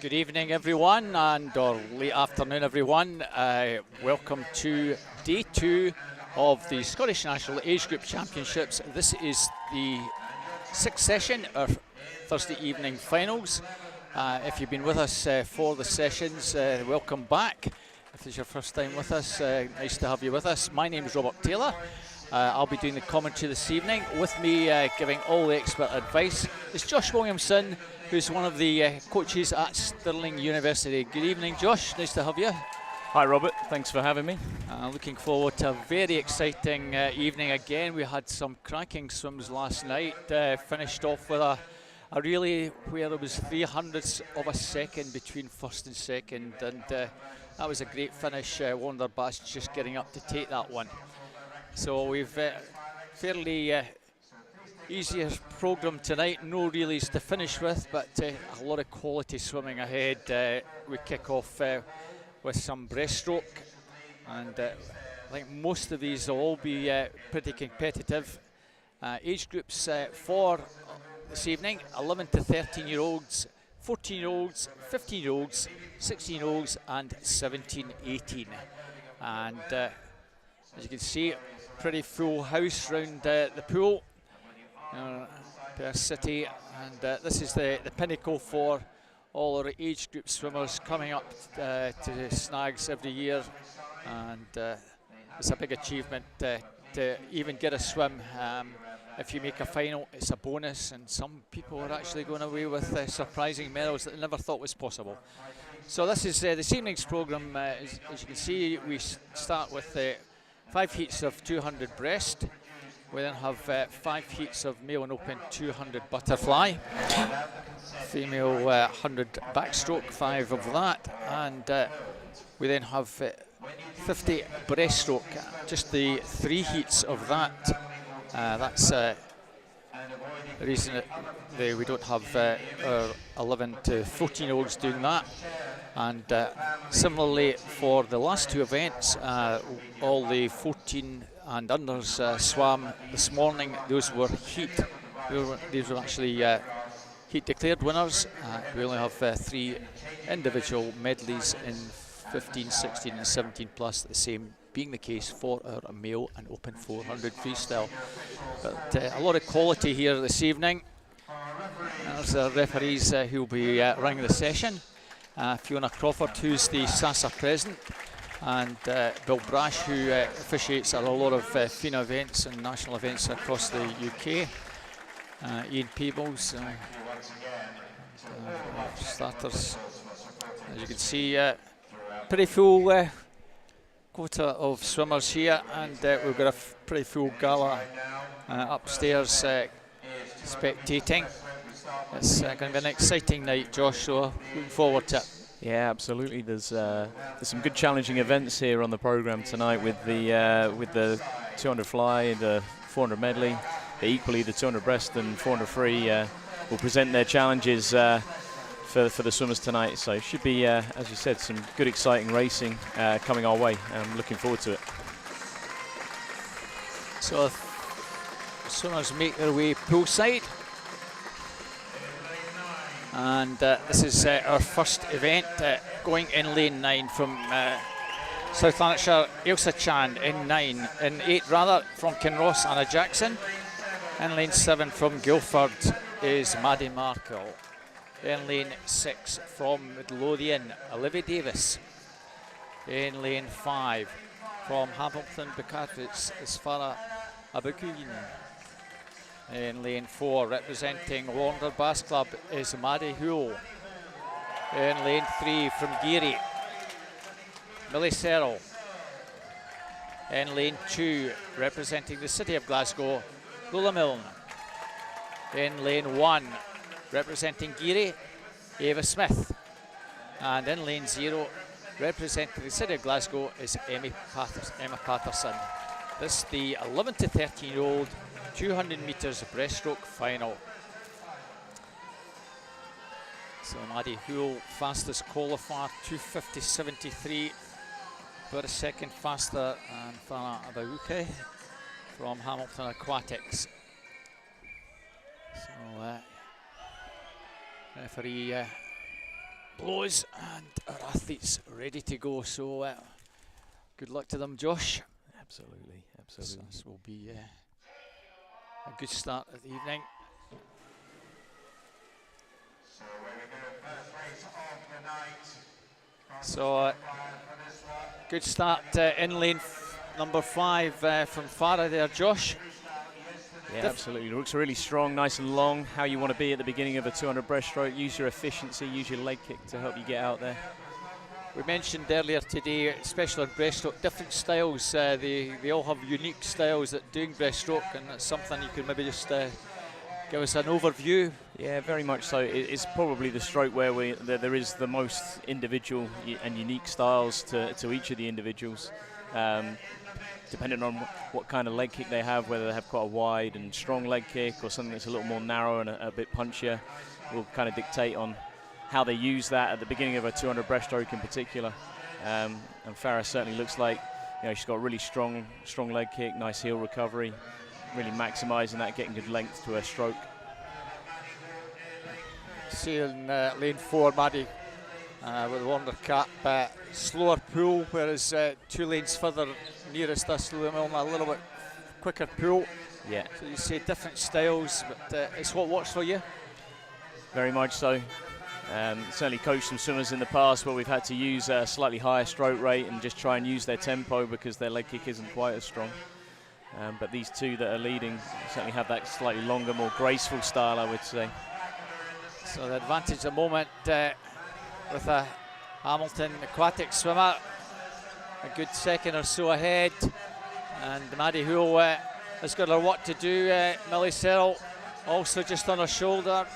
Good evening, everyone, or late afternoon, everyone. Welcome to day 2 of the Scottish National Age Group Championships. This is the 6th session, our Thursday evening finals. If you've been with us for the sessions, welcome back. If this is your first time with us, nice to have you with us. My name is Robert Taylor. I'll be doing the commentary this evening. With me giving all the expert advice is Josh Williamson, who's one of the coaches at Stirling University. Good evening, Josh. Nice to have you. Hi, Robert. Thanks for having me. Looking forward to a very exciting evening again. We had some cracking swims last night. Finished off with a really where there was 300ths of a second between first and second, and that was a great finish. Wonderbas just getting up to take that one. So we've fairly easier programme tonight, no reallys to finish with, but a lot of quality swimming ahead. We kick off with some breaststroke, and I think most of these will all be pretty competitive. Age groups for this evening: 11 to 13-year-olds, 14-year-olds, 15-year-olds, 16-year-olds, and 17-18. And as you can see, pretty full house round the pool. Per city, and this is the pinnacle for all our age group swimmers coming up to snags every year, and it's a big achievement to even get a swim. If you make a final, it's a bonus, and some people are actually going away with surprising medals that they never thought was possible. So this is this evening's programme. As you can see, we start with 5 heats of 200 breast. We then have 5 heats of male and open 200 butterfly, female 100 backstroke, 5 of that, and we then have 50 breaststroke, just the 3 heats of that. That's the reason that we don't have our 11 to 14-year-olds doing that. And similarly for the last 2 events, all the 14 and unders swam this morning. Those were heat. These were actually heat declared winners. We only have 3 individual medleys in 15, 16 and 17 plus, the same being the case for our male and open 400 freestyle. But a lot of quality here this evening. There's the referees who will be running the session. Fiona Crawford, who's the SASA president, and Bill Brash, who officiates at a lot of FINA events and national events across the UK. Ian Peebles, starters. As you can see, pretty full quota of swimmers here, and we've got a pretty full gala upstairs spectating. It's going to be an exciting night, Josh, so looking forward to it. Yeah, absolutely. There's some good challenging events here on the programme tonight with the 200 fly, the 400 medley. Equally, the 200 breast and 400 free will present their challenges for the swimmers tonight. So it should be, as you said, some good exciting racing coming our way. I'm looking forward to it. So swimmers make their way poolside. And this is our first event, going in lane 9 from South Lanarkshire, Ailsa Chan in 8 rather, from Kinross, Anna Jackson. In lane 7 from Guildford is Maddie Markle. In lane 6 from Midlothian, Olivia Davis. In lane 5 from Hamilton Bucatwitz is Farah Abakuyin. In lane 4, representing Wonderbas Club, is Maddie Houle. In lane 3 from Geary, Millie Serrell. In lane 2, representing the City of Glasgow, Lola Milne. In lane 1, representing Geary, Ava Smith. And in lane 0, representing the City of Glasgow, is Emma Patterson. This is the 11 to 13-year-old 200 metres breaststroke final. So Maddie Houle, fastest qualifier, 2:50.73. about a second faster than Farah Abawuke from Hamilton Aquatics. So referee blows and our athletes ready to go. So good luck to them, Josh. Absolutely, So absolutely. this will be a good start of the evening. So good start in lane number 5 from Farah there, Josh. Yeah, absolutely. Looks really strong, nice and long. How you want to be at the beginning of a 200 breaststroke. Use your efficiency, use your leg kick to help you get out there. We mentioned earlier today, especially on breaststroke, different styles. They all have unique styles at doing breaststroke, and that's something you could maybe just give us an overview. Yeah, very much so. It's probably the stroke where there is the most individual and unique styles to each of the individuals. Depending on what kind of leg kick they have, whether they have quite a wide and strong leg kick or something that's a little more narrow and a bit punchier, will kind of dictate on how they use that at the beginning of a 200 breaststroke in particular. And Farah certainly looks like, you know, she's got a really strong leg kick, nice heel recovery, really maximising that, getting good length to her stroke. See in lane 4, Maddie with the Warner cap, slower pull, whereas 2 lanes further nearest us, a little bit quicker pull. Yeah. So you say different styles, but it's what works for you. Very much so. Certainly coached some swimmers in the past where we've had to use a slightly higher stroke rate and just try and use their tempo because their leg kick isn't quite as strong. But these two that are leading certainly have that slightly longer, more graceful style, I would say. So the advantage at the moment with a Hamilton Aquatic swimmer, a good second or so ahead, and Maddie Houle has got her work to do. Millie Searle also just on her shoulder.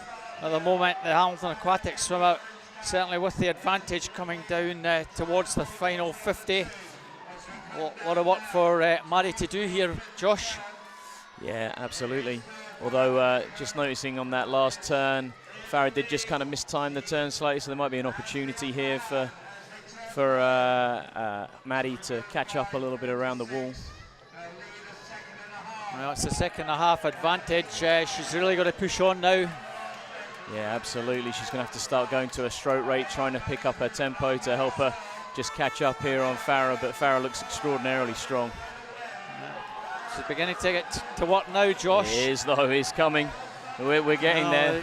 At the moment, the Hamilton Aquatic swimmer certainly with the advantage coming down towards the final 50. A lot of work for Maddie to do here, Josh. Yeah, absolutely. Although just noticing on that last turn, Farah did just kind of mistime the turn slightly, so there might be an opportunity here for Maddie to catch up a little bit around the wall. Well, it's a second and a half advantage. She's really got to push on now. Yeah, absolutely. She's going to have to start going to a stroke rate, trying to pick up her tempo to help her just catch up here on Farah, but Farah looks extraordinarily strong. She's beginning to get to work now, Josh. It is, though. It's coming. We're getting there.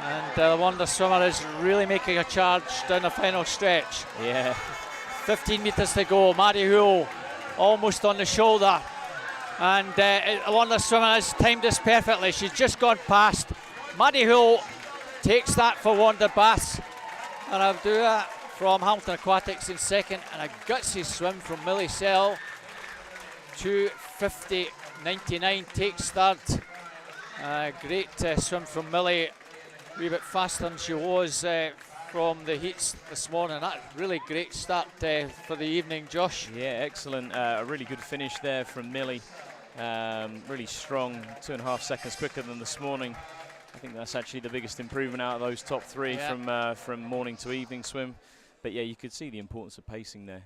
And the Wonder swimmer is really making a charge down the final stretch. Yeah. 15 metres to go. Maddie Houle almost on the shoulder. And the Wonder swimmer has timed this perfectly. She's just gone past. Maddie Houle takes that for Wonder Bass. And Abdua from Hamilton Aquatics in second. And a gutsy swim from Millie Searle. 2:50.99 takes third. Great swim from Millie. A wee bit faster than she was from the heats this morning. That really great start for the evening, Josh. Yeah, excellent. A really good finish there from Millie. Really strong, 2.5 seconds quicker than this morning. I think that's actually the biggest improvement out of those top 3 from morning to evening swim. But yeah, you could see the importance of pacing there.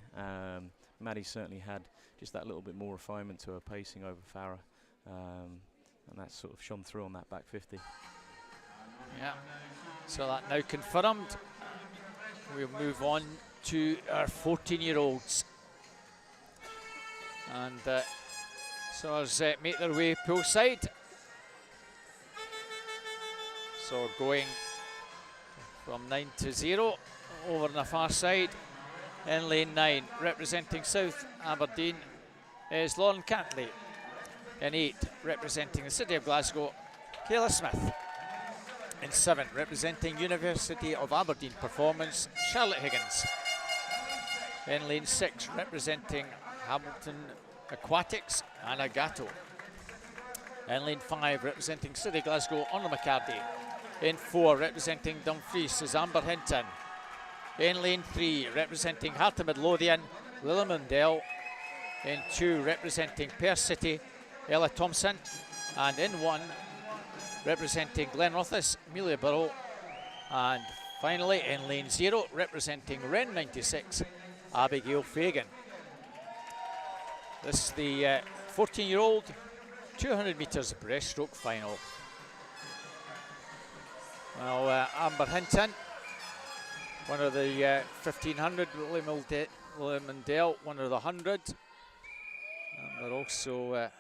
Maddie certainly had just that little bit more refinement to her pacing over Farah. And that sort of shone through on that back 50. Yeah, so that now confirmed. We'll move on to our 14-year-olds. And swimmers make their way poolside. So going from 9 to 0 over on the far side. In lane 9, representing South Aberdeen, is Lauren Cantley. In 8, representing the City of Glasgow, Kayla Smith. In 7, representing University of Aberdeen Performance, Charlotte Higgins. In lane 6, representing Hamilton Aquatics, Anna Gatto. In lane 5, representing City of Glasgow, Honor McCarty. In 4, representing Dumfries, is Amber Hinton. In lane 3, representing Heart of Midlothian, Lily Mundell. In 2, representing Perth City, Ella Thompson. And in 1, representing Glenrothes, Amelia Burrow. And finally in lane 0, representing Ren 96, Abigail Fagan. This is the 14-year-old 200 metres breaststroke final. Well, Amber Hinton, one of the 1500, Lily Mundell, one of the 100. And they're also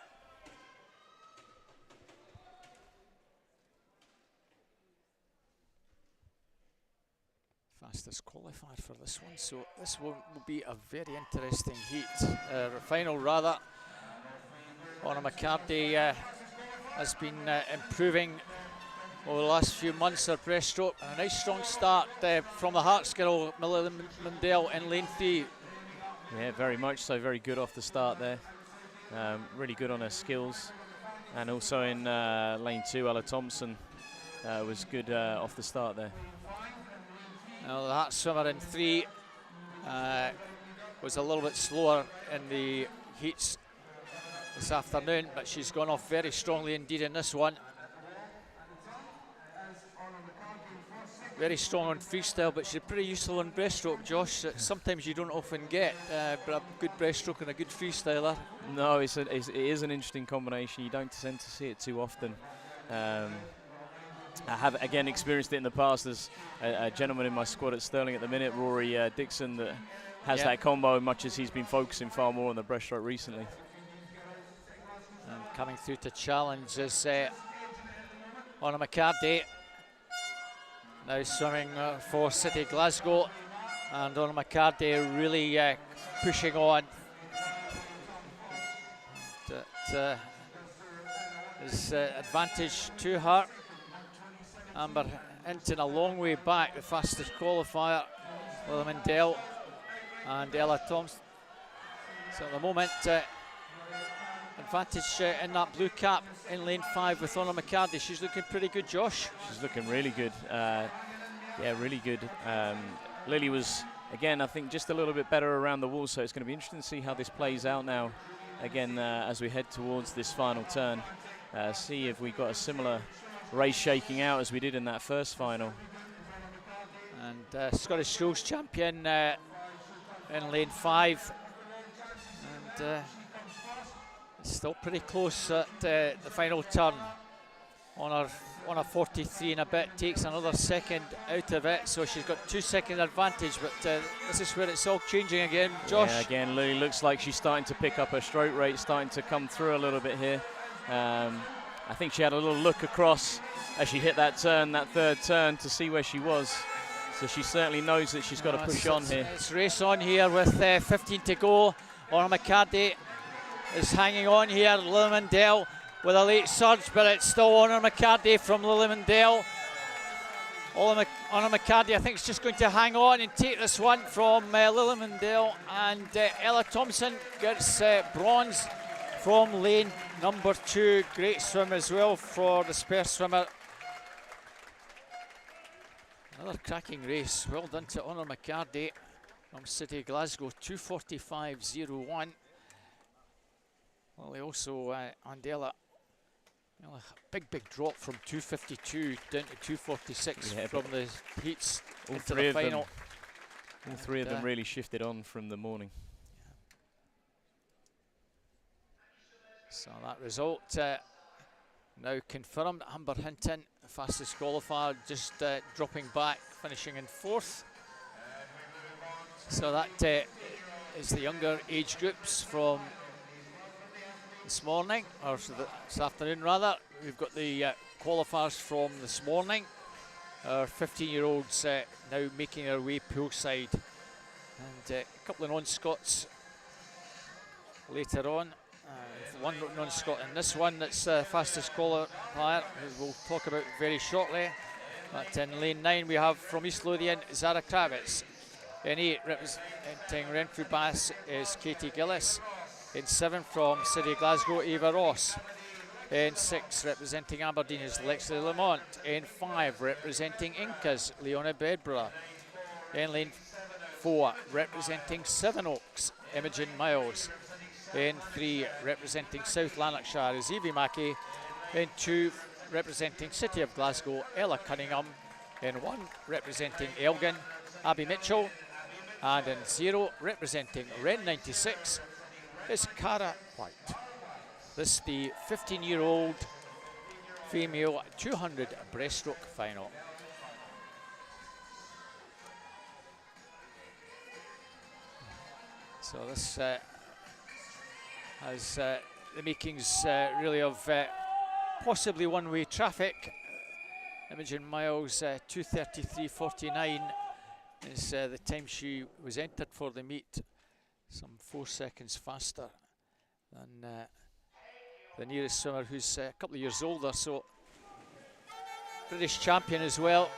fastest qualifier for this one, so this one will be a very interesting heat. Final rather. Anna McCarthy has been improving over the last few months, her breaststroke, and a nice strong start from the Hearts girl, Lily Mundell, in lane 3. Yeah, very much so. Very good off the start there. Really good on her skills. And also in lane 2, Ella Thompson was good off the start there. Now the Hearts swimmer in 3 was a little bit slower in the heats this afternoon, but she's gone off very strongly indeed in this one. Very strong on freestyle, but she's pretty useful on breaststroke, Josh. Sometimes you don't often get, but a good breaststroke and a good freestyler. No, it is an interesting combination. You don't tend to see it too often. I have, again, experienced it in the past. There's a gentleman in my squad at Stirling at the minute, Rory Dixon, that has that combo, much as he's been focusing far more on the breaststroke recently. And coming through to challenge is Anna McCarthy. Now swimming for City Glasgow, and Anna McCarthy really pushing on. That is advantage to her. Amber Hinton a long way back, the fastest qualifier, Lily Mundell and Ella Thompson. So at the moment, advantage in that blue cap in lane 5 with Anna McCarthy. She's looking pretty good, Josh. She's looking really good. Yeah, really good. Lily was, again, I think just a little bit better around the wall, so it's going to be interesting to see how this plays out now, again, as we head towards this final turn. See if we got a similar race shaking out as we did in that first final. And Scottish Schools champion in lane 5. And it's still pretty close at the final turn. On a 43 and a bit, takes another second out of it, so she's got 2-second advantage, but this is where it's all changing again, Josh. Yeah, again, Lily looks like she's starting to pick up her stroke rate, starting to come through a little bit here. I think she had a little look across as she hit that turn, that third turn, to see where she was. So she certainly knows that she's got to push on here. It's race on here with 15 to go. Anna McCarthy is hanging on here. Lily Mundell with a late surge, but it's still Anna McCarthy from Lily Mundell. Anna McCarthy, I think, is just going to hang on and take this one from Lily Mundell, and Ella Thompson gets bronze from lane number 2. Great swim as well for the spare swimmer. Another cracking race. Well done to Anna McCarthy from City Glasgow, 2:45.01. Well, also Andela, a big drop from 2:52 down to 2:46 from the heats into the final. All three of them really shifted on from the morning. So that result now confirmed. Amber Hinton, the fastest qualifier, just dropping back, finishing in 4th. So that is the younger age groups from this morning, or this afternoon rather. We've got the qualifiers from this morning. Our 15-year-olds now making their way poolside, and a couple of non-Scots later on. One non-Scot in this one that's fastest qualifier, who we'll talk about very shortly. But in lane 9 we have from East Lothian, Zara Kravitz. In 8 representing Renfrew Bass is Katie Gillis. In 7 from City Glasgow, Eva Ross. In 6 representing Aberdeen is Lexley Lamont. In 5 representing Incas, Leona Bedborough. In lane 4 representing Sevenoaks, Imogen Miles. In 3 representing South Lanarkshire is Evie Mackey. In 2 representing City of Glasgow, Ella Cunningham. In 1 representing Elgin, Abby Mitchell. And in 0 representing Ren 96, is Cara White. This is the 15-year-old female 200 breaststroke final. So this has the makings really of possibly one-way traffic. Imogen Miles, 2:33.49 is the time she was entered for the meet. Some 4 seconds faster than the nearest swimmer, who's a couple of years older, so British champion as well.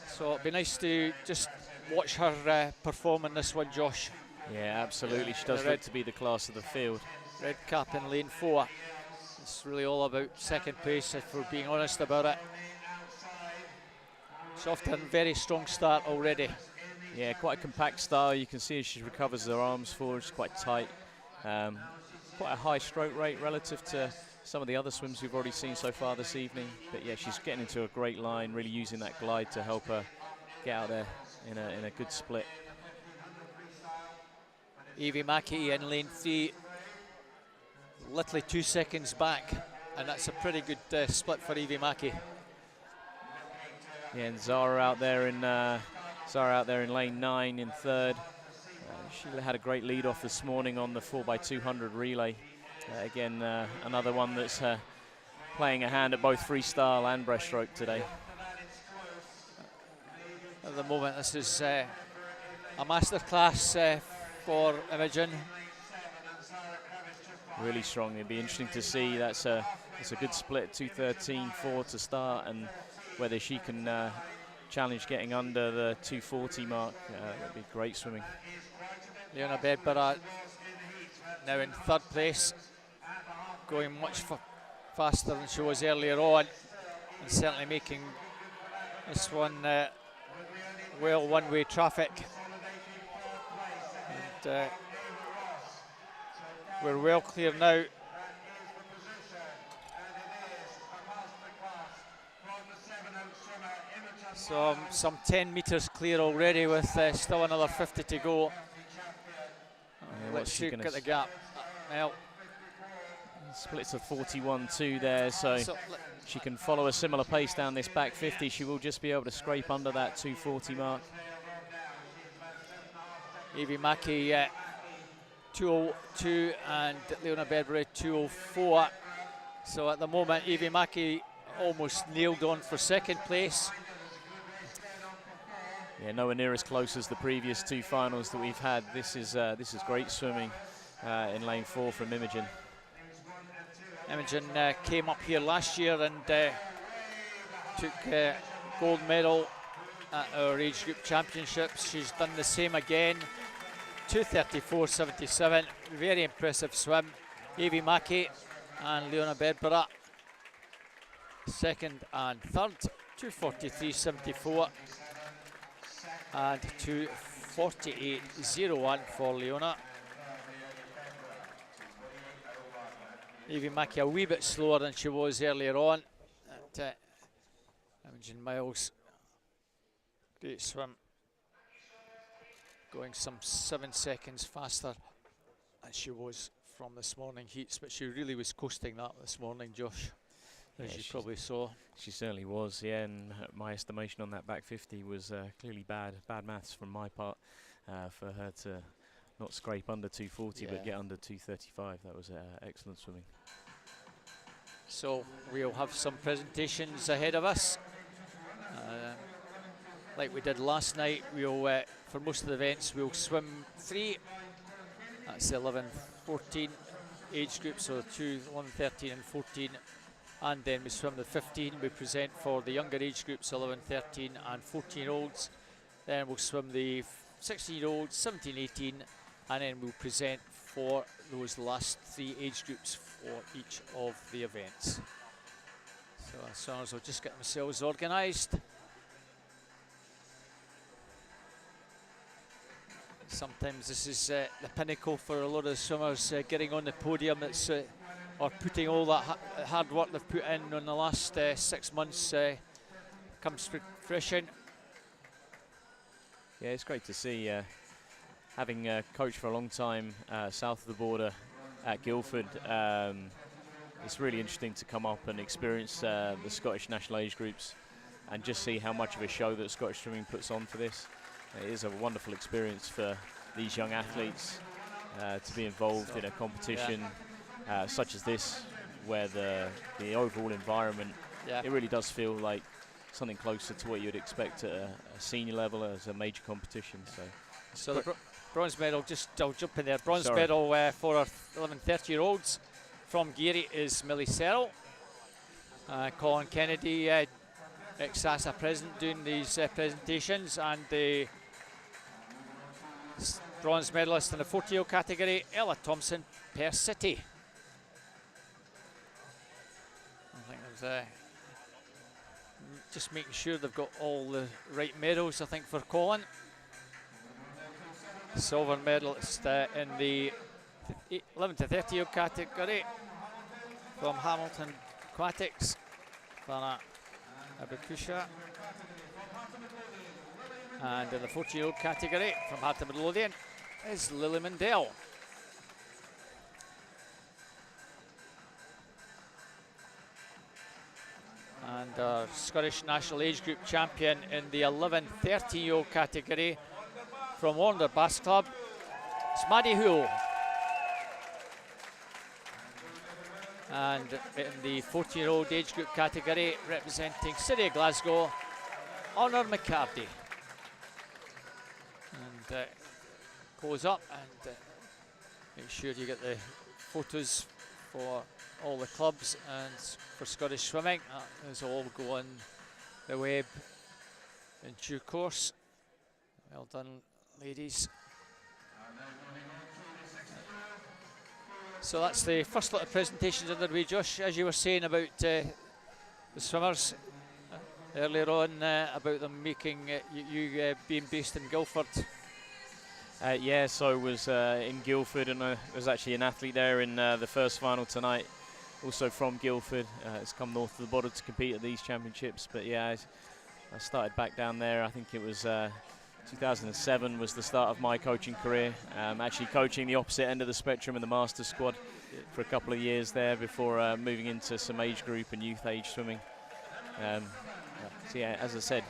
So it'd be nice to just watch her perform in this one, Josh. Yeah, absolutely. She does look to be the class of the field. Red cap in lane 4. It's really all about second place, if we're being honest about it. She's off to a very strong start already. Yeah, quite a compact style. You can see as she recovers her arms forward, she's quite tight. Quite a high stroke rate relative to some of the other swims we've already seen so far this evening. But yeah, she's getting into a great line, really using that glide to help her get out there in a good split. Evie Mackey in lane 3, literally 2 seconds back, and that's a pretty good split for Evie Mackey. Yeah, and Zara out there in lane 9 in third. She had a great lead off this morning on the 4x200 relay. Again, another one that's playing a hand at both freestyle and breaststroke today. At the moment, this is a masterclass for Imogen. Really strong. It'd be interesting to see. That's a good split, 2:13.4 to start, and whether she can challenge getting under the 2:40 mark. That'd be great swimming. Leona Bedborough now in third place, going much faster than she was earlier on, and certainly making this one well one-way traffic. And we're well clear now. So some 10 metres clear already, with still another 50 to go. Let's look at the gap. Well, splits of 41.2 there, so she can follow a similar pace down this back 50. She will just be able to scrape under that 2:40 mark. Evie Mackey 2:02 and Leona Bedbury 2:04. So at the moment, Evie Mackey almost nailed on for second place. Yeah, nowhere near as close as the previous two finals that we've had. This is great swimming in lane 4 from Imogen. Imogen came up here last year and took gold medal at our age group championships. She's done the same again. 2:34.77, very impressive swim. Evie Mackey and Leona Bedborough second and third, 2:43.74 and 2:48.01 for Leona. Evie Mackey a wee bit slower than she was earlier on. Imogen Miles, great swim, going some 7 seconds faster than she was from this morning heats, but she really was coasting that this morning, Josh, as you probably saw. She certainly was, yeah, and my estimation on that back 50 was clearly bad maths from my part for her to not scrape under 2:40 but get under 2:35. That was excellent swimming. So we'll have some presentations ahead of us. Like we did last night, we'll for most of the events we'll swim 3. That's the 11-14 age group, so 2, 11, 13 and 14. And then we swim the 15. We present for the younger age groups, 11, 13 and 14-year-olds. Then we'll swim the 16-year-olds, 17, 18, and then we'll present for those last 3 age groups for each of the events. So as long as we'll just get themselves organised. Sometimes this is the pinnacle for a lot of the swimmers, getting on the podium. That's or putting all that hard work they've put in the last 6 months comes to fruition. Yeah, it's great to see. Having coached for a long time south of the border at Guildford. It's really interesting to come up and experience the Scottish national age groups and just see how much of a show that Scottish swimming puts on for this. It is a wonderful experience for these young athletes to be involved in a competition such as this, where the overall environment, it really does feel like something closer to what you'd expect at a senior level as a major competition. So the bronze medal, I'll jump in there, bronze medal for our 11, 30-year-olds from Geary is Millie Searle. Colin Kennedy, ex-SASA president, doing these presentations, and the bronze medalist in the 40-year-old category, Ella Thompson, Perth City. I think there's just making sure they've got all the right medals, I think, for Colin. Silver medalist in the 11 to 30-year-old category from Hamilton Aquatics, Farah Abakusha. And in the 40-year-old category from Harton Midlothian is Lily Mundell. And our Scottish National Age Group champion in the 11, 13-year-old category from Warner Bass Club, it's Maddie Hoole. And in the 14-year-old age group category, representing City of Glasgow, Honor McCarty. And close up and make sure you get the photos for all the clubs and for Scottish swimming. Those will all go on the web in due course. Well done, ladies. So that's the first lot of presentations underway. Josh, as you were saying about the swimmers earlier on, about them making you being based in Guildford. Yeah, so I was in Guildford, and I was actually an athlete there in the first final tonight. Also from Guildford, it's come north of the border to compete at these championships. But yeah, I started back down there. I think it was 2007 was the start of my coaching career. Actually coaching the opposite end of the spectrum in the Masters squad for a couple of years there before moving into some age group and youth age swimming. So yeah, as I said,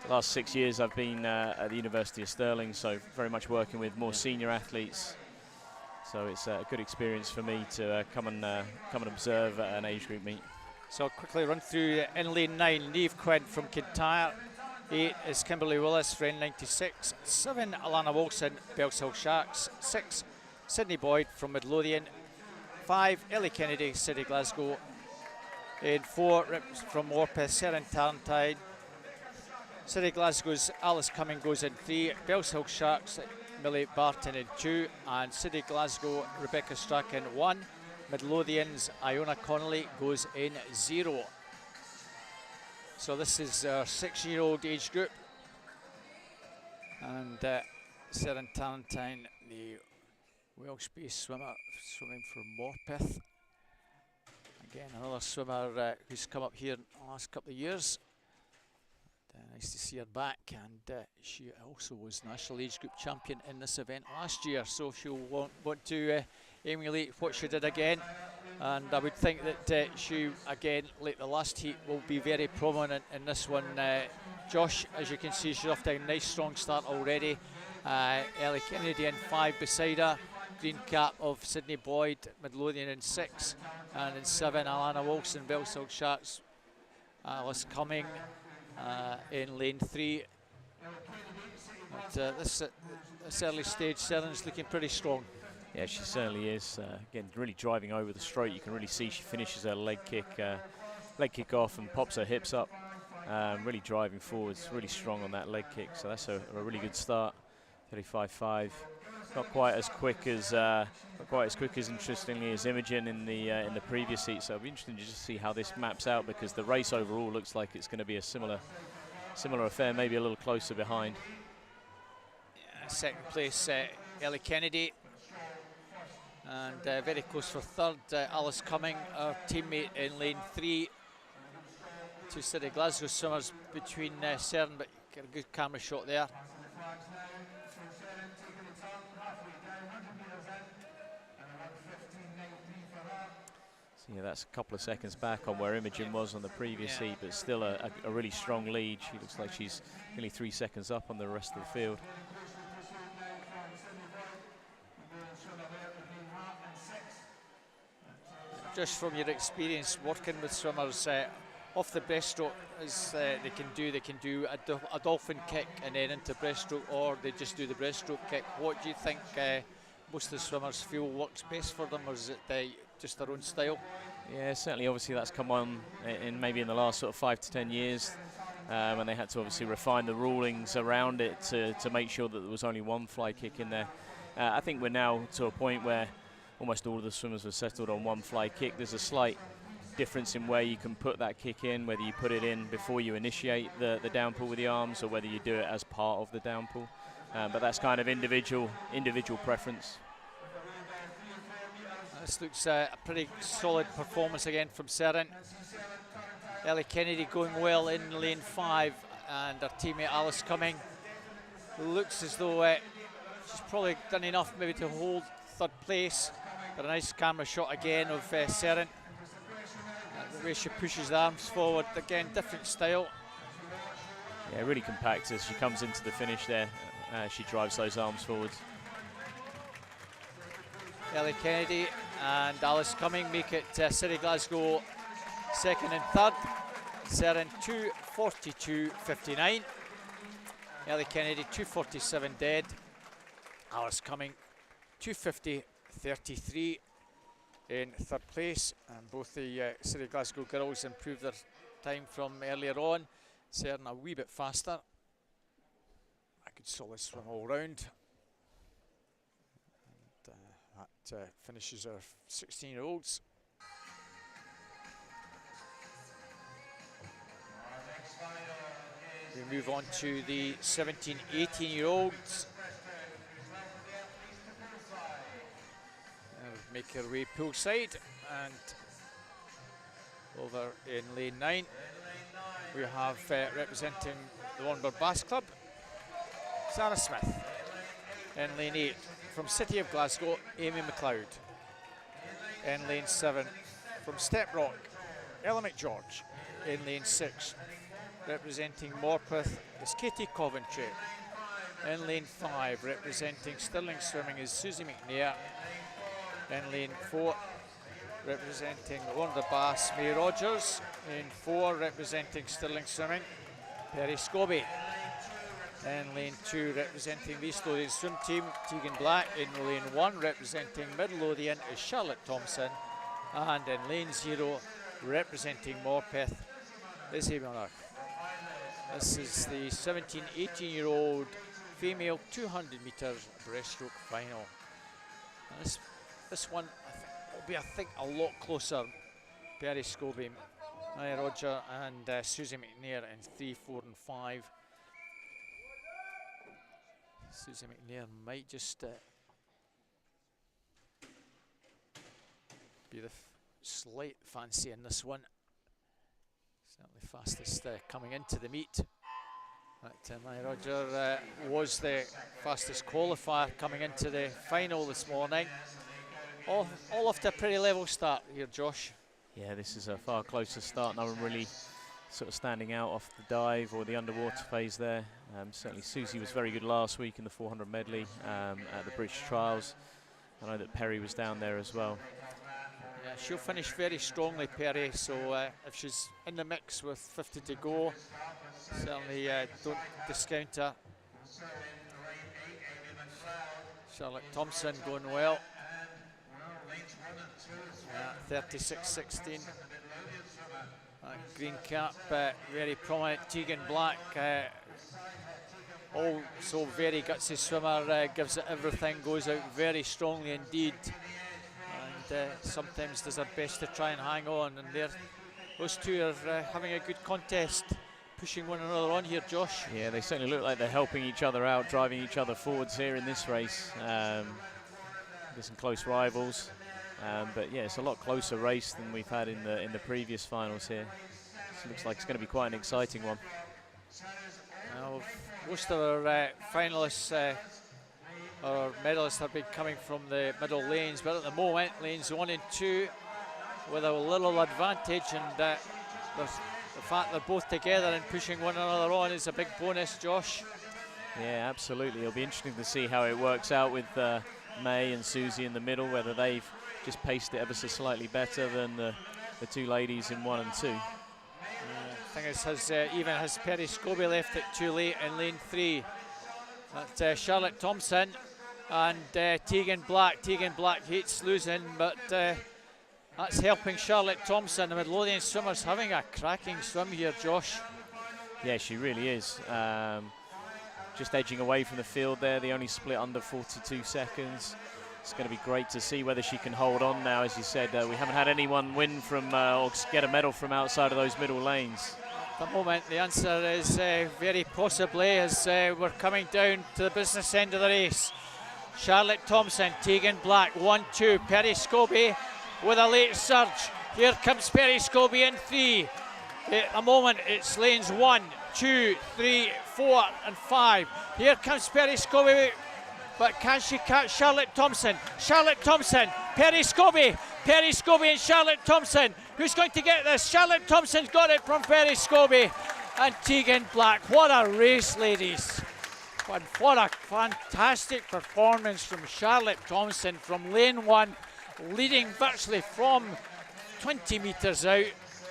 the last 6 years I've been at the University of Stirling, so very much working with more senior athletes. So it's a good experience for me to come and observe at an age group meet. So I'll quickly run through in lane 9, Niamh Quinn from Kintyre. 8 is Kimberly Willis, Friend 96. 7, Alana Wilson, Bellshill Sharks. 6, Sydney Boyd from Midlothian. 5, Ellie Kennedy, City Glasgow. And 4, from Morpeth, Seren Tarrantine. City Glasgow's Alice Cumming goes in 3. Bellshill Sharks, Millie Barton in 2. And City Glasgow, Rebecca Strachan 1. Midlothian's Iona Connolly goes in 0. So this is our 6-year-old age group. And Seren Tarrantine, the Welsh-based swimmer, swimming for Morpeth. Again, another swimmer who's come up here in the last couple of years. Nice to see her back, and she also was National Age Group champion in this event last year, so she'll want to emulate what she did again. And I would think that she, again, like the last heat, will be very prominent in this one. Josh, as you can see, she's off to a nice strong start already. Ellie Kennedy in 5 beside her. Green cap of Sydney Boyd, Midlothian in 6. And in 7, Alana Wilson, Bellshill Sharks. Alice Cumming in lane 3. But this early stage, Seren's looking pretty strong. Yeah, she certainly is. Again, really driving over the stroke. You can really see she finishes her leg kick off and pops her hips up. Really driving forwards, really strong on that leg kick. So that's a really good start. 35.5. Not quite as quick as interestingly as Imogen in the previous heat. So it'll be interesting to just see how this maps out, because the race overall looks like it's going to be a similar affair, maybe a little closer behind. Yeah, second place, Ellie Kennedy. And very close for third, Alice Cumming, our teammate in lane 3. 2 City Glasgow swimmers between Seren, but get a good camera shot there. So, yeah, that's a couple of seconds back on where Imogen was on the previous heat, but still a really strong lead. She looks like she's nearly 3 seconds up on the rest of the field. Just from your experience working with swimmers off the breaststroke, as they can do a dolphin kick and then into breaststroke, or they just do the breaststroke kick. What do you think most of the swimmers feel works best for them, or is it just their own style? Yeah, certainly. Obviously, that's come on maybe in the last sort of 5 to 10 years, when they had to obviously refine the rulings around it to make sure that there was only one fly kick in there. I think we're now to a point where almost all of the swimmers have settled on one fly kick. There's a slight difference in where you can put that kick in, whether you put it in before you initiate the downpull with the arms, or whether you do it as part of the downpull. But that's kind of individual preference. This looks a pretty solid performance again from Seren. Ellie Kennedy going well in lane 5, and her teammate Alice Cumming looks as though she's probably done enough maybe to hold 3rd place. But a nice camera shot again of Seren. The way she pushes the arms forward, again, different style. Yeah, really compact as she comes into the finish there. She drives those arms forwards. Ellie Kennedy and Alice Cumming make it City Glasgow 2nd and 3rd. Seren 2:42.59. Ellie Kennedy 2:47 dead. Alice Cumming 2:50.33 in 3rd place, and both the City Glasgow girls improved their time from earlier on. Seren a wee bit faster. A good solid swim all round. And that finishes our 16-year-olds. We move on to the 17, 18-year-olds. Make our way poolside, and over in lane 9 we have representing the Warnburg Bass Club, Sarah Smith. In lane 8 from City of Glasgow, Amy McLeod. In lane 7 from Steprock, Ella McGeorge. In lane 6 representing Morpeth is Katie Coventry. In lane 5 representing Stirling Swimming is Susie McNair. In lane 4, representing Warnburg Bass, May Rogers. In 4, representing Stirling Swimming, Perry Scobie. In lane 2, representing the East Lothian Swim Team, Tegan Black. In lane 1, representing Midlothian is Charlotte Thompson. And in lane 0, representing Morpeth is Amy O'Rourke. This is the 17, 18-year-old female 200 metre breaststroke final. And this one will be, I think, a lot closer. Perry Scobie, Maya Roger and Susie McNair in 3, 4 and 5. Susie McNair might just be the slight fancy in this one. Certainly fastest coming into the meet. But Maya Roger was the fastest qualifier coming into the final this morning. All off to a pretty level start here, Josh. Yeah, this is a far closer start. No one really sort of standing out off the dive or the underwater phase there. Certainly Susie was very good last week in the 400 medley at the British Trials. I know that Perry was down there as well. Yeah, she'll finish very strongly, Perry, so if she's in the mix with 50 to go, certainly don't discount her. Charlotte Thompson going well. 36.16. Green cap, very prominent. Tegan Black, also very gutsy swimmer, gives it everything, goes out very strongly indeed, and sometimes does her best to try and hang on. And those two are having a good contest, pushing one another on here, Josh. Yeah, they certainly look like they're helping each other out, driving each other forwards here in this race. There's some close rivals. But yeah, it's a lot closer race than we've had in the previous finals here. So it looks like it's going to be quite an exciting one. Most of our finalists our medalists have been coming from the middle lanes, but at the moment, lanes 1 and 2 with a little advantage, and the fact they're both together and pushing one another on is a big bonus, Josh. Yeah, absolutely. It'll be interesting to see how it works out with May and Susie in the middle, whether they've just paced it ever so slightly better than the two ladies in 1 and 2. The thing is, even has Perry Scobie left it too late in lane 3. That's Charlotte Thompson and Tegan Black. Tegan Black hates losing, but that's helping Charlotte Thompson. The Midlothian swimmer's having a cracking swim here, Josh. Yeah, she really is. Just edging away from the field there. The only split under 42 seconds. It's going to be great to see whether she can hold on now. As you said, we haven't had anyone win from or get a medal from outside of those middle lanes. At the moment, the answer is very possibly, as we're coming down to the business end of the race. Charlotte Thompson, Tegan Black, 1-2. Perry Scobie with a late surge. Here comes Perry Scobie in 3. At the moment, it's lanes 1, 2, 3, 4 and 5. Here comes Perry Scobie, but can she catch Charlotte Thompson? Charlotte Thompson, Perry Scobie and Charlotte Thompson. Who's going to get this? Charlotte Thompson's got it from Perry Scobie and Tegan Black. What a race, ladies. What a fantastic performance from Charlotte Thompson from lane 1, leading virtually from 20 metres out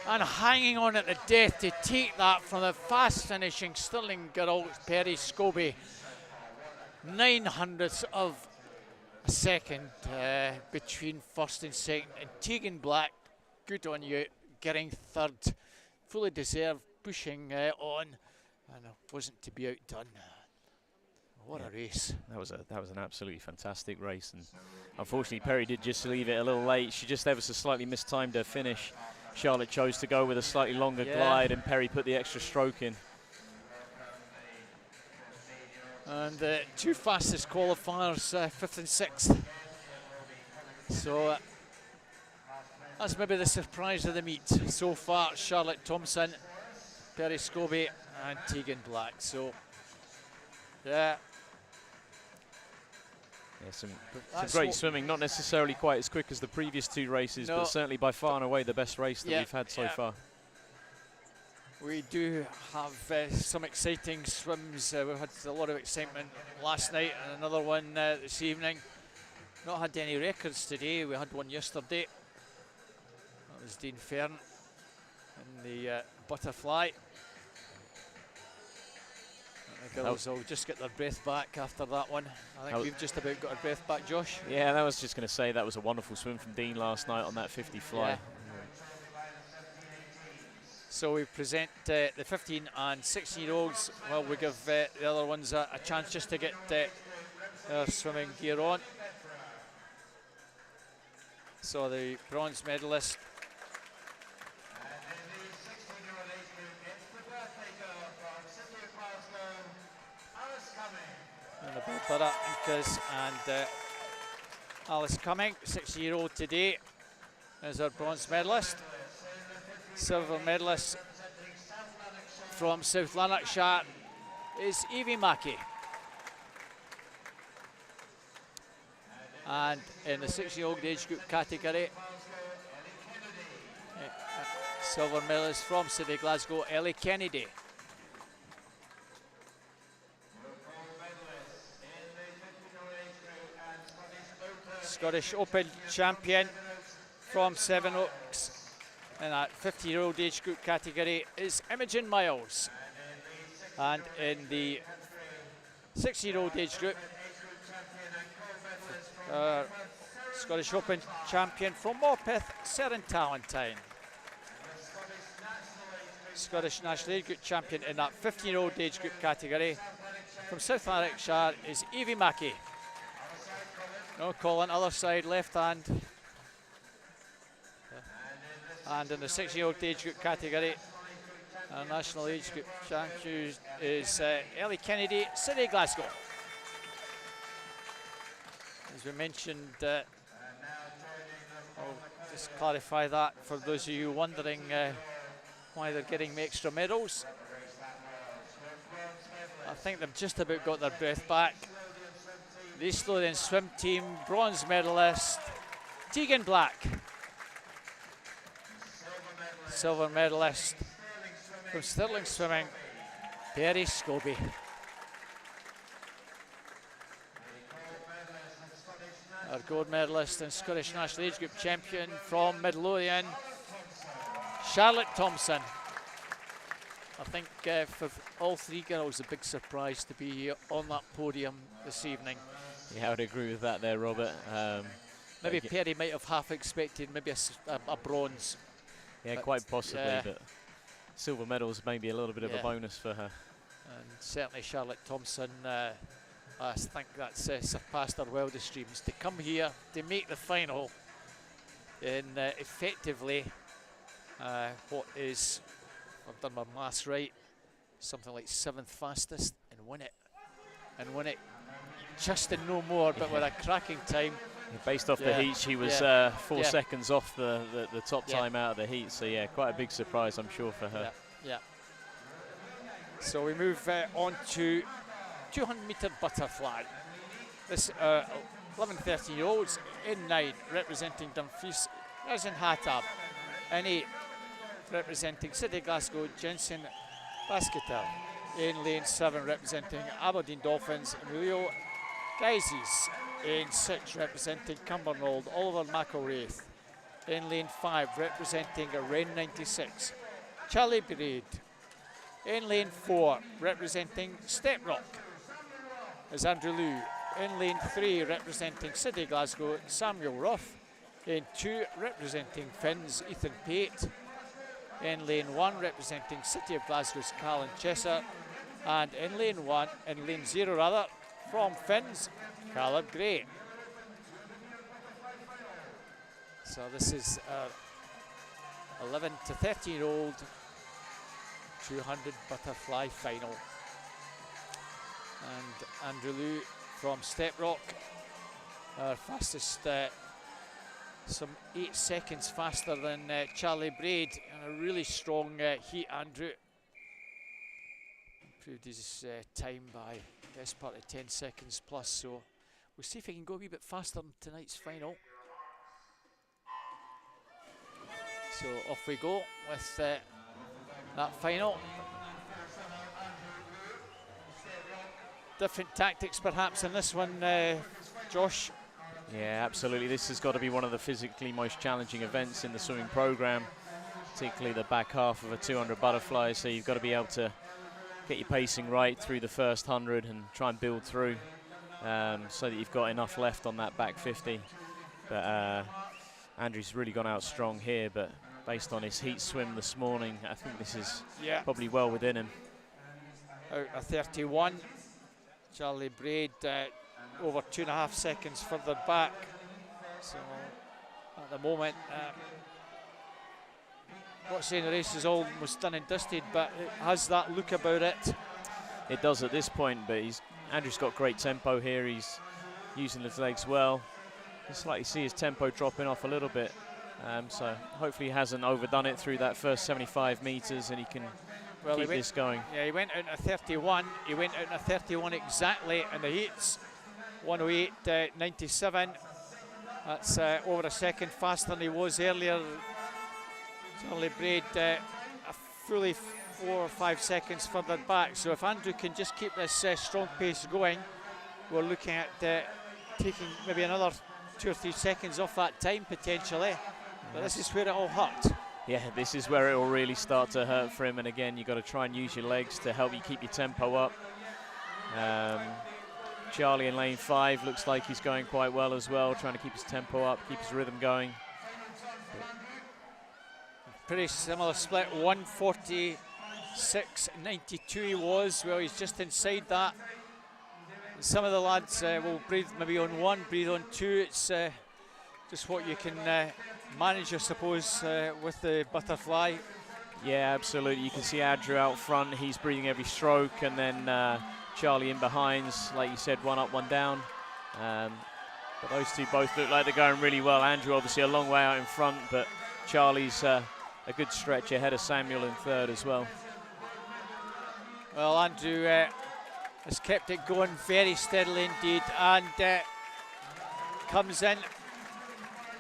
and hanging on at the death to take that from the fast finishing Stirling girl Perry Scobie. 900ths of a second between first and second, and Tegan Black, good on you, getting third, fully deserved, pushing on, and it wasn't to be outdone. What a race. That was an absolutely fantastic race, and unfortunately Perry did just leave it a little late. She just ever so slightly mistimed her finish. Charlotte chose to go with a slightly longer glide, and Perry put the extra stroke in. And the two fastest qualifiers, 5th and 6th. So that's maybe the surprise of the meet so far. Charlotte Thompson, Perry Scobie and Tegan Black. So yeah. Yeah, some great swimming, not necessarily quite as quick as the previous 2 races, but certainly by far and away the best race that we've had so far. We do have some exciting swims. We had a lot of excitement last night and another one this evening. Not had any records today. We had one yesterday. That was Dean Fern in the butterfly. The girls will just get their breath back after that one. I think we've just about got our breath back, Josh. Yeah, I was just going to say that was a wonderful swim from Dean last night on that 50 fly. Yeah. So we present the 15 and 16-year-olds. Well, we give the other ones a chance just to get their swimming gear on. So the bronze medalist. And the Barbara Incas and Alice Cumming, 16-year-old today, is our bronze medalist. Silver medalist from South Lanarkshire is Evie Mackey. And in the 16-year-old age group category, silver medalist from City Glasgow, Ellie Kennedy. Scottish Open champion from Seven Oaks in that 50-year-old age group category is Imogen Miles. And in the 60-year-old age group, Scottish Open champion from Morpeth, Seren Talentine. Scottish National Age Group champion in that 15-year-old age group category from South Lanarkshire is Evie Mackey. No, Colin, other side, left hand. And in the 6-year-old age group category, our national age group champion is Ellie Kennedy, City Glasgow. As we mentioned, I'll just clarify that for those of you wondering why they're getting extra medals. I think they've just about got their breath back. The East Lothian swim team bronze medalist Tegan Black. Silver medalist from Stirling Swimming, Perry Scobie. Our gold medalist and Scottish National Age Group champion from Midlothian, Charlotte Thompson. I think for all three girls, a big surprise to be on that podium this evening. Yeah, I would agree with that there, Robert. Maybe Perry might have half expected maybe a bronze. Yeah, quite possibly, yeah. but silver medals maybe a little bit of a bonus for her. And certainly Charlotte Thompson, I think that's surpassed her wildest dreams. To come here, to make the final in effectively what is, I've done my maths right, something like 7th fastest, and win it. And win it just in no more, but with a cracking time. Based off the heat, she was 4 seconds off the top time out of the heat, so yeah, quite a big surprise, I'm sure, for her. Yeah. So we move on to 200-metre butterfly. This 11, 13-year-olds in 9 representing Dumfries, Resin Hattab. In 8 representing City Glasgow, Jensen Basketel. In lane 7 representing Aberdeen Dolphins, Emilio Geizes. In 6 representing Cumbernauld, Oliver McElwraith. In lane 5 representing Ren 96, Charlie Braid. In lane 4 representing Steprock is Andrew Liu. In lane 3 representing City Glasgow, Samuel Ruff. In 2 representing Finns, Ethan Pate. In lane 1 representing City of Glasgow's Callan Chesser. And in lane 0 rather, from Finns, Caleb Gray. So this is 11 to 13-year-old 200 butterfly final. And Andrew Liu from Steprock, our fastest, some 8 seconds faster than Charlie Braid, and a really strong heat. Andrew improved his time by best part of 10 seconds plus, so we'll see if he can go a wee bit faster in tonight's final. So off we go with that final. Different tactics perhaps in this one, Josh. Yeah, absolutely. This has got to be one of the physically most challenging events in the swimming program, particularly the back half of a 200 butterfly. So you've got to be able to get your pacing right through the first 100 and try and build through so that you've got enough left on that back 50. But Andrew's really gone out strong here, but based on his heat swim this morning, I think this is probably well within him. Out of 31, Charlie Braid over 2.5 seconds further back. So at the moment, not saying the race is almost done and dusted, but it has that look about it. It does at this point, but Andrew's got great tempo here. He's using his legs well. Just like you see his tempo dropping off a little bit. So hopefully he hasn't overdone it through that first 75 meters and he can keep this going. Yeah, he went out in a 31. He went out in a 31 exactly in the heats. 108.97. That's over a second faster than he was earlier. Charlie Braid a fully 4 or 5 seconds further back. So if Andrew can just keep this strong pace going, we're looking at taking maybe another 2 or 3 seconds off that time potentially. But this is where it all hurt. Yeah, this is where it will really start to hurt for him. And again, you've got to try and use your legs to help you keep your tempo up. Charlie in lane 5 looks like he's going quite well as well, trying to keep his tempo up, keep his rhythm going. Pretty similar split, 146.92 he was. Well, he's just inside that. Some of the lads will breathe maybe on 1, breathe on 2. It's just what you can manage, I suppose, with the butterfly. Yeah, absolutely. You can see Andrew out front. He's breathing every stroke, and then Charlie in behind, like you said, 1 up, 1 down. But those two both look like they're going really well. Andrew obviously a long way out in front, but Charlie's a good stretch ahead of Samuel in 3rd as well. Well, Andrew has kept it going very steadily indeed, and comes in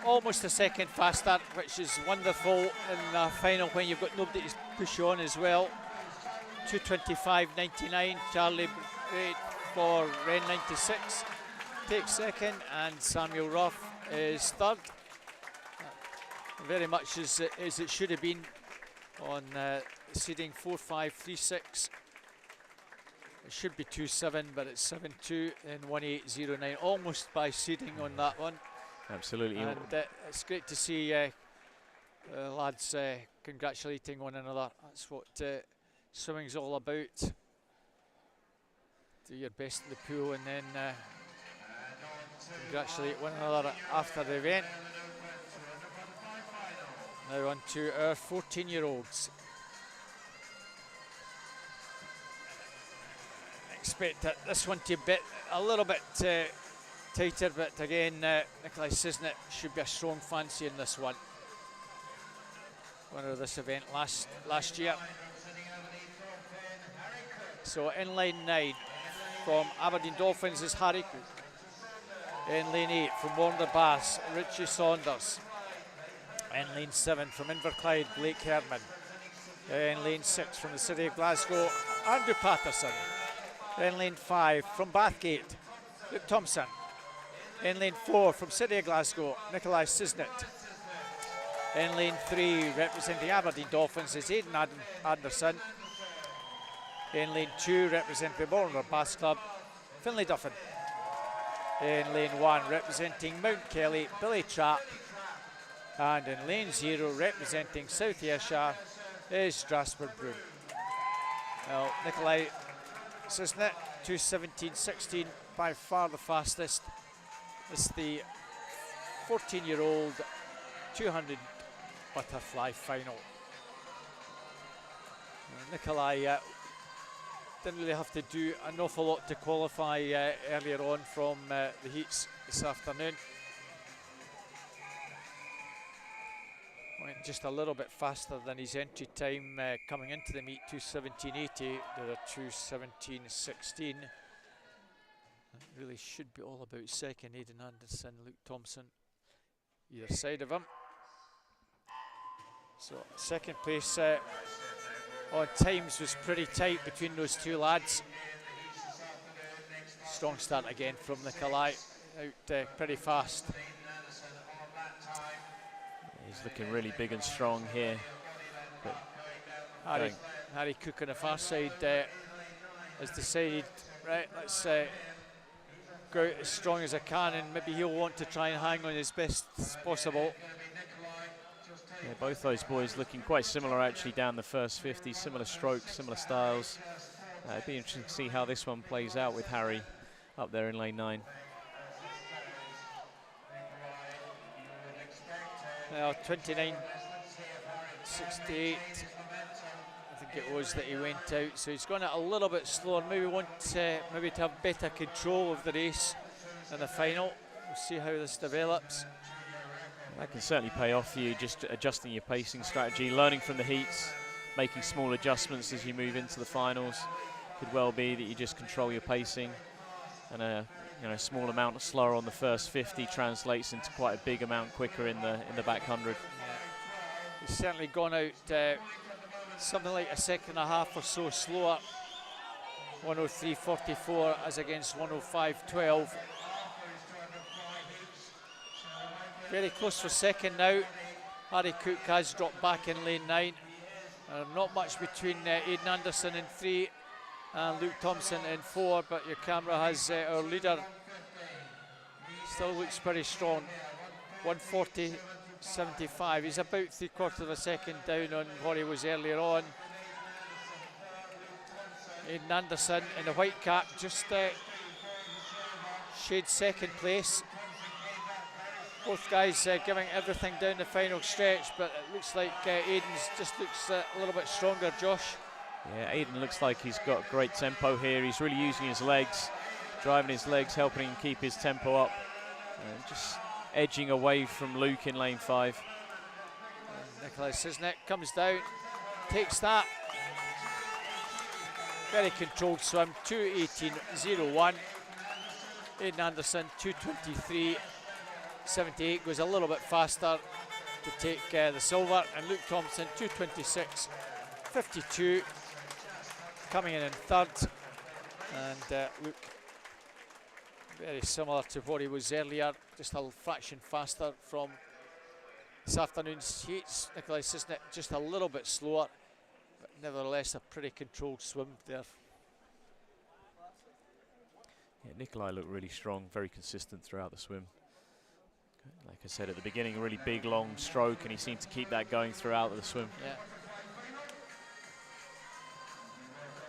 almost a second faster, which is wonderful in the final when you've got nobody to push on as well. 2:25.99. Charlie Braid for Ren 96 takes second, and Samuel Ruff is third. Very much as it should have been on seeding 4-5-3-6. It should be 2-7, but it's 7-2 in 1-8-0-9, almost by seeding on that one. Absolutely. And it's great to see lads congratulating one another. That's what swimming's all about. Do your best in the pool and then congratulate one another after the event. Now on to our 14-year-olds. Expect this one to be a little bit tighter, but again, Nikolai Sisnet should be a strong fancy in this one. Winner of this event last year. So in lane 9 from Aberdeen Dolphins is Harry Cook. In lane 8 from Warner Bass, Richie Saunders. In lane 7 from Inverclyde, Blake Herman. In lane 6 from the City of Glasgow, Andrew Patterson. In lane 5 from Bathgate, Luke Thompson. In lane 4 from City of Glasgow, Nikolai Sisnet. In lane 3 representing Aberdeen Dolphins is Aidan Anderson. In lane 2 representing the Warner Bass Club, Finlay Duffin. In lane 1 representing Mount Kelly, Billy Trapp. And in lane 0 representing South Ayrshire is Strasbourg Broom. Now Nikolai Sisnet, 2:17.16, by far the fastest. It's the 14-year-old 200 butterfly final. Nikolai didn't really have to do an awful lot to qualify earlier on from the heats this afternoon. Went just a little bit faster than his entry time coming into the meet, 2:17.80 to the 2:17.16. Really should be all about second. Aidan Anderson, Luke Thompson, either side of him. So second place on times was pretty tight between those two lads. Strong start again from Nikolai, out pretty fast. He's looking really big and strong here. But Harry Cook on the far side has decided, right, let's go out as strong as I can, and maybe he'll want to try and hang on as best as possible. Yeah, both those boys looking quite similar actually down the first 50, similar strokes, similar styles. It'd be interesting to see how this one plays out with Harry up there in lane 9. Now 29.68, I think it was that he went out, so he's gone out a little bit slower. Maybe maybe to have better control of the race in the final. We'll see how this develops. That can certainly pay off for you, just adjusting your pacing strategy, learning from the heats, making small adjustments as you move into the finals. Could well be that you just control your pacing, and a small amount slower on the first 50 translates into quite a big amount quicker in the back 100. Yeah. He's certainly gone out something like a second and a half or so slower. 103.44 as against 105.12. Very close for second now. Harry Cook has dropped back in lane 9. Not much between Aidan Anderson in 3 and Luke Thompson in 4, but your camera has our leader. Still looks pretty strong. 140.75. He's about 3/4 of a second down on what he was earlier on. Aidan Anderson in the white cap just shade second place. Both guys giving everything down the final stretch, but it looks like Aidan's just looks a little bit stronger, Josh. Yeah, Aidan looks like he's got great tempo here. He's really using his legs, driving his legs, helping him keep his tempo up. Just edging away from Luke in lane 5. And Nikolai Sisnet comes down, takes that. very controlled swim, 2:18.01. Aidan Anderson, 2:23.78, goes a little bit faster to take the silver. And Luke Thompson, 2:26.52, coming in third. And Luke, very similar to what he was earlier, just a fraction faster from this afternoon's heats. Nikolai Sisnet just a little bit slower, but nevertheless a pretty controlled swim there. Yeah, Nikolai looked really strong, very consistent throughout the swim. Like I said at the beginning, a really big, long stroke, and he seemed to keep that going throughout the swim. Yeah.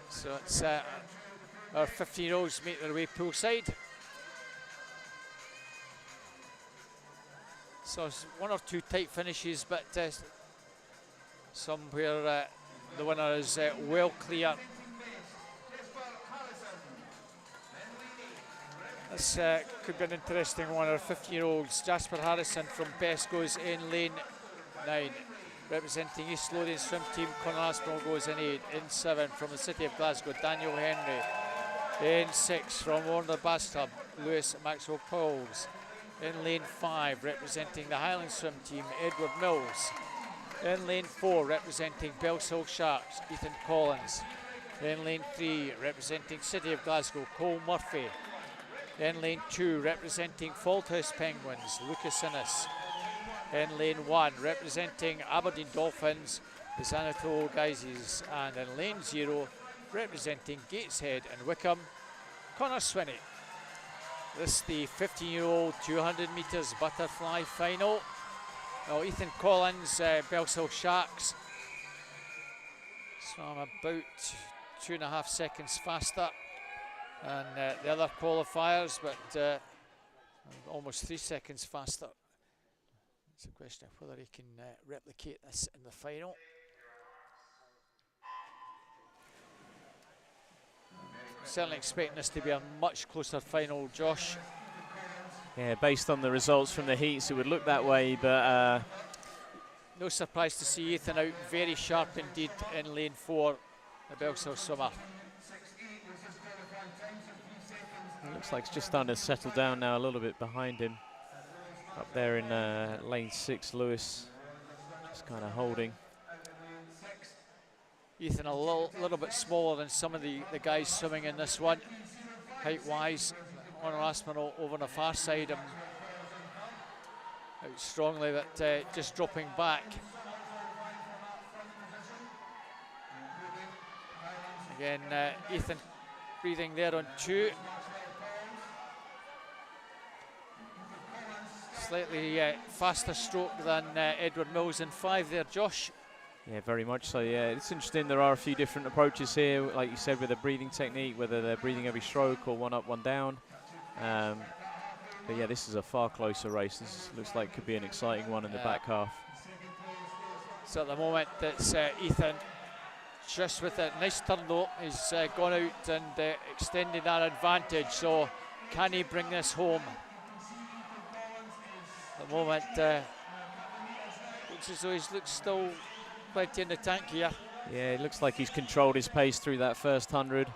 So it's our 15-year-olds make their way poolside. So it's one or two tight finishes, but some where the winner is well clear. This could be an interesting one. Our 15-year-olds, Jasper Harrison from Best goes in lane 9. Representing East Lothian swim team, Conor Aspinall goes in 8. In 7 from the city of Glasgow, Daniel Henry. In 6 from Warner Bass Club, Lewis Maxwell Pauls. In lane 5, representing the Highland swim team, Edward Mills. In lane 4, representing Bellshill Sharks, Ethan Collins. In lane 3, representing City of Glasgow, Cole Murphy. In lane 2, representing Falthouse Penguins, Lucas Innes. In lane 1, representing Aberdeen Dolphins, the Anatole Geizes. And in lane 0, representing Gateshead and Wickham, Connor Swinney. This is the 15-year-old 200 metres butterfly final. Now Ethan Collins, Bellshill Sharks, swam about 2.5 seconds faster than the other qualifiers, but almost 3 seconds faster. It's a question of whether he can replicate this in the final. Certainly expecting this to be a much closer final, Josh. Yeah, based on the results from the heats, it would look that way, but no surprise to see Ethan out very sharp indeed in lane 4, the Bellshill swimmer. It looks like it's just starting to settle down now a little bit behind him. Up there in lane 6, Lewis, just kind of holding. Ethan a little bit smaller than some of the guys swimming in this one, height-wise. Conor Aspinall over on the far side, out strongly, but just dropping back. Again, Ethan breathing there on 2. Slightly faster stroke than Edward Mills in 5 there, Josh. Yeah, very much so, yeah. It's interesting, there are a few different approaches here, like you said, with the breathing technique, whether they're breathing every stroke or one up, one down. But yeah, this is a far closer race. This looks like could be an exciting one in the back half. So at the moment, it's Ethan just with a nice turn though. He's gone out and extended that advantage. So can he bring this home? At the moment, looks as though he's still plenty in the tank here. Yeah, it looks like he's controlled his pace through that first 100.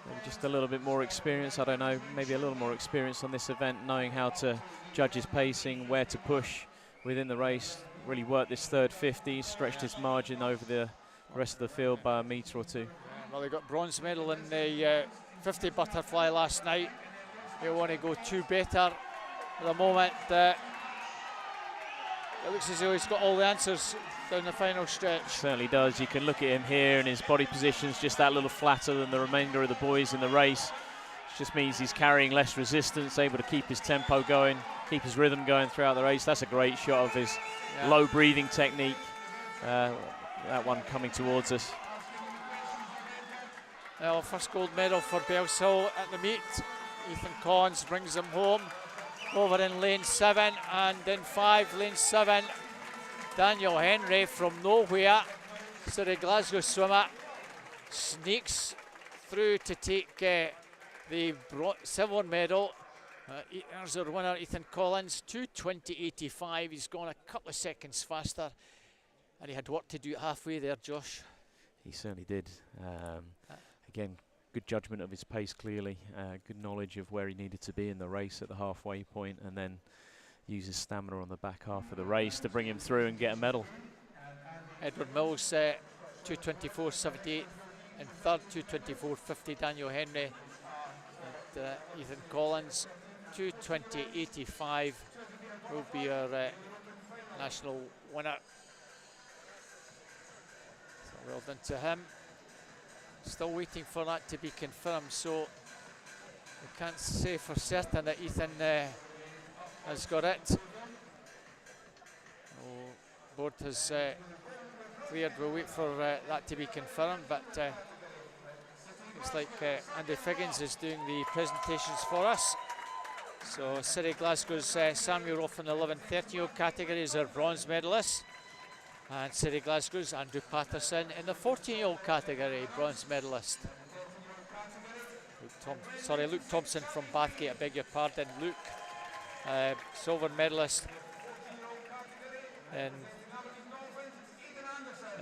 Maybe just a little bit more experience, I don't know, maybe a little more experience on this event, knowing how to judge his pacing, where to push within the race, really worked this third 50, stretched his margin over the rest of the field by a metre or 2. Well, they got bronze medal in the 50 butterfly last night. They want to go 2 better. At the moment, it looks as though he's got all the answers down the final stretch. Certainly does. You can look at him here and his body position's just that little flatter than the remainder of the boys in the race. It just means he's carrying less resistance, able to keep his tempo going, keep his rhythm going throughout the race. That's a great shot of his low breathing technique. That one coming towards us. Well, first gold medal for Bellshill at the meet. Ethan Collins brings them home. Over in lane 7, and in 5, lane 7, Daniel Henry from nowhere, City Glasgow swimmer, sneaks through to take the silver medal. There's our winner, Ethan Collins, 2:20.85. He's gone a couple of seconds faster, and he had work to do halfway there, Josh. He certainly did. Again, good judgment of his pace clearly, good knowledge of where he needed to be in the race at the halfway point, and then use his stamina on the back half of the race to bring him through and get a medal. Edward Mills, 2:24.78 in third, 2:24.50 Daniel Henry, and Ethan Collins, 2:20.85 will be our national winner. So well done to him. Still waiting for that to be confirmed, so we can't say for certain that Ethan has got it. Board has cleared. We'll wait for that to be confirmed, but looks like Andy Figgins is doing the presentations for us. So City Glasgow's Samuel Roth in the 11-13-year-old category is our bronze medalist, and City Glasgow's Andrew Patterson in the 14-year-old category, bronze medalist. Luke Thompson from Bathgate, I beg your pardon. Luke, silver medalist, and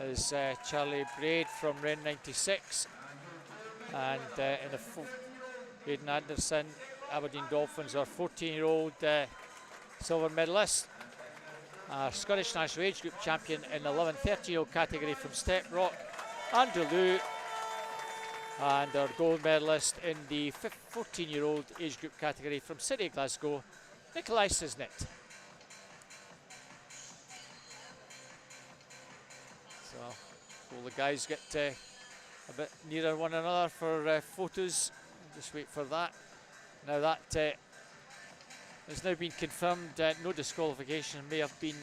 is Charlie Braid from Ren 96, and in the Aidan Anderson, Aberdeen Dolphins, our 14-year-old silver medalist. Our Scottish National Age Group champion in the 11-13-year-old category from Step Rock, Andrew Lew, and our gold medalist in the 14-year-old age group category from City of Glasgow, Nikolai Sisnet. So all the guys get a bit nearer one another for photos. Just wait for that. Now that has now been confirmed, no disqualification. May have been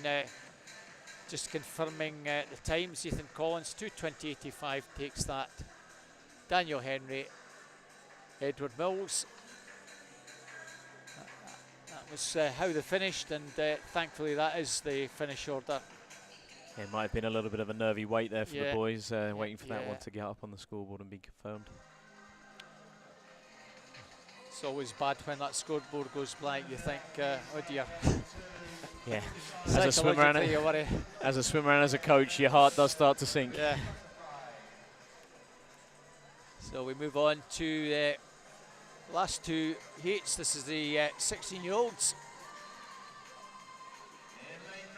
just confirming the times. Ethan Collins, 2:20.85 takes that. Daniel Henry, Edward Mills. That was how they finished, and thankfully that is the finish order. It might have been a little bit of a nervy wait there for the boys, waiting for that one to get up on the scoreboard and be confirmed. It's always bad when that scoreboard goes blank. You think, oh dear. Yeah, as a swimmer and as a coach, your heart does start to sink. Yeah. So we move on to the last two heats. This is the 16-year-olds.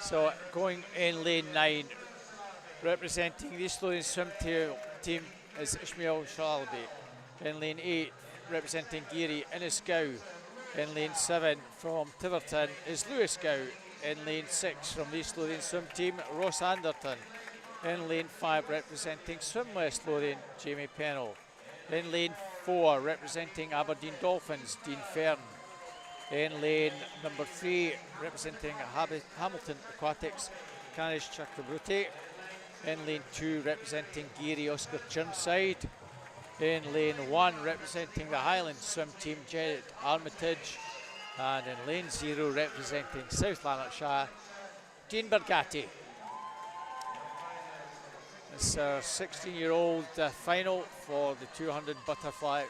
So going in lane 9, representing the East Lothian swim team is Ishmael Shalby. In lane 8, representing Geary, Innes Gow. In lane 7 from Tiverton is Lewis Gow. In lane 6 from the East Lothian swim team, Ross Anderton. In lane 5, representing Swim West Lothian, Jamie Pennell. In lane 4, representing Aberdeen Dolphins, Dean Fern. In lane number 3, representing Hamilton Aquatics, Kanish Chakraborty. In lane 2, representing Geary, Oscar Chirnside. In lane 1, representing the Highland swim team, Jared Armitage. And in lane 0, representing South Lanarkshire, Dean Bergatti. It's our 16-year-old final for the 200 butterfly.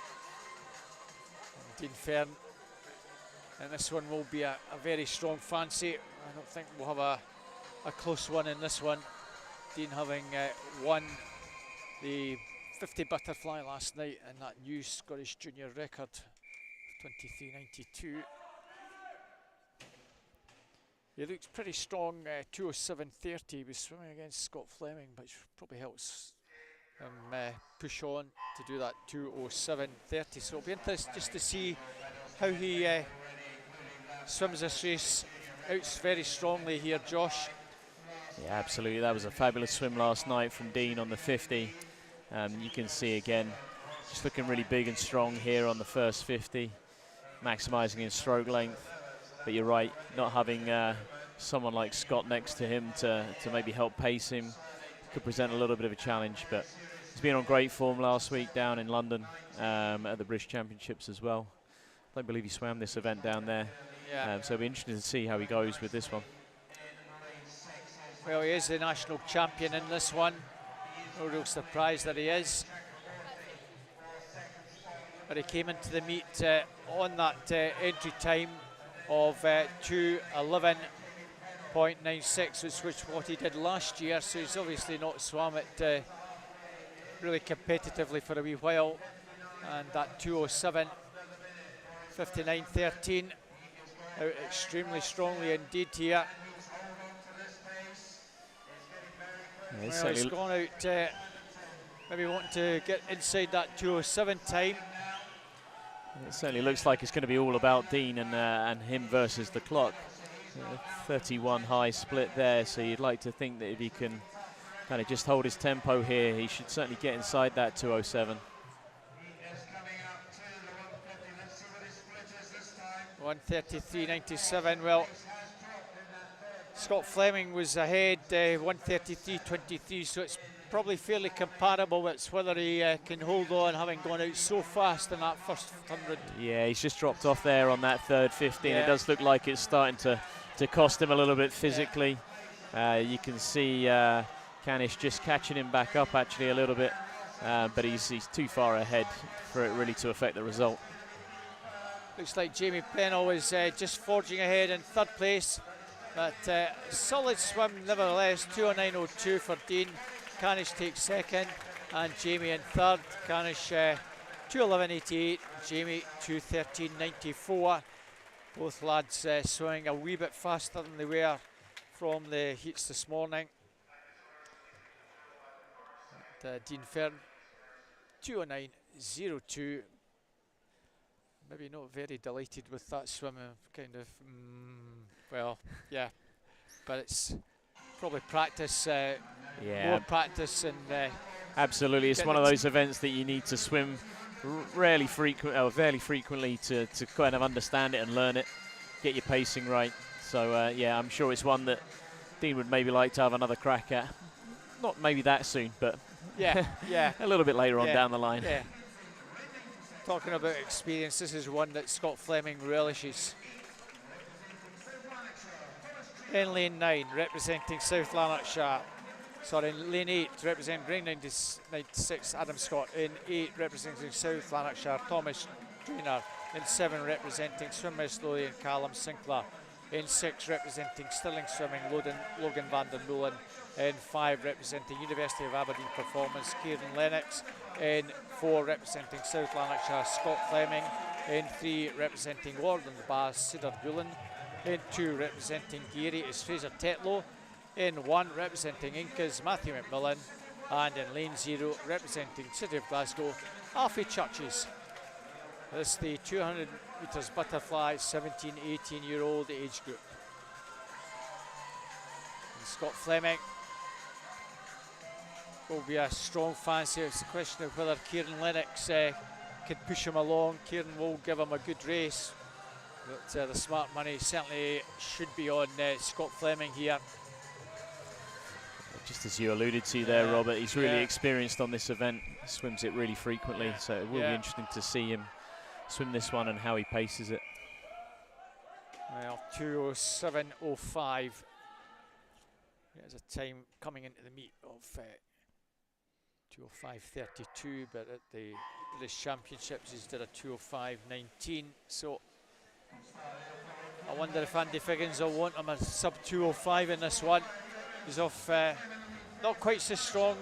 Dean Fern. And this one will be a very strong fancy. I don't think we'll have a close one in this one. Dean having won the 50 butterfly last night and that new Scottish junior record, 23.92. He looks pretty strong, 2:07.30. He was swimming against Scott Fleming, which probably helps him push on to do that 2:07.30. So it'll be interesting just to see how he swims this race out very strongly here, Josh. Yeah, absolutely. That was a fabulous swim last night from Dean on the 50. You can see again, just looking really big and strong here on the first 50, maximising in stroke length. But you're right, not having someone like Scott next to him to maybe help pace him could present a little bit of a challenge. But he's been on great form last week down in London at the British Championships as well. I don't believe he swam this event down there. Yeah. So it'll be interesting to see how he goes with this one. Well, he is the national champion in this one. No real surprise that he is. But he came into the meet on that entry time of 2:11.96, which was what he did last year. So he's obviously not swam at really competitively for a wee while, and that 2:07, 59.13, out extremely strongly indeed here. Yeah, Well, he's gone out maybe wanting to get inside that 2:07 time. It certainly looks like it's going to be all about Dean and him versus the clock. 31 high split there, so you'd like to think that if he can kind of just hold his tempo here, he should certainly get inside that 2:07. 1:33.97. Well, Scott Fleming was ahead 1:33.23, so it's probably fairly comparable. It's whether he can hold on, having gone out so fast in that first 100. Yeah, he's just dropped off there on that third 15. Yeah. It does look like it's starting to cost him a little bit physically. Yeah. You can see Canish just catching him back up actually a little bit, but he's too far ahead for it really to affect the result. Looks like Jamie Pennell is just forging ahead in third place. But solid swim nevertheless, 2:09.02 for Dean. Canish takes second, and Jamie in third. Canish 2:11.88, Jamie 2:13.94. Both lads swimming a wee bit faster than they were from the heats this morning. And, Dean Fern 2:09.02. Maybe not very delighted with that swim, kind of, well, yeah, but it's probably practice, more practice, and absolutely, it's one of those events that you need to swim fairly frequently to kind of understand it and learn it, get your pacing right. So yeah, I'm sure it's one that Dean would maybe like to have another crack at. Not maybe that soon, but yeah, yeah, a little bit later on down the line. Yeah. Talking about experience, this is one that Scott Fleming relishes. In lane 9, representing South Lanarkshire. Sorry, in lane 8, representing Green 96, Adam Scott. In 8, representing South Lanarkshire, Thomas Traynor. In 7, representing Swim West Lothian, Callum Sinclair. In 6, representing Stirling Swimming, Logan van der Molen. In 5, representing University of Aberdeen Performance, Kieran Lennox. In 4, representing South Lanarkshire, Scott Fleming. In 3, representing Lord and the Bass, Cedar Doolan. In 2, representing Geary is Fraser Tetlow. In 1, representing Incas, Matthew McMillan. And in lane 0, representing City of Glasgow, Alfie Churches. This is the 200 metres butterfly, 17-18-year-old age group. And Scott Fleming will be a strong fancy. It's a question of whether Kieran Lennox can push him along. Kieran will give him a good race, but the smart money certainly should be on Scott Fleming here. Just as you alluded to there, Robert, he's really experienced on this event, swims it really frequently, so it will be interesting to see him swim this one and how he paces it. Well, 2:07.05. There's a time coming into the meet of 2:05.32, but at the British Championships he's did a 2:05.19. So I wonder if Andy Figgins will want him a sub 2:05 in this one. He's off not quite so strong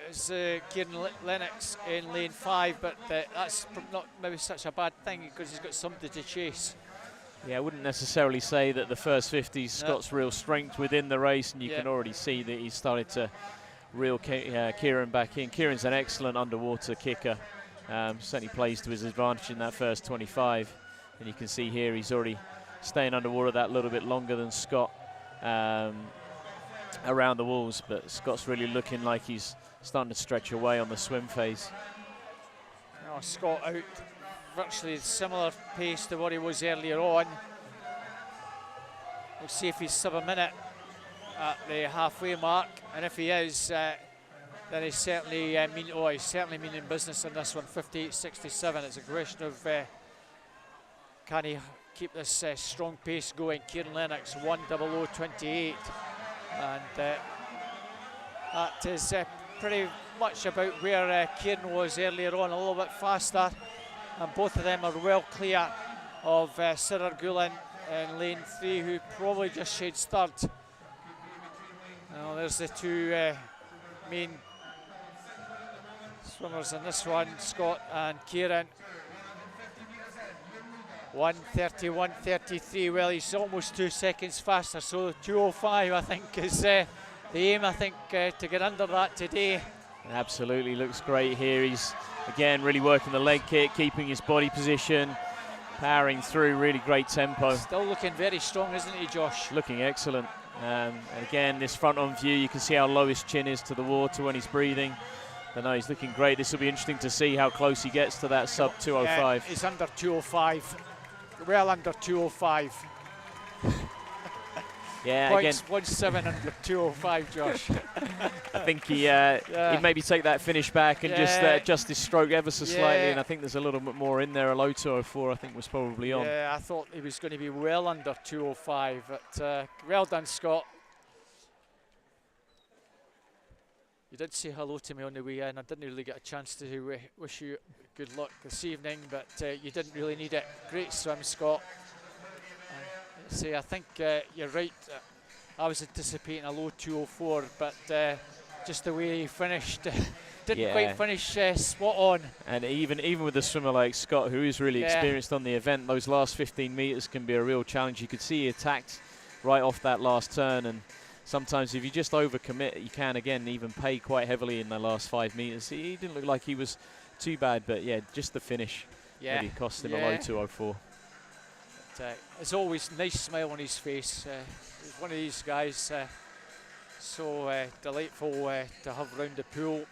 as Kieran Lennox in lane 5, but that's not maybe such a bad thing because he's got somebody to chase. Yeah, I wouldn't necessarily say that the first 50 Scott's real strength within the race, and you can already see that he's started to reel Kieran back in. Kieran's an excellent underwater kicker, certainly plays to his advantage in that first 25, and you can see here he's already staying underwater that little bit longer than Scott around the walls, but Scott's really looking like he's starting to stretch away on the swim phase. Oh, Scott out virtually similar pace to what he was earlier on. We'll see if he's sub a minute at the halfway mark, and if he is, then he's certainly he's certainly meaning business in this one. 58.67. It's a question of can he keep this strong pace going. Kieran Lennox 1:00.28, and that is pretty much about where Kieran was earlier on, a little bit faster, and both of them are well clear of Cedar Gulen in lane 3, who probably just shades third. Now there's the two main Swimmers in this one, Scott and Kieran. 1:30, 1:33. Well, he's almost 2 seconds faster, so 2:05 I think is the aim, I think, to get under that today. Absolutely, looks great here. He's, again, really working the leg kick, keeping his body position, powering through, really great tempo. Still looking very strong, isn't he, Josh? Looking excellent. And again, this front-on view, you can see how low his chin is to the water when he's breathing. But no, he's looking great. This will be interesting to see how close he gets to that sub 2:05. He's under 2:05, well under 2:05. Yeah, Points, again, 1.7 under 2:05, Josh. I think he'd maybe take that finish back and just adjust his stroke ever so slightly, and I think there's a little bit more in there. A low 2:04 I think was probably on. Yeah, I thought he was going to be well under 2:05, but well done, Scott. You did say hello to me on the way in. I didn't really get a chance to wish you good luck this evening, but you didn't really need it. Great swim, Scott. I think you're right. I was anticipating a low 2:04, but just the way he finished, didn't quite finish spot on. And even with a swimmer like Scott, who is really experienced on the event, those last 15 metres can be a real challenge. You could see he attacked right off that last turn, and sometimes if you just overcommit, you can again even pay quite heavily in the last 5 metres. He didn't look like he was too bad, but yeah, just the finish really cost him a low 2:04. As always, nice smile on his face. He's one of these guys, so delightful to have round the pool.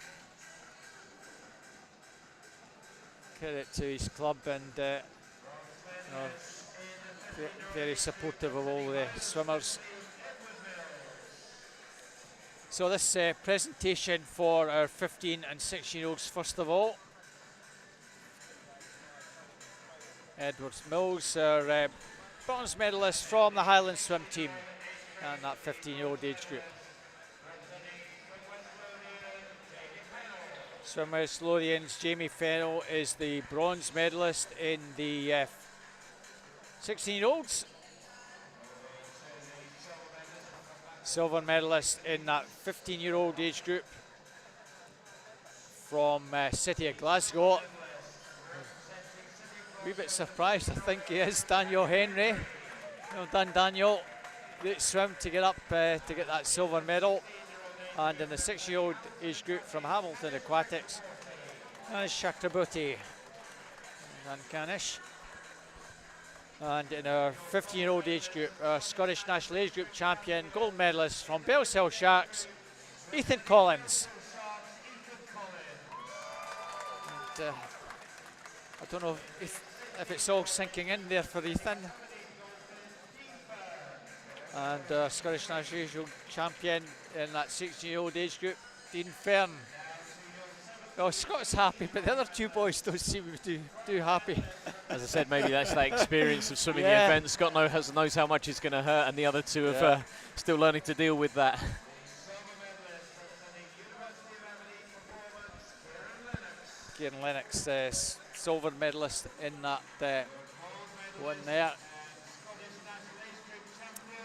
Credit to his club, and very supportive of all the swimmers. So this presentation for our 15 and 16-year-olds first of all. Edwards Mills, our bronze medalist from the Highland swim team, and that 15-year-old age group. Swimmers Lothians, Jamie Fennell is the bronze medalist in the 16-year-olds. Silver medalist in that 15-year-old age group from City of Glasgow. Wee bit surprised, I think he is, Daniel Henry. Well done, Daniel. Great swim to get up to get that silver medal. And in the 6-year-old age group from Hamilton Aquatics, Chakraborty and Canish. And in our 15-year-old age group, our Scottish National Age Group champion, gold medalist from Bellshill Sharks, Ethan Collins. And, I don't know if it's all sinking in there for Ethan. And Scottish National Age Group champion in that 16-year-old age group, Dean Fern. Oh, Scott's happy, but the other two boys don't seem too happy. As I said, maybe that's that experience of swimming the event. Scott knows how much it's going to hurt, and the other two are still learning to deal with that. Kieran Lennox, silver medalist in that one there.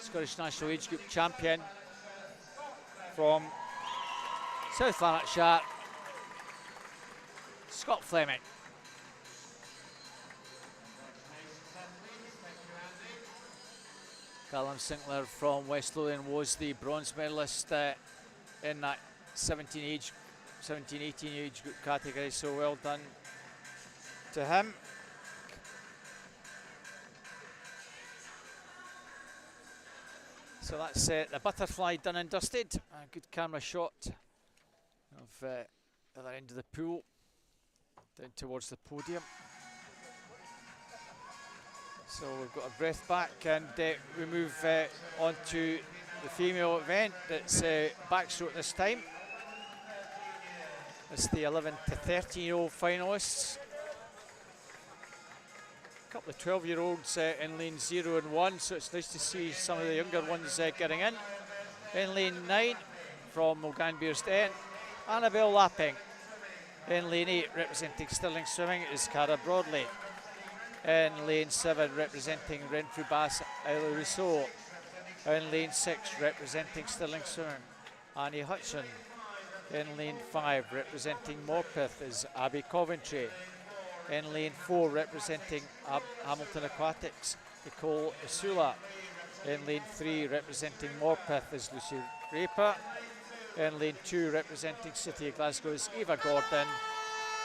Scottish National Age Group champion from South Lanarkshire, Scott Fleming. Callum Sinclair from West Lothian was the bronze medalist in that 17-18 age group category, so well done to him. So that's the butterfly done and dusted. A good camera shot of the other end of the pool, down towards the podium. So we've got our breath back, and we move on to the female event. It's backstroke this time. It's the 11 to 13-year-old finalists. A couple of 12-year-olds in lane 0 and 1, so it's nice to see some of the younger ones getting in. In lane 9 from Mulganbearsden, Annabelle Lapping. In lane 8 representing Stirling Swimming is Cara Broadley. In lane 7 representing Renfrew Bass, Isla Rousseau. In lane 6 representing Stirling Swimming, Annie Hutchin. In lane 5, representing Morpeth, is Abby Coventry. In lane 4, representing Hamilton Aquatics, Nicole Isula. In lane 3, representing Morpeth, is Lucy Raper. In lane 2, representing City of Glasgow, is Eva Gordon.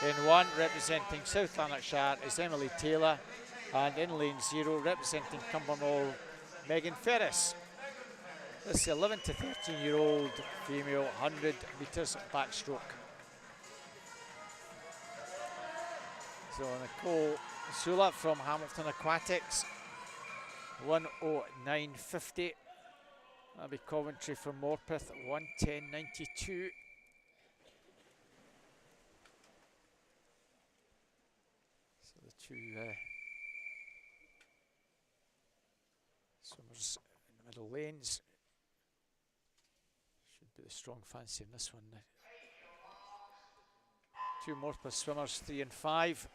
In 1, representing South Lanarkshire, is Emily Taylor. And in lane 0, representing Cumbernauld, Megan Ferris. This is the 11 to 13-year-old female 100 metres backstroke. So Nicole Sula from Hamilton Aquatics, 1:09.50. Abby Coventry from Morpeth, 1:10.92. So the two swimmers in the middle lanes. Should be the strong fancy in this one. Two Morpeth swimmers, 3 and 5.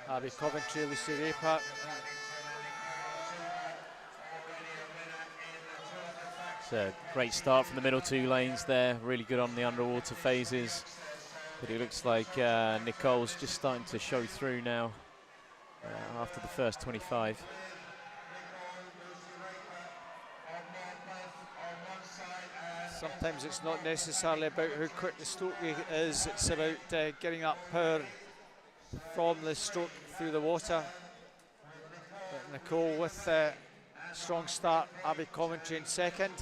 Abby Coventry, Lucy Raper. It's a great start from the middle 2 lanes there, really good on the underwater phases. But it looks like Nicole's just starting to show through now after the first 25. Sometimes it's not necessarily about how quick the stroke is, it's about getting up power from the stroke through the water. But Nicole with a strong start, Abby Coventry in second.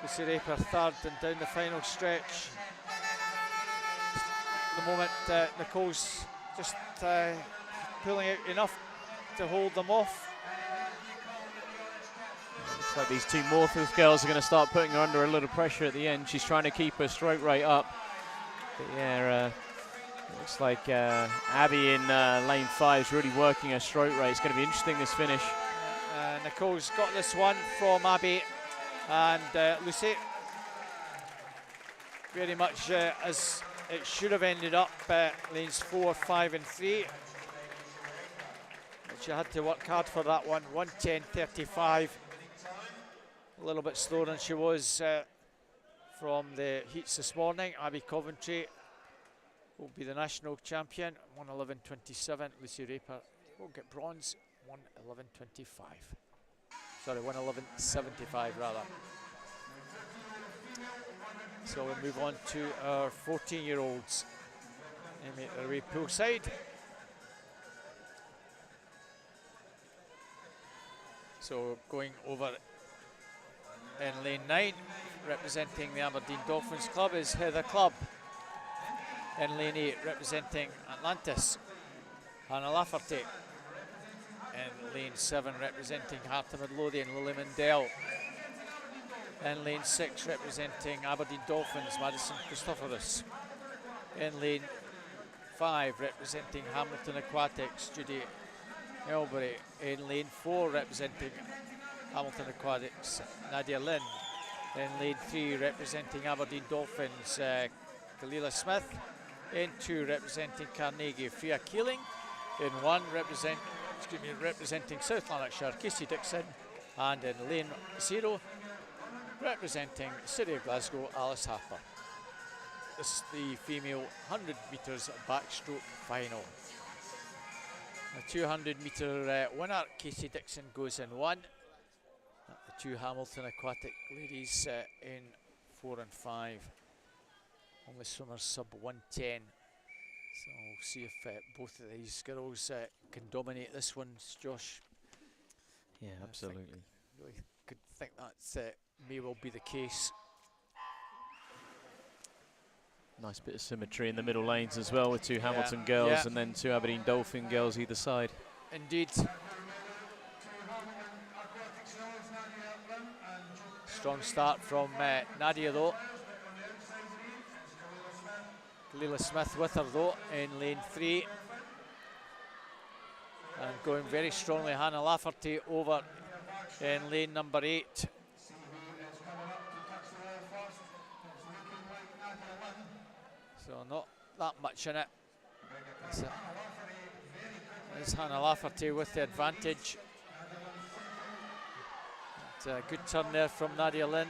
Lucy Raper third, and down the final stretch. At the moment, Nicole's just pulling out enough to hold them off. Looks like these two Morpeth girls are going to start putting her under a little pressure at the end. She's trying to keep her stroke rate up. But yeah, looks like Abby in lane 5 is really working her stroke rate. It's going to be interesting, this finish. Nicole's got this one from Abby and Lucy. Very much as it should have ended up, lanes 4, 5 and 3. But she had to work hard for that one, 1:10.35. A little bit slower than she was from the heats this morning. Abby Coventry will be the national champion, 1:11.27. Lucy Raper will get bronze, 1:11.25. Sorry, 1:11.75 rather. So we'll move on to our 14-year-olds. They make their way poolside. So going over in lane 9, representing the Aberdeen Dolphins Club, is Heather Clubb. In lane 8, representing Atlantis, Hannah Lafferty. In lane 7, representing Heart of Midlothian, Lily Mendel. In lane 6, representing Aberdeen Dolphins, Madison Christophorus. In lane 5, representing Hamilton Aquatics, Judy Elbury. In lane 4, representing Hamilton Aquatics, Nadia Lynn. In lane 3, representing Aberdeen Dolphins, Galila Smith. In 2, representing Carnegie, Fia Keeling. In 1, representing South Lanarkshire, Casey Dixon. And in lane 0, representing City of Glasgow, Alice Harper. This is the female 100 metres backstroke final. The 200 metre winner, Casey Dixon, goes in 1. The two Hamilton Aquatic ladies in 4 and 5. Only swimmers sub 1:10. So we'll see if both of these girls can dominate this one, Josh. Yeah, absolutely. Really could think that may well be the case. Nice bit of symmetry in the middle lanes as well, with two Hamilton girls and then two Aberdeen Dolphin girls either side. Indeed. Strong start from Nadia though. Galila Smith with her though in lane 3. And going very strongly, Hannah Lafferty over in lane number 8. So not that much in it. There's Hannah Lafferty with the advantage. And a good turn there from Nadia Lynn.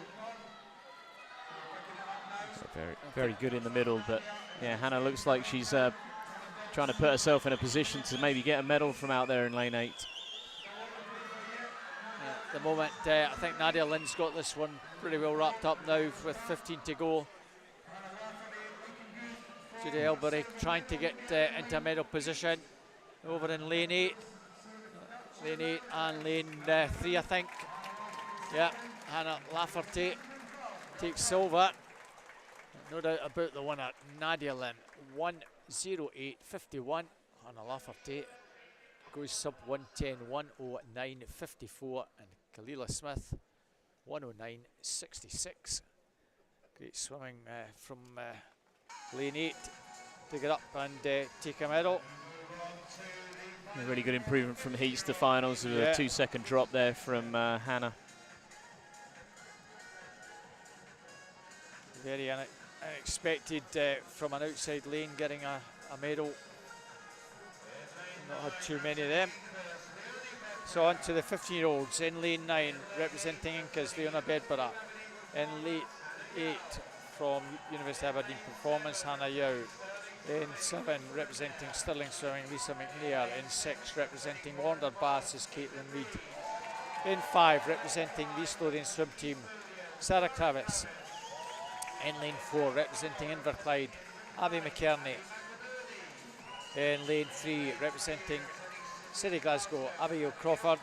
Very good in the middle, but yeah, Hannah looks like she's trying to put herself in a position to maybe get a medal from out there in lane 8. At the moment, I think Nadia Lynn's got this one pretty well wrapped up now with 15 to go. Judy Elbury trying to get into a medal position over in lane 8. Lane 8 and lane 3, I think. Yeah, Hannah Lafferty takes silver. No doubt about the winner, Nadia Lynn, 1:08.51. Hannah Lafferty goes sub 1:10, 1:09.54, and Kalila Smith, 1:09.66. Great swimming from lane 8 to get up and take a medal. A really good improvement from heats to finals with a 2-second drop there from Hannah. Very unexpected from an outside lane getting a medal. Not had too many of them. So on to the 15-year-olds in lane 9, representing Incas, Leona Bedborough. In lane 8 from University of Aberdeen Performance, Hannah Yao. In 7, representing Stirling Swimming, Lisa McNair. In 6, representing Warner Bass is Caitlin Reid. In 5, representing the East Lothian Swim Team, Sarah Kravis. In lane 4, representing Inverclyde, Abby McKerney. In lane 3, representing City Glasgow, Abigail Crawford.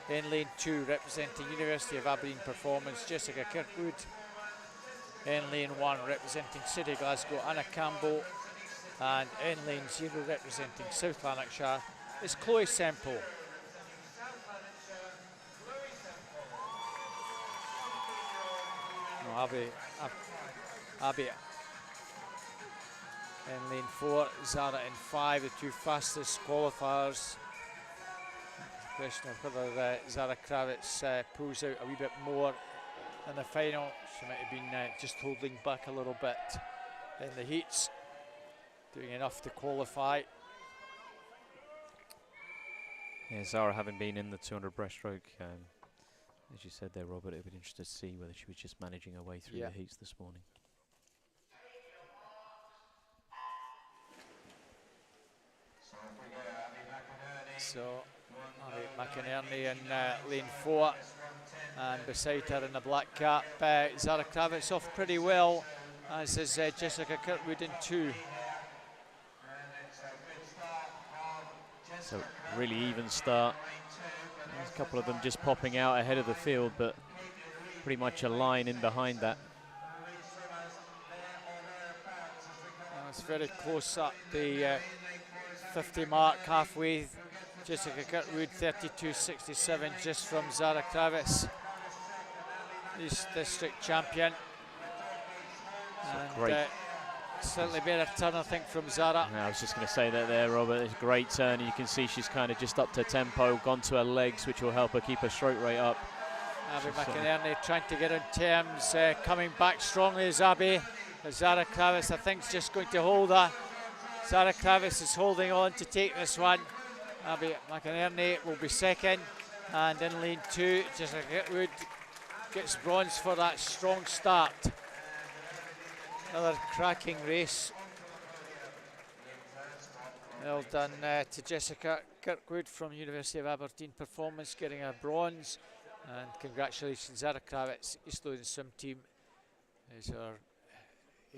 In lane 2, representing University of Aberdeen Performance, Jessica Kirkwood. In lane 1, representing City Glasgow, Anna Campbell. And in lane 0, representing South Lanarkshire, is Chloe Semple. No, Abby in lane 4, Zara in 5, the two fastest qualifiers. Question of whether Zara Kravitz pulls out a wee bit more in the final. She might have been just holding back a little bit in the heats, doing enough to qualify. Yeah, Zara having been in the 200 breaststroke, as you said there, Robert, it would be interesting to see whether she was just managing her way through the heats this morning. So, Abby McInerney in lane 4, and beside her in the black cap, Zara Kravitz off pretty well, as is Jessica Kirkwood in 2. So, really even start. There's a couple of them just popping out ahead of the field, but pretty much a line in behind that. It's very close up the 50 mark, halfway. Jessica Kirkwood 32.67 just from Zara Kravitz, East District champion. And great. Certainly better turn, I think, from Zara. I was just going to say that there, Robert. It's a great turn. You can see she's kind of just up to tempo, gone to her legs, which will help her keep her stroke rate up. Abby McInerney trying to get on terms, coming back strongly as Abby. Zara Kravitz, I think, is just going to hold her. Zara Kravitz is holding on to take this one. Abby McInerney will be second, and in lane 2, Jessica Kirkwood gets bronze for that strong start. Another cracking race. Well done to Jessica Kirkwood from University of Aberdeen Performance, getting a bronze, and congratulations Zara Kravitz, East Lothian Swim Team, is our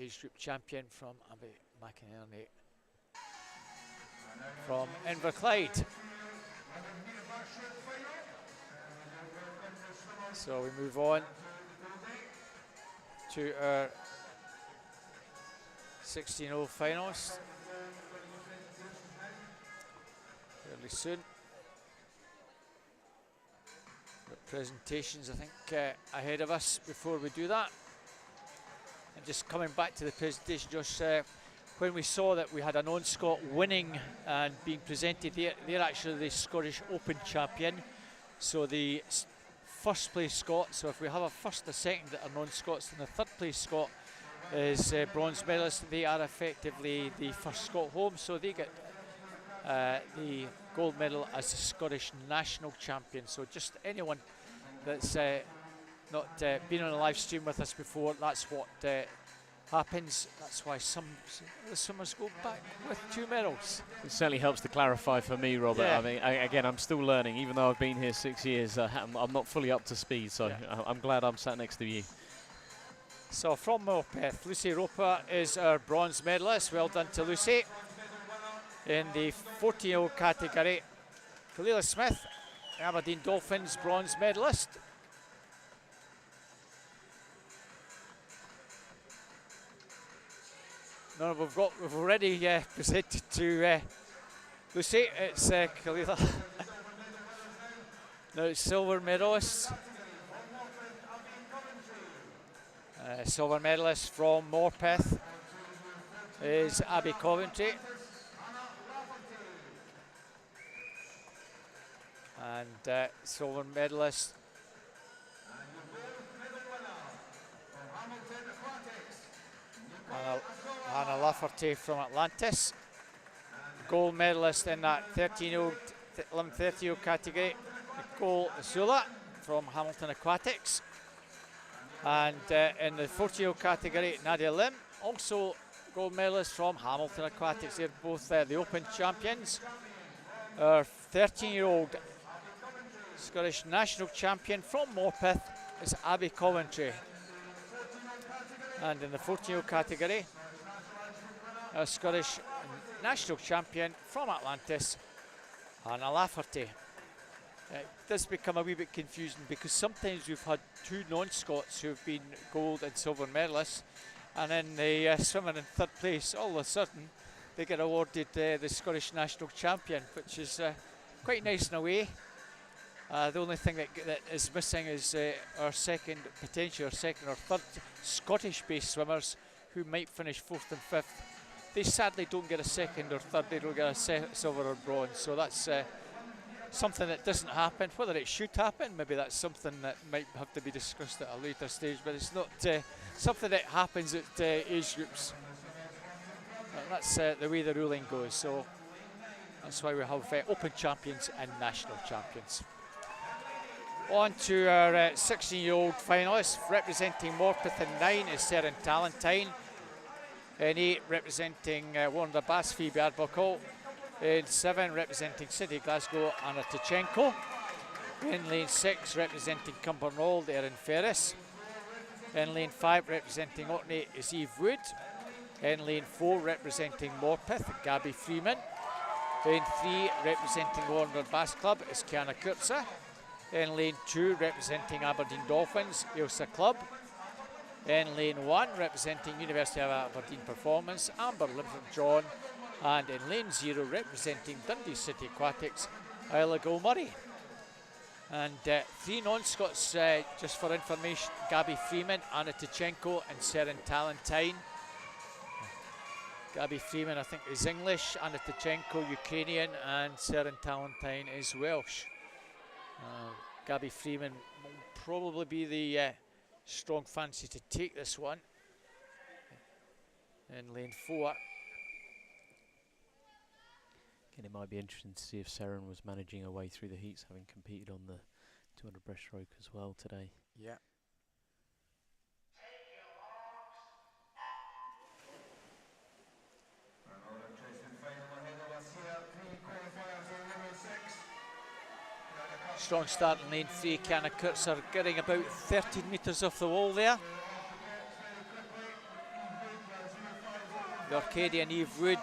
age group champion from Abby McInerney from Inverclyde. So we move on to our 16-0 finals fairly soon. Got presentations, I think, ahead of us before we do that. And just coming back to the presentation, Josh, when we saw that we had a non-Scot winning and being presented, they're actually the Scottish Open champion. So the first place Scot, so if we have a first, a second that are non-Scots, and the third place Scot is bronze medalist, they are effectively the first Scot home, so they get the gold medal as the Scottish national champion. So just anyone that's not been on a live stream with us before, that's what happens. That's why some the swimmers go back with 2 medals. It certainly helps to clarify for me, Robert. Yeah. I mean, again, I'm still learning. Even though I've been here 6 years, I'm not fully up to speed, so Yeah. I'm glad I'm sat next to you. So from Morpeth, Lucy Roper is our bronze medalist. Well done to Lucy. In the 14-year-old category, Kalila Smith, Aberdeen Dolphins bronze medalist. No, we've already presented to Lucy. It's Kalila. Now it's silver medalist. Silver medalist from Morpeth is Abby Coventry. And silver medalist Hannah Lafferty from Atlantis. Gold medalist in that 11-13-year-old category, Nicole Sula from Hamilton Aquatics. And in the 40-year-old category, Nadia Lim, also gold medalist from Hamilton Aquatics. They're both the Open champions. Our 13-year-old Scottish national champion from Morpeth is Abby Coventry. And in the 14-year-old category, our Scottish national champion from Atlantis, Hannah Lafferty. It does become a wee bit confusing because sometimes we've had 2 non-Scots who've been gold and silver medalists, and then the swimming in 3rd place, all of a sudden they get awarded the Scottish national champion, which is quite nice in a way. The only thing that is missing is potentially our second or third Scottish-based swimmers who might finish 4th and 5th. They sadly don't get a second or third, they don't get a silver or bronze, so that's something that doesn't happen. Whether it should happen, maybe that's something that might have to be discussed at a later stage, but it's not something that happens at age groups. And that's the way the ruling goes, so that's why we have Open champions and national champions. On to our 16-year-old finalists. Representing Morpeth in 9 is Seren Talentine. In 8, representing Warner Bass, Phoebe Arbuckle. In 7, representing City Glasgow, Anna Tichenko. In lane 6, representing Cumbernauld, Erin Ferris. In lane 5, representing Orkney is Eve Wood. In lane 4, representing Morpeth, Gabby Freeman. In 3, representing Warner Bass Club is Kiana Kurtza. In lane 2, representing Aberdeen Dolphins, Ailsa Clubb. In lane 1, representing University of Aberdeen Performance, Amber Limpert-John. And in lane 0, representing Dundee City Aquatics, Isla Gilmurray. And 3 non-Scots, just for information, Gabby Freeman, Anna Tichenko and Seren Talentine. Gabby Freeman, I think, is English, Anna Tichenko, Ukrainian, and Seren Talentine is Welsh. Gabby Freeman will probably be the strong fancy to take this one in lane 4. Again, it might be interesting to see if Seren was managing her way through the heats, having competed on the 200 breaststroke as well today. Yeah. Strong start in lane 3. Kiana Kurtzer getting about 13 metres off the wall there. The Arcadian Eve Wood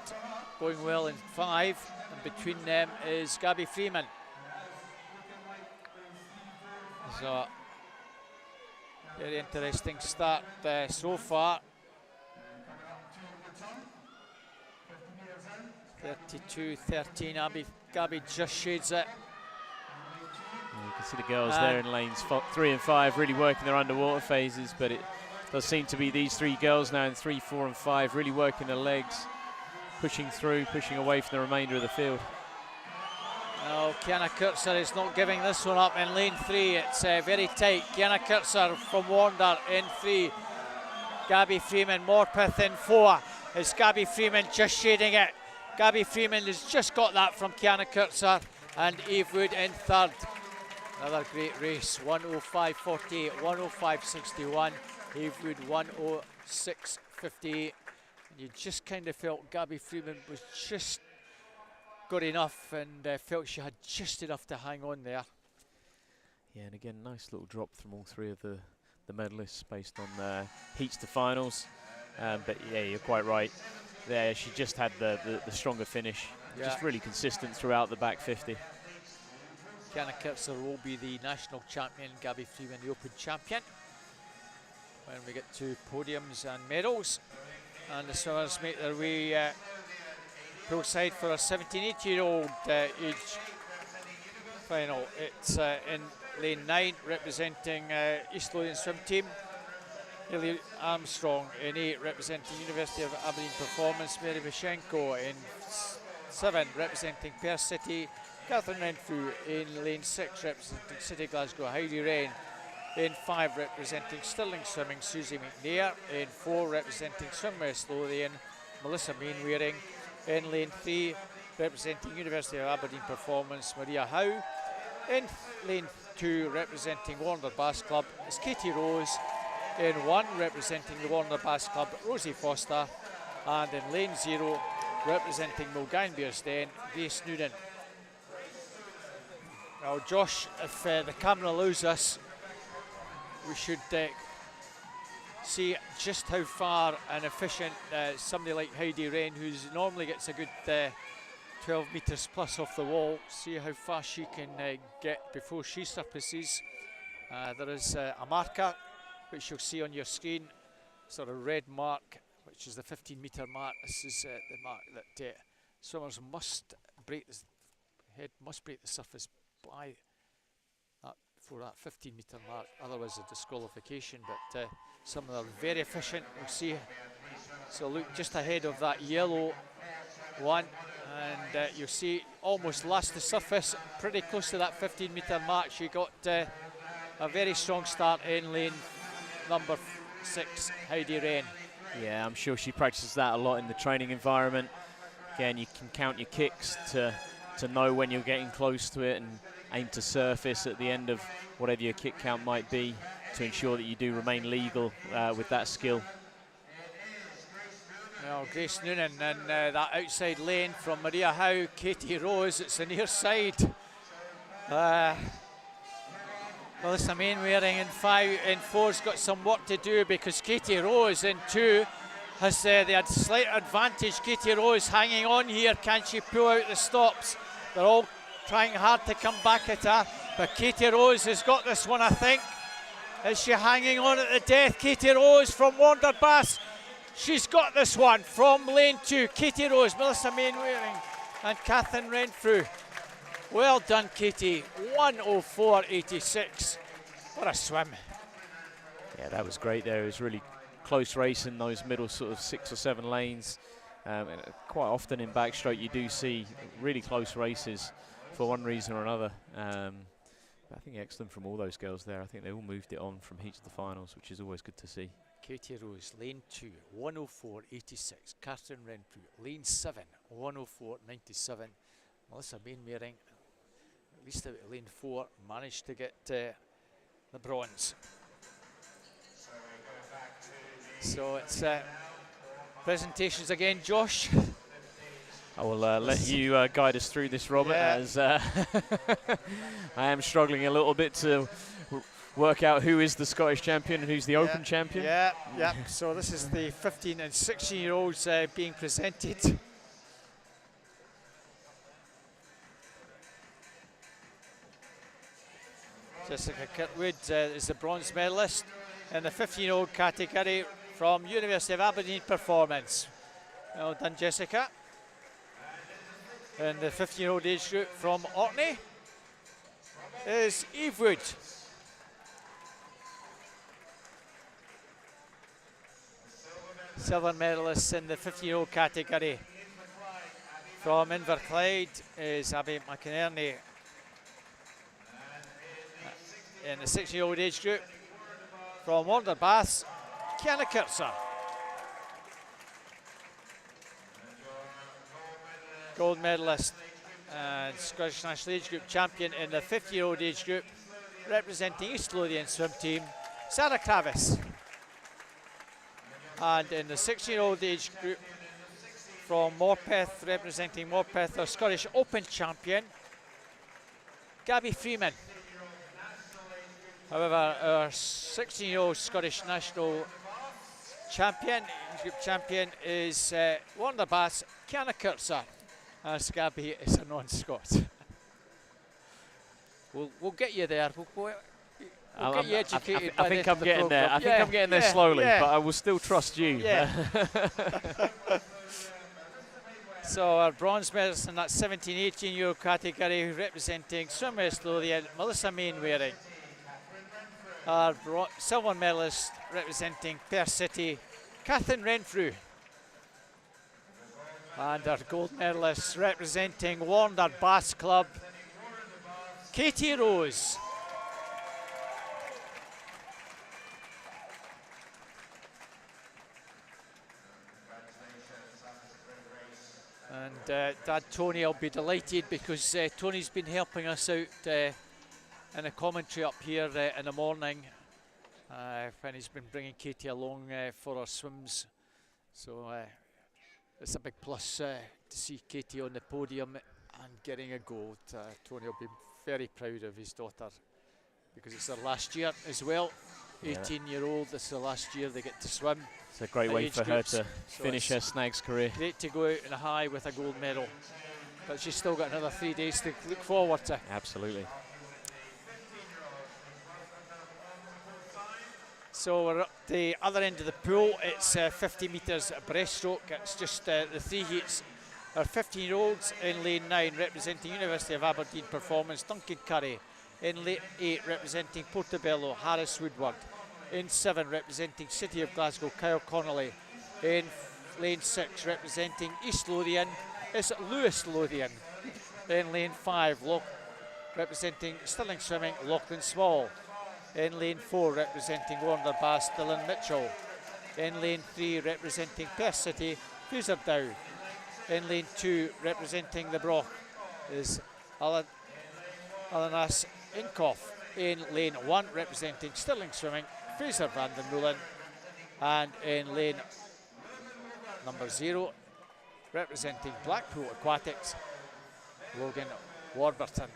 going well in 5, and between them is Gabby Freeman. So, very interesting start so far. 32-13, Gabby just shades it. You can see the girls there in lanes 3 and 5 really working their underwater phases, but it does seem to be these 3 girls now in 3, 4 and 5 really working their legs, pushing through, pushing away from the remainder of the field. No, Kiana Kurtzer is not giving this one up in lane 3. It's very tight. Kiana Kurtzer from Warner in 3. Gabby Freeman, Morpeth in 4. It's Gabby Freeman just shading it. Gabby Freeman has just got that from Kiana Kurtzer, and Eve Wood in 3rd. Another great race, 1:05.48, 1:05.61, Eve Wood 1:06.50. 50. And you just kind of felt Gabby Freeman was just got enough, and felt she had just enough to hang on there. Yeah, and again, nice little drop from all three of the medalists based on heats to finals. But yeah, you're quite right. There, she just had the stronger finish. Yeah. Just really consistent throughout the back 50. Kiana Kirtzer will be the national champion, Gabby Freeman the open champion. When we get to podiums and medals, and the swimmers make their way poolside for a 17-18-year-old age final. It's in lane 9, representing East Lothian swim team. Haley Armstrong in 8, representing University of Aberdeen Performance. Mary Vishenko in 7, representing Perth City. Catherine Renfrew in lane 6, representing City Glasgow. Heidi Wren in 5, representing Stirling Swimming. Susie McNair in 4, representing Swim West Lothian. Melissa Mainwaring in lane 3, representing University of Aberdeen Performance. Maria Howe in lane 2, representing Warner Bass Club. It's Katie Rose in 1, representing the Warner Bass Club, Rosie Foster. And in lane 0, representing Mulgine Bearsden, Grace Noonan. Now, Josh, if the camera allows us, we should see just how far and efficient somebody like Heidi Wren, who normally gets a good 12 metres plus off the wall, see how far she can get before she surfaces. There is a marker which you'll see on your screen, sort of red mark, which is the 15-metre mark. This is the mark that swimmers must break the surface by that, for that 15-metre mark, otherwise a disqualification. But some of them are very efficient. We'll see. So look just ahead of that yellow one, and you'll see almost last the surface, pretty close to that 15-metre mark. She got a very strong start in lane number 6, Heidi Wren. Yeah, I'm sure she practices that a lot in the training environment. Again, you can count your kicks to know when you're getting close to it and aim to surface at the end of whatever your kick count might be to ensure that you do remain legal with that skill. Well, Grace Noonan and that outside lane from Maria Howe, Katie Rose, it's the near side. Melissa Mainwaring in 4's got some work to do, because Katie Rose in 2 has they had slight advantage. Katie Rose hanging on here. Can she pull out the stops? They're all trying hard to come back at her, but Katie Rose has got this one, I think. Is she hanging on at the death? Katie Rose from Warner Bass. She's got this one from lane 2. Katie Rose, Melissa Mainwaring and Catherine Renfrew. Well done, Katie. 1:04.86. What a swim. Yeah, that was great there. It was really close race in those middle sort of 6 or 7 lanes. And quite often in backstroke you do see really close races for one reason or another. I think excellent from all those girls there. I think they all moved it on from heat to the finals, which is always good to see. Katie Rose, lane 2, 1:04.86. Catherine Renfrew, lane 7, 1:04.97. Melissa Mainwaring, at least out of lane 4, managed to get the bronze. So it's presentations again, Josh. I will let you guide us through this, Robert, as I am struggling a little bit to work out who is the Scottish champion and who's the Open champion. Yeah. So this is the 15 and 16-year-olds being presented. Jessica Kirkwood is the bronze medalist in the 15-year-old category from University of Aberdeen Performance. Well done, Jessica. In the 15-year-old age group from Orkney is Eve Wood. Silver medalist in the 15-year-old category from Inverclyde is Abby McInerney. In the 16-year-old age group from Warner Bass, Kiana Kirtzer. Gold medalist and Scottish National Age Group champion in the 50-year-old age group, representing East Lothian swim team, Sarah Kravis. And in the 16-year-old age group from Morpeth, representing Morpeth, our Scottish Open champion, Gabby Freeman. However, our 16-year-old Scottish national champion, group champion, is Warner Bass Kiana Kurtzer, as Gabby is a non-Scot. We'll get you there. We'll get you educated I think I'm getting there. I think I'm getting there slowly, but I will still trust you. Yeah. So our bronze medalist in that 17-18-year-old category, representing Swim West Lothian, Melissa Mainwaring. Our silver medalist representing Perth City, Catherine Renfrew. And our gold medalist representing Warner Bass Club, Katie Rose. And Dad Tony will be delighted, because Tony's been helping us out in a commentary up here in the morning when he's been bringing Katie along for her swims. So it's a big plus to see Katie on the podium and getting a gold. Tony will be very proud of his daughter, because it's their last year as well. 18-year-old, this is the last year they get to swim. It's a great way for her to finish her snags career. Great to go out in a high with a gold medal, but she's still got another 3 days to look forward to. Absolutely. So we're at the other end of the pool. It's 50 metres breaststroke. It's just the 3 heats. Our 15-year-olds in lane 9, representing University of Aberdeen Performance, Duncan Curry. In lane 8, representing Portobello, Harris Woodward. In 7, representing City of Glasgow, Kyle Connolly. In lane 6, representing East Lothian, is Lewis Lothian. In lane 5, representing Stirling Swimming, Lachlan Small. In lane 4, representing Warner Bass, Dylan Mitchell. In lane 3, representing Perth City, Fuser Dow. In lane 2, representing the Broch, is Alanas Inkoff. In lane 1, representing Stirling Swimming, Fraser van den Moelen. And in lane number 0, representing Blackpool Aquatics, Logan Warburton.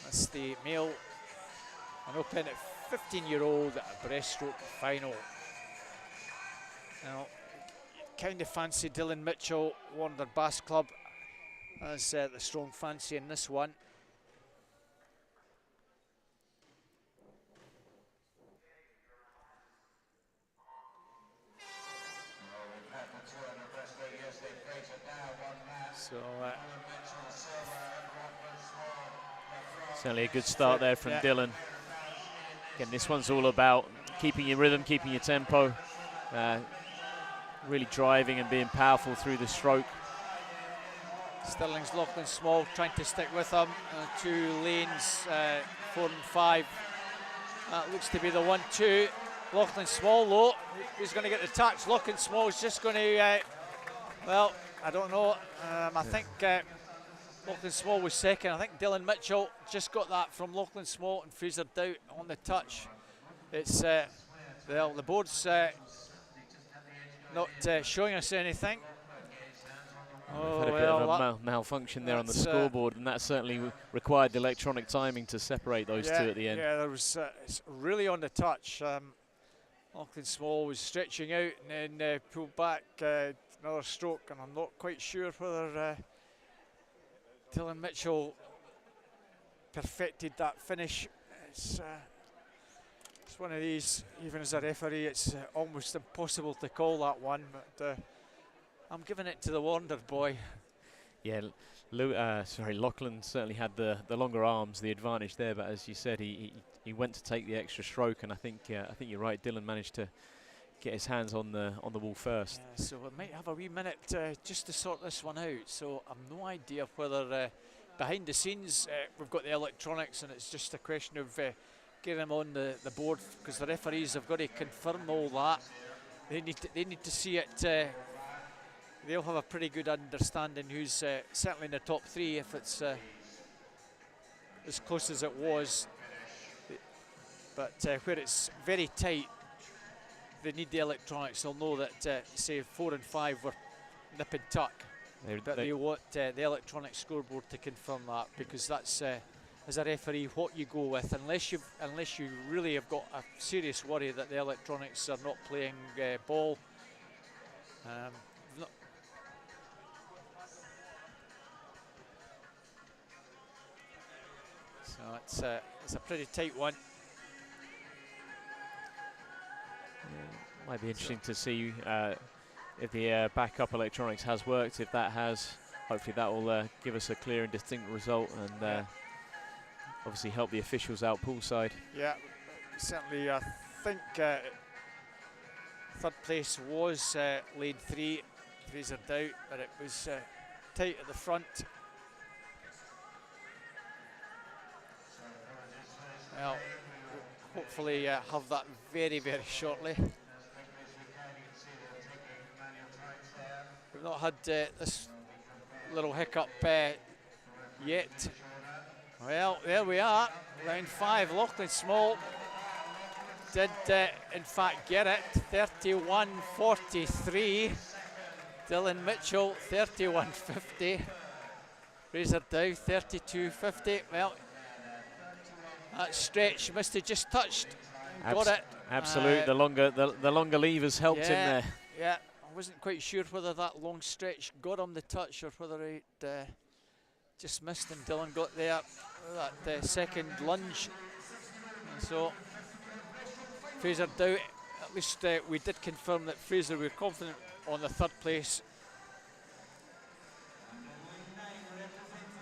That's the male and open 15-year-old breaststroke final. Now, kind of fancy Dylan Mitchell, Warner Bass Club, as the strong fancy in this one. So certainly a good start there from Dylan. Again, this one's all about keeping your rhythm, keeping your tempo, really driving and being powerful through the stroke. Stirling's Lachlan Small trying to stick with him. 2 lanes, 4 and 5. That looks to be the 1-2. Lachlan Small, though, he's going to get the touch. Lachlan Small is just going to, well, I don't know. I think Lachlan Small was second. I think Dylan Mitchell just got that from Lachlan Small, and Fraser Dow on the touch. It's well, the board's not showing us anything. We've had a bit of a malfunction there on the scoreboard, and that certainly required the electronic timing to separate those two at the end. Yeah, there was it's really on the touch. Lachlan Small was stretching out and then pulled back another stroke, and I'm not quite sure whether Dylan Mitchell perfected that finish. It's one of these, even as a referee, it's almost impossible to call that one, but I'm giving it to the Warner boy. Yeah, Lachlan certainly had the longer arms, the advantage there, but as you said, he went to take the extra stroke, and I think you're right, Dylan managed to get his hands on the wall first. Yeah, so we might have a wee minute just to sort this one out. So I've no idea whether behind the scenes we've got the electronics, and it's just a question of getting them on the board, because the referees have got to confirm all that. They need to see it. They'll have a pretty good understanding who's certainly in the top 3 if it's as close as it was. But where it's very tight, they need the electronics, they'll know that say 4 and 5 were nip and tuck. But they want the electronic scoreboard to confirm that, because that's as a referee what you go with, unless you really have got a serious worry that the electronics are not playing ball. So it's a pretty tight one. Might be interesting to see if the backup electronics has worked. If that has, hopefully that will give us a clear and distinct result, and obviously help the officials out poolside. Yeah, certainly. I think third place was lane 3, Fraser Dow, but it was tight at the front. Well, hopefully have that very, very shortly. We've not had this little hiccup yet. Well, there we are, round 5. Lachlan Small did in fact get it, 31.43. Dylan Mitchell, 31.50. Fraser Dow, 32.50. Well, that stretch must have just touched. Got it. Absolutely, the longer levers helped him there. Yeah, I wasn't quite sure whether that long stretch got him the touch or whether it just missed, and Dylan got there with that second lunge. And so Fraser Dow, at least we did confirm that Fraser were confident on the third place.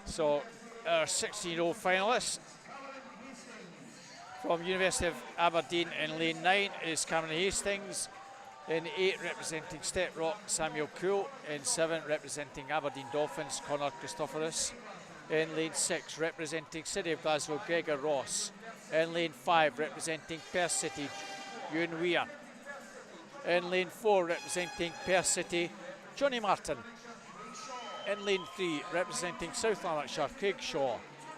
So our 16-year-old finalists from University of Aberdeen in lane 9 is Cameron Hastings. In 8, representing Step Rock, Samuel Cool. In 7, representing Aberdeen Dolphins, Conor Christophorus. In lane 6, representing City of Glasgow, Gregor Ross. In lane 5, representing Perth City, Ewan Weir. In lane 4, representing Perth City, Johnny Martin. In lane 3, representing South Lanarkshire, Craig Shaw.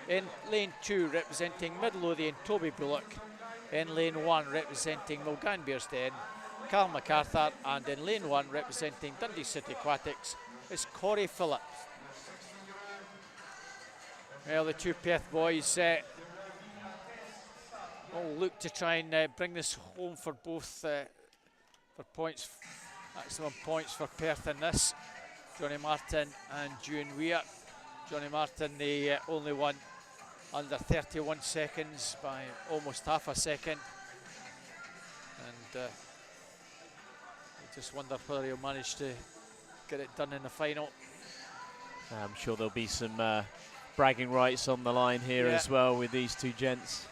In lane 2, representing Midlothian, Toby Bullock. In lane 1, representing Mulgan Bearsden, Carl MacArthur. And in lane 1, representing Dundee City Aquatics, is Corey Phillips. Well, the two Perth boys will look to try and bring this home for both for points, maximum points for Perth in this. Johnny Martin and Ewan Weir. Johnny Martin, the only one under 31 seconds by almost half a second. And I just wonder whether he'll manage to get it done in the final. I'm sure there'll be some bragging rights on the line here as well with these two gents.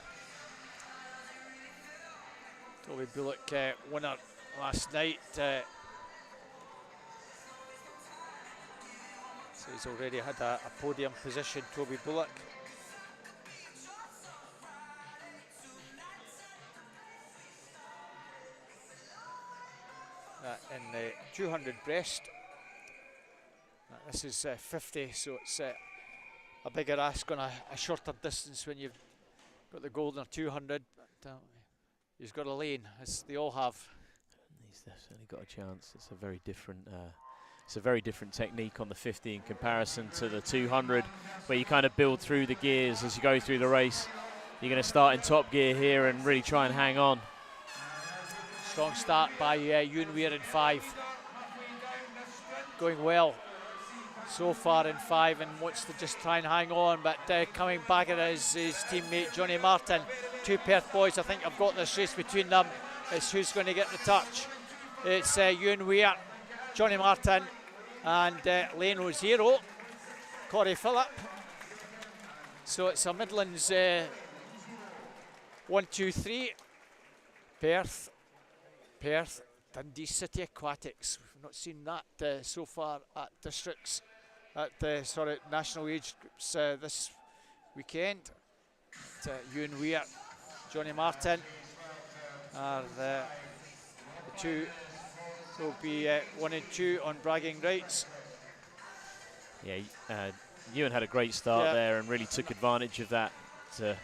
Toby Bullock winner last night. So he's already had a podium position, Toby Bullock. In the 200 breast. This is 50, so it's a bigger ask on a shorter distance when you've got the golden 200. But, he's got a lane, as they all have. He's definitely got a chance. It's a very different. It's a very different technique on the 50 in comparison to the 200, where you kind of build through the gears as you go through the race. You're going to start in top gear here and really try and hang on. Strong start by Ewan Weir in 5. Going well so far in 5, and wants to just try and hang on, but coming back at his teammate Johnny Martin. Two Perth boys, I think, have got this race between them. It's who's going to get the touch. It's Ewan Weir, Johnny Martin, and Lane 0, Corey Phillip. So it's a Midlands 1, 2, 3. Perth, Dundee City Aquatics. We've not seen that so far at districts, at national age groups this weekend. Ewan Weir, Johnny Martin are the two. Will be 1 and 2 on bragging rights. Yeah, Ewan had a great start there and really took advantage of that to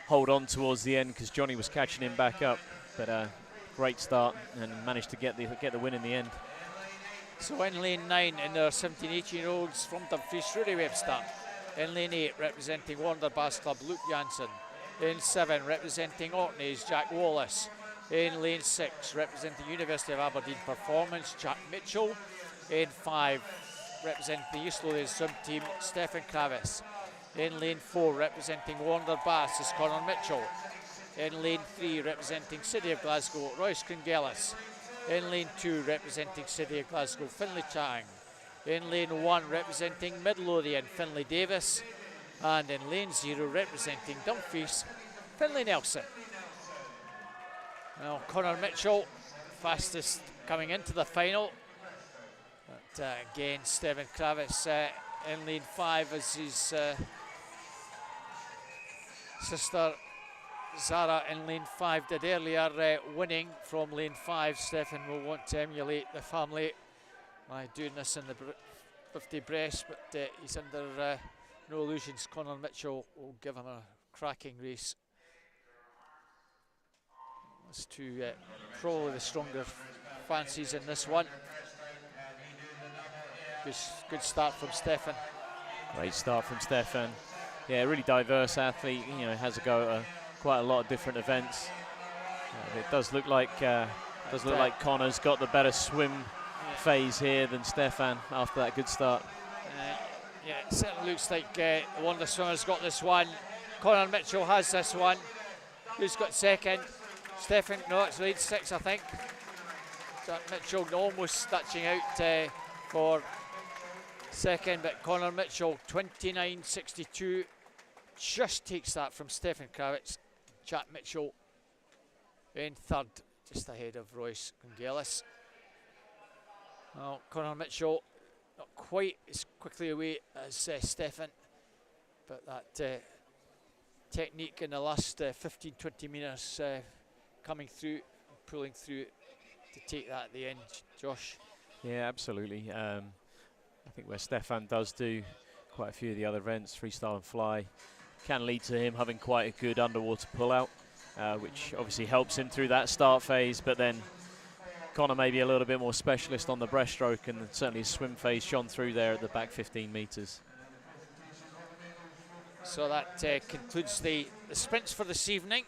hold on towards the end, because Johnny was catching him back up. But of great start and managed to get the win in the end. So in lane 9 in their 17-18-year-olds from Dumfries, Rudy Webster. In lane 8 representing Warner Bass Club, Luke Janssen. In 7 representing Orkney's, Jack Wallace. In lane 6 representing University of Aberdeen Performance, Jack Mitchell. In 5 representing the East Lothian swim team, Stefan Kravis. In lane 4 representing Warner Bass is Conor Mitchell. In lane 3 representing City of Glasgow, Royce Crongellis. In lane 2 representing City of Glasgow, Finlay Chang. In lane 1 representing Midlothian, Finlay Davis. And in lane 0 representing Dumfries, Finlay Nelson. Well, Conor Mitchell, fastest coming into the final. But again, Stefan Kravis in lane 5 as his sister Zara in lane 5 did earlier, winning from lane 5. Stefan will want to emulate the family by doing this in the 50 breast, but he's under no illusions. Conor Mitchell will give him a cracking race. Those two probably the stronger fancies in this one. Good start from Stefan. Great start from Stefan. Yeah, really diverse athlete. You know, has a go at quite a lot of different events. It does look like Conor's got the better swim phase here than Stefan after that good start. Yeah, it certainly looks like one of the swimmers got this one. Conor Mitchell has this one. Who's got second? Stefan, no, it's lead 6, I think. So Mitchell almost touching out for second, but Conor Mitchell 29.62 just takes that from Stefan Kravis. Jack Mitchell in third, just ahead of Royce Crongellis. Well, Conor Mitchell not quite as quickly away as Stefan, but that technique in the last 15-20 metres coming through, pulling through to take that at the end, Josh. Yeah, absolutely. I think where Stefan does do quite a few of the other events, freestyle and fly, can lead to him having quite a good underwater pull-out, which obviously helps him through that start phase, but then Conor may be a little bit more specialist on the breaststroke, and certainly his swim phase shone through there at the back 15 metres. So that concludes the sprints for this evening.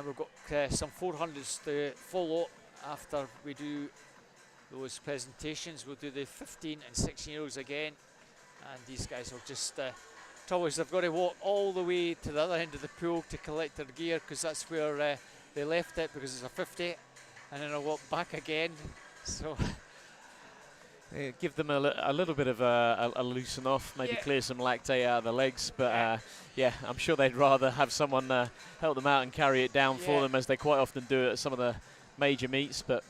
We've got some 400s to follow after we do those presentations. We'll do the 15 and 16-year-olds again, and these guys will just trouble is they've got to walk all the way to the other end of the pool to collect their gear, because that's where they left it, because it's a 50, and then I'll walk back again. So give them a little bit of a loosen off, maybe clear some lactate out of the legs, but yeah, I'm sure they'd rather have someone help them out and carry it down for them, as they quite often do at some of the major meets. But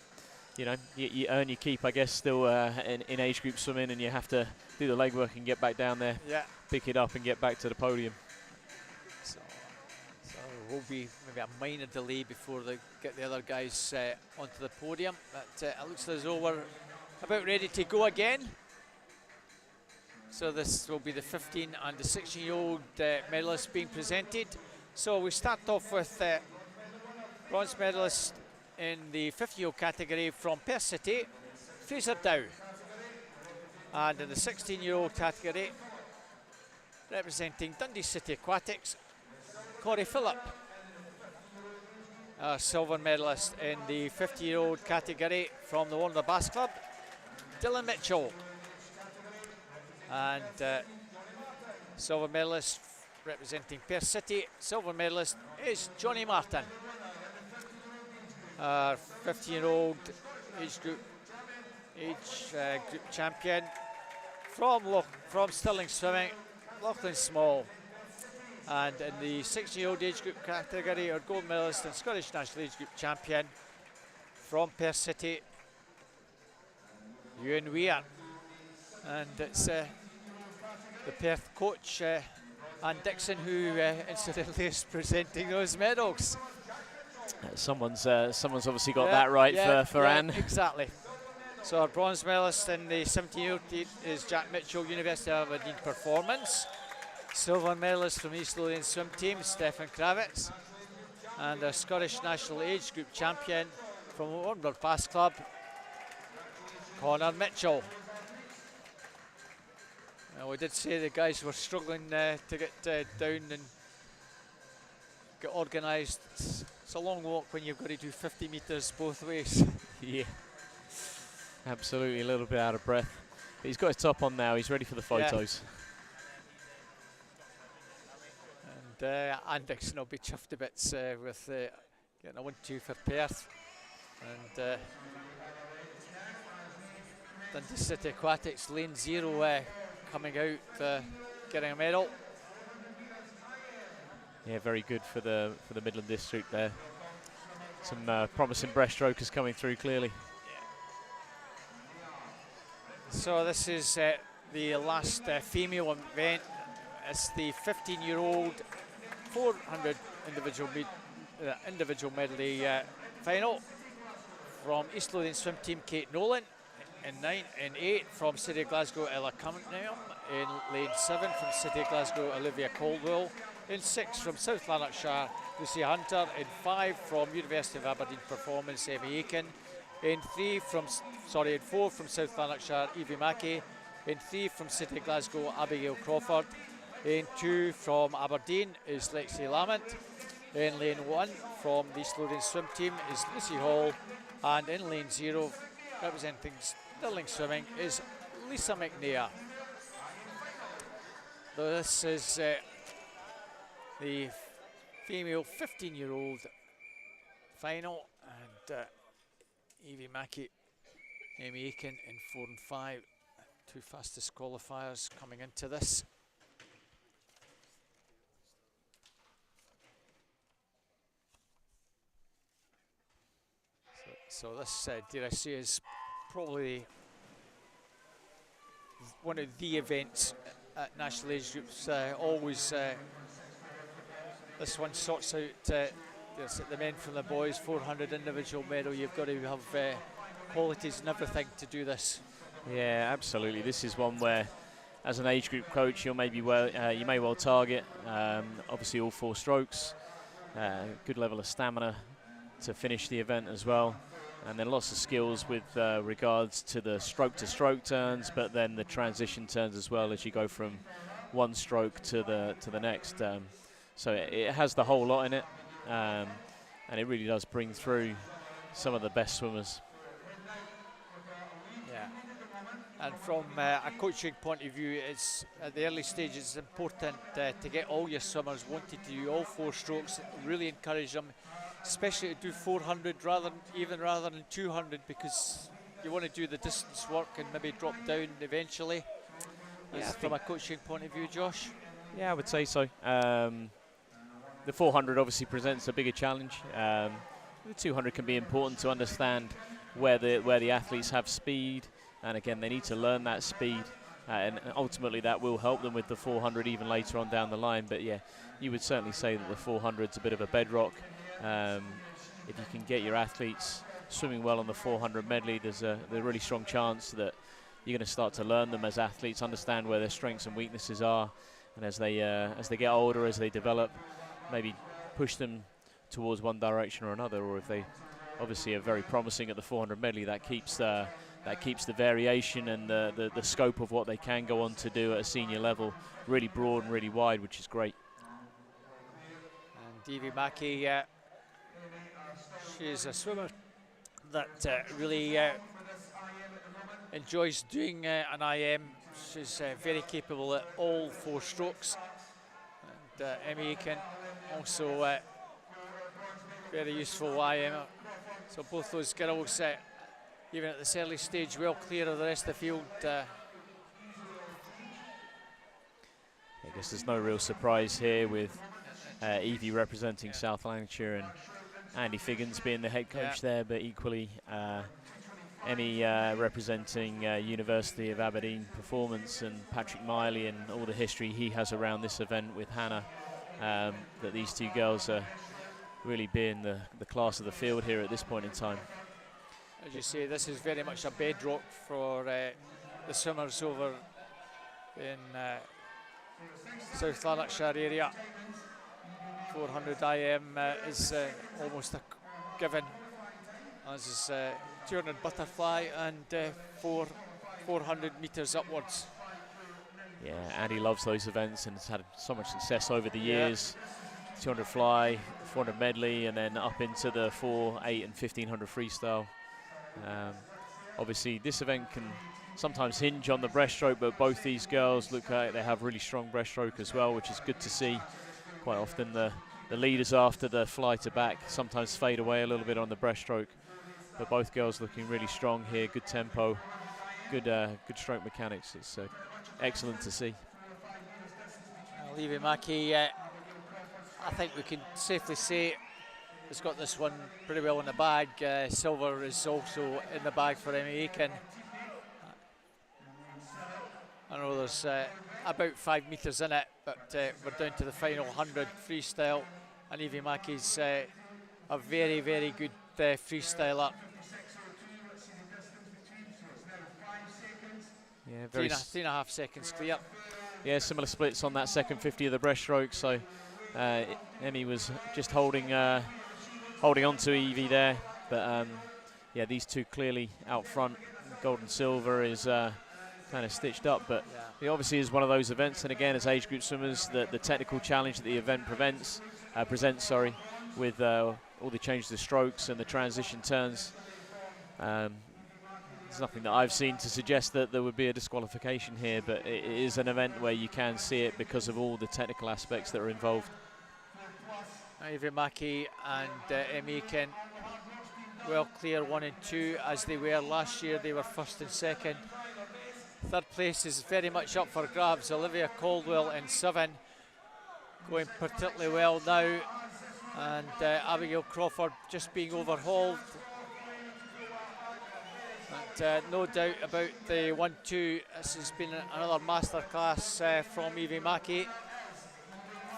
you know, you earn your keep, I guess, still in age group swimming, and you have to do the legwork and get back down there, pick it up and get back to the podium. So there will be maybe a minor delay before they get the other guys onto the podium, but it looks as though we're about ready to go again. So this will be the 15 and the 16-year-old medalists being presented. So we start off with bronze medalist in the 50-year-old category from Perth City, Fraser Dow. And in the 16-year-old category, representing Dundee City Aquatics, Corey Phillip. Our silver medalist in the 50-year-old category from the Warner Bass Club, Dylan Mitchell. And silver medalist representing Perth City, silver medalist is Johnny Martin. Our 50-year-old age group champion from Stirling Swimming, Lachlan Small. And in the 60-year-old age group category, our gold medalist and Scottish National Age Group champion from Perth City, Ewan Weir. And it's the Perth coach, Ann Dixon, who incidentally is presenting those medals. Someone's obviously got that right for Anne. Exactly. So our bronze medalist in the 17-year-old is Jack Mitchell, University of Aberdeen Performance. Silver medalist from East Lothian Swim Team, Stefan Kravis. And our Scottish National Age Group champion from Orenburg Bass Club, Connor Mitchell. We did say the guys were struggling to get down and get organised. It's a long walk when you've got to do 50 metres both ways. Yeah, absolutely, a little bit out of breath. But he's got his top on now, he's ready for the photos. Yeah. And Dixon will be chuffed to bits with getting a 1-2 for Perth. And Dundee City Aquatics, lane 0 coming out, getting a medal. Yeah, very good for the Midland District there. Some promising breaststrokers coming through clearly. So this is the last female event. It's the 15-year-old 400 individual medley final. From East Lothian swim team, Kate Nolan in 9. In 8 from City of Glasgow, Ella Cunningham. In lane 7 from City of Glasgow, Olivia Caldwell. In 6 from South Lanarkshire, Lucy Hunter. In 5 from University of Aberdeen Performance, Emmy Aiken. In 4 from South Lanarkshire, Evie Mackey. In 3 from City of Glasgow, Abigail Crawford. In 2 from Aberdeen is Lexi Lamont. In lane 1 from the East Lothian swim team is Lucy Hall. And in lane 0, representing Stirling Swimming, is Lisa McNair. This is the female 15-year-old final, and Evie Mackey, Amy Aiken in 4 and 5, 2 fastest qualifiers coming into this. So this, dare I say, is probably one of the events at national age groups. Always, this one sorts out the men from the boys. 400 individual medal. You've got to have qualities and everything to do this. Yeah, absolutely. This is one where, as an age group coach, you may well target obviously all 4 strokes. Good level of stamina to finish the event as well. And then lots of skills with regards to the stroke-to-stroke turns, but then the transition turns as well as you go from one stroke to the next. So it has the whole lot in it, and it really does bring through some of the best swimmers. Yeah, and from a coaching point of view, it's at the early stages it's important to get all your swimmers wanting to do all 4 strokes. Really encourage them, especially to do 400 rather than 200, because you want to do the distance work and maybe drop down eventually. Yeah, from a coaching point of view, Josh? Yeah, I would say so. The 400 obviously presents a bigger challenge. The 200 can be important to understand where the athletes have speed, and again they need to learn that speed, and ultimately that will help them with the 400 even later on down the line. But yeah, you would certainly say that the 400 is a bit of a bedrock. If you can get your athletes swimming well on the 400 medley, there's a really strong chance that you're going to start to learn them as athletes, understand where their strengths and weaknesses are, and as they get older, as they develop, maybe push them towards one direction or another. Or if they obviously are very promising at the 400 medley, that keeps the variation and the scope of what they can go on to do at a senior level really broad and really wide, which is great. And Evie Mackey, she's a swimmer that really enjoys doing an IM. She's very capable at all 4 strokes. And Emmy Aiken, also very useful IM. So both those girls, even at this early stage, well clear of the rest of the field. I guess there's no real surprise here with Evie representing South Lancashire and Andy Figgins being the head coach there, but equally Emmy representing University of Aberdeen Performance, and Patrick Miley and all the history he has around this event with Hannah, that these 2 girls are really being the class of the field here at this point in time. As you say, this is very much a bedrock for the swimmers over in South Lanarkshire area. 400 IM is almost a given. As is 200 butterfly and 400 metres upwards. Yeah, Andy loves those events and has had so much success over the years. 200 fly, 400 medley, and then up into the 4, 8, and 1500 freestyle. Obviously, this event can sometimes hinge on the breaststroke, but both these girls look like they have really strong breaststroke as well, which is good to see. Quite often the leaders after the fly to back sometimes fade away a little bit on the breaststroke, but both girls looking really strong here, good tempo, good stroke mechanics. It's excellent to see. Levy Mackey, I think we can safely say has got this one pretty well in the bag. Silver is also in the bag for Emmy Aiken. I know there's about 5 metres in it, but we're down to the final 100 freestyle, and Evie Mackey's a very, very good freestyler. Yeah, very 3.5 seconds clear. Yeah, similar splits on that second 50 of the breaststroke. So Emmy was just holding on to Evie there, but yeah, these two clearly out front. Gold and silver is kind of stitched up, but it obviously is one of those events. And again, as age group swimmers, the technical challenge that the event presents, with all the changes to strokes and the transition turns. There's nothing that I've seen to suggest that there would be a disqualification here, but it is an event where you can see it because of all the technical aspects that are involved. Evie Mackey and Emmy Aiken well clear 1 and 2 as they were last year. They were first and second. Third place is very much up for grabs. Olivia Caldwell in 7, going particularly well now, and Abigail Crawford just being overhauled. And no doubt about the 1-2. This has been another masterclass from Evie Mackey.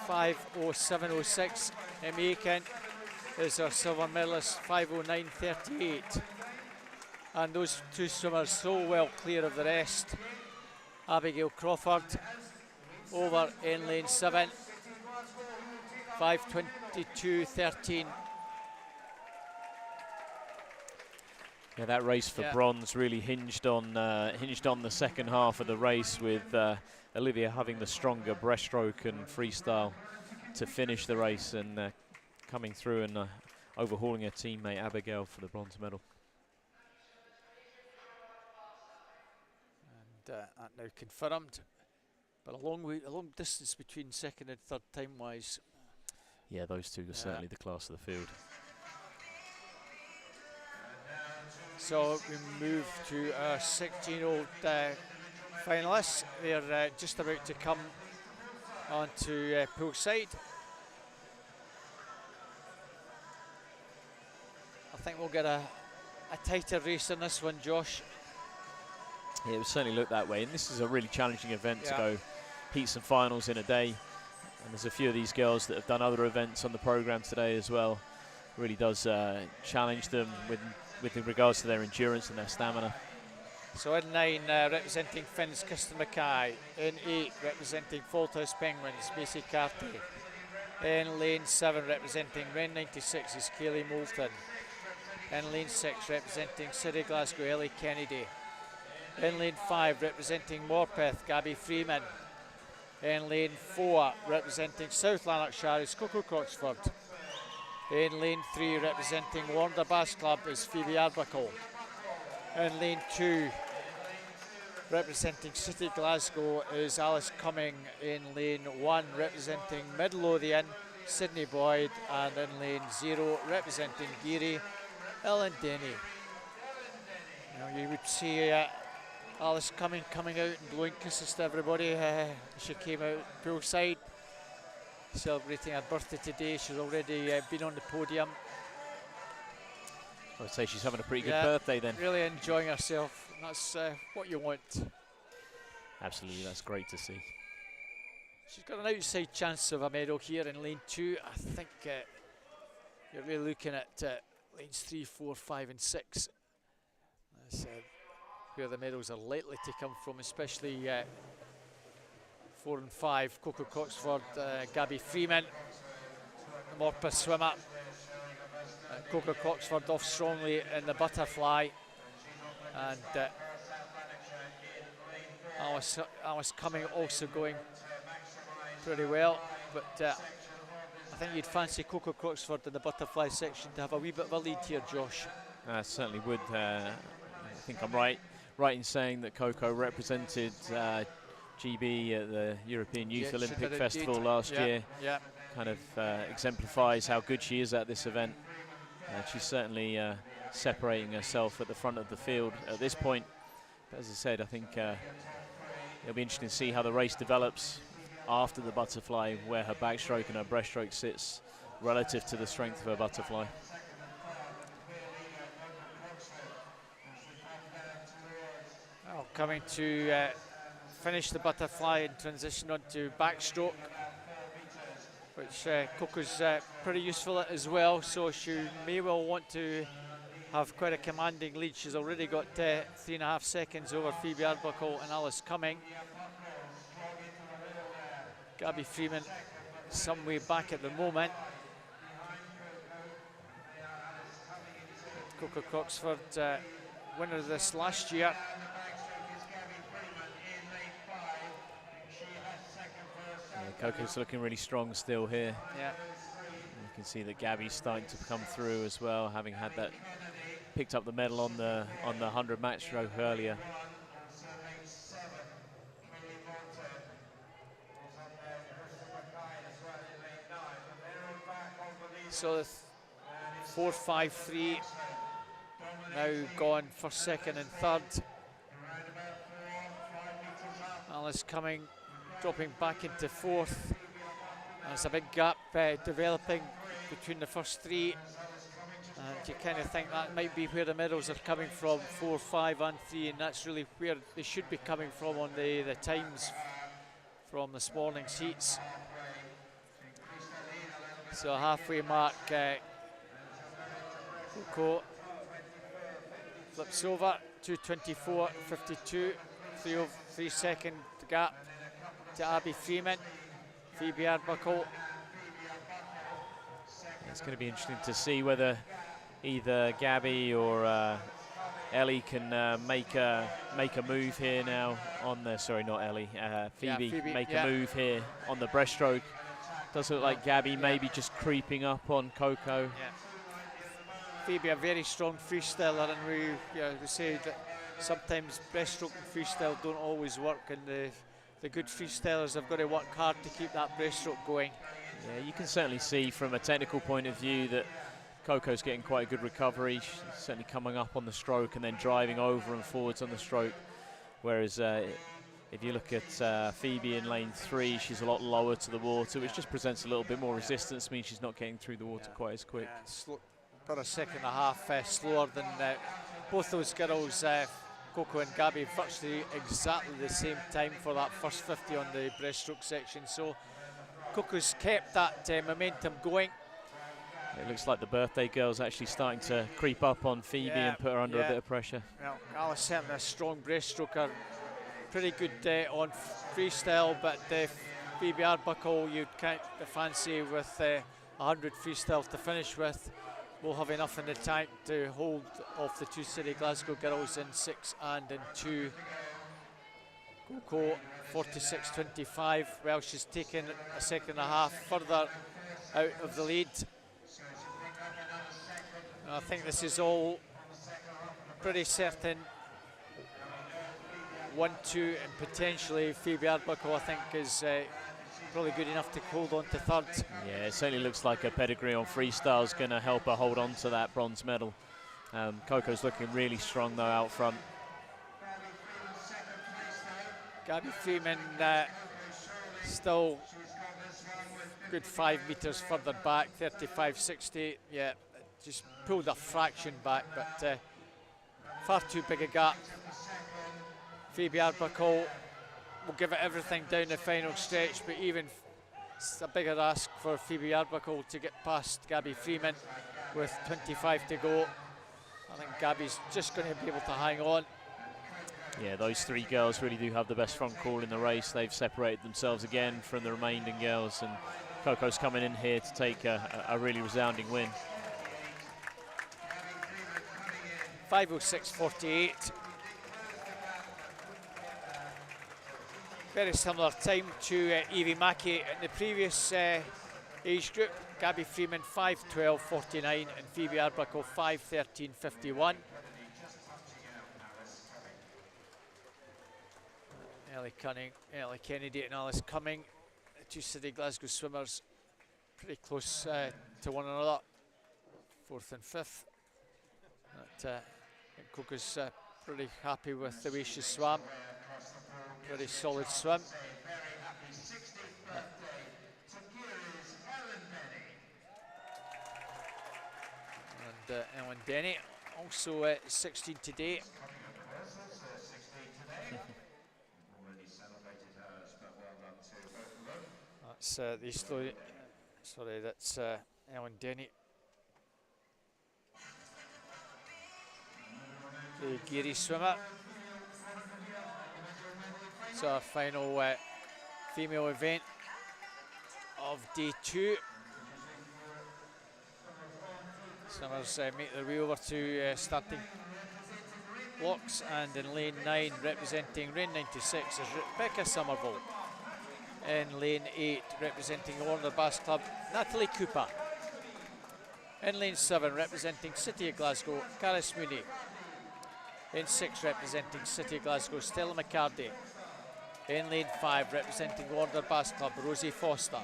5:07.06. Emmy Aiken is our silver medalist, 5:09.38. And those two swimmers so well clear of the rest. Abigail Crawford over in lane 7, 5:22.13. Yeah, that race for bronze really hinged on the second half of the race, with Olivia having the stronger breaststroke and freestyle to finish the race, and coming through and overhauling her teammate Abigail for the bronze medal. And that now confirmed, but a long distance between second and third time wise. Yeah, those two are certainly the class of the field. So we move to our 16-year-old finalists. They're just about to come onto poolside. I think we'll get a tighter race in this one, Josh. Yeah, it would certainly look that way, and this is a really challenging event to go heats and finals in a day. And there's a few of these girls that have done other events on the program today as well. Really does challenge them with regards to their endurance and their stamina. So in 9, representing Finn's Kirsten Mackay. In 8, representing Falthouse Penguins, Macy Carty. In lane 7, representing Ren 96 is Kaylee Moulton. In lane 6, representing City Glasgow, Ellie Kennedy. In lane 5, representing Morpeth, Gabby Freeman. In lane 4, representing South Lanarkshire is Coco Croxford. In lane 3, representing Warner Bass Club is Phoebe Arbuckle. In lane 2, representing City Glasgow is Alice Cumming. In lane 1, representing Midlothian, Sydney Boyd. And in lane 0, representing Geary, Ellen Denny. Now you would see Alice Cumming coming out and blowing kisses to everybody. She came out poolside, celebrating her birthday today. She's already been on the podium. I would say she's having a pretty good birthday then. Really enjoying herself. That's what you want. Absolutely, that's great to see. She's got an outside chance of a medal here in lane 2. I think you're really looking at lanes 3, 4, 5 and 6. That's where the medals are likely to come from, especially 4 and 5, Coco Coxford, Gabby Freeman, the Morpeth swimmer. Coco Croxford off strongly in the butterfly, and Alice Cumming also going pretty well, but I think you'd fancy Coco Croxford in the butterfly section to have a wee bit of a lead here, Josh. I certainly would. I think I'm right in saying that Coco represented GB at the European Youth Olympic Festival last year. Yeah. Kind of exemplifies how good she is at this event. She's certainly separating herself at the front of the field at this point. But as I said, I think it'll be interesting to see how the race develops after the butterfly, where her backstroke and her breaststroke sits relative to the strength of her butterfly. Well, coming to finish the butterfly and transition on to backstroke, which Coco's pretty useful at as well, so she may well want to have quite a commanding lead. She's already got 3.5 seconds over Phoebe Arbuckle and Alice Cumming. Gabby Freeman some way back at the moment. Coco Croxford, winner of this last year. Coco's looking really strong still here. Yeah. You can see that Gabby's starting to come through as well, having had that, picked up the medal on the 100 match stroke earlier. So the 4.53 now gone for second and third. Alice Cumming dropping back into fourth. And it's a big gap developing between the first three. And you kind of think that might be where the medals are coming from, 4, 5 and 3, and that's really where they should be coming from on the times from this morning's heats. So halfway mark, Coco flips over, 2:24.52, 3 second gap to Abby Freeman, Phoebe Arbuckle. It's going to be interesting to see whether either Gabby or Ellie can make a move here now on the, sorry, not Ellie, Phoebe, make a move here on the breaststroke. Does look like Gabby maybe just creeping up on Coco. Yeah. Phoebe, a very strong freestyler, and we say that sometimes breaststroke and freestyle don't always work, and the good freestylers have got to work hard to keep that breaststroke going. Yeah, you can certainly see from a technical point of view that Coco's getting quite a good recovery. She's certainly coming up on the stroke and then driving over and forwards on the stroke, whereas if you look at Phoebe in lane 3, she's a lot lower to the water, which just presents a little bit more resistance, means she's not getting through the water quite as quick. About a second and a half slower than both those girls, Coco and Gabby, virtually exactly the same time for that first 50 on the breaststroke section. So Coco's kept that momentum going. It looks like the birthday girl's actually starting to creep up on Phoebe and put her under a bit of pressure. Well, Alice certainly a strong breaststroker. Pretty good on freestyle, but Phoebe Arbuckle you'd kind of fancy with 100 freestyle to finish with. We'll have enough in the tank to hold off the two City Glasgow girls in 6 and in 2. Coco 46.25. Well, she's taken a second and a half further out of the lead. And I think this is all pretty certain. 1, 2, and potentially Phoebe Arbuckle, I think, is probably good enough to hold on to third. Yeah, it certainly looks like her pedigree on freestyle is going to help her hold on to that bronze medal. Coco's looking really strong though out front. Gabby Freeman still good 5 metres further back, 35.60. Yeah, just pulled a fraction back, but far too big a gap. Phoebe Arbuckle will give it everything down the final stretch, but even it's a bigger ask for Phoebe Arbuckle to get past Gabby Freeman with 25 to go. I think Gabby's just going to be able to hang on. Yeah, those three girls really do have the best front call in the race. They've separated themselves again from the remaining girls, and Coco's coming in here to take a really resounding win. 5:06.48. Very similar time to Evie Mackey in the previous age group. Gabby Freeman 5:12.49 and Phoebe Arbuckle 5:13.51. Ellie Cunning, Ellie Kennedy and Alice Cumming, the two City Glasgow swimmers, pretty close to one another, 4th and 5th. But, I think Coco's pretty happy with the way she swam. Pretty solid swim. And Ellen Denny, also 16 today. That's the slow. Sorry, that's Ellen Denny. The Geary swimmer. It's our final female event of day 2. Swimmers make their way over to starting blocks, and in lane 9, representing Rain 96, is Rebecca Somerville. In lane 8, representing Warner Bass Club, Natalie Cooper. In lane 7, representing City of Glasgow, Caris Mooney. In 6, representing City of Glasgow, Stella McCarty. In lane 5, representing Warner Bass Club, Rosie Foster.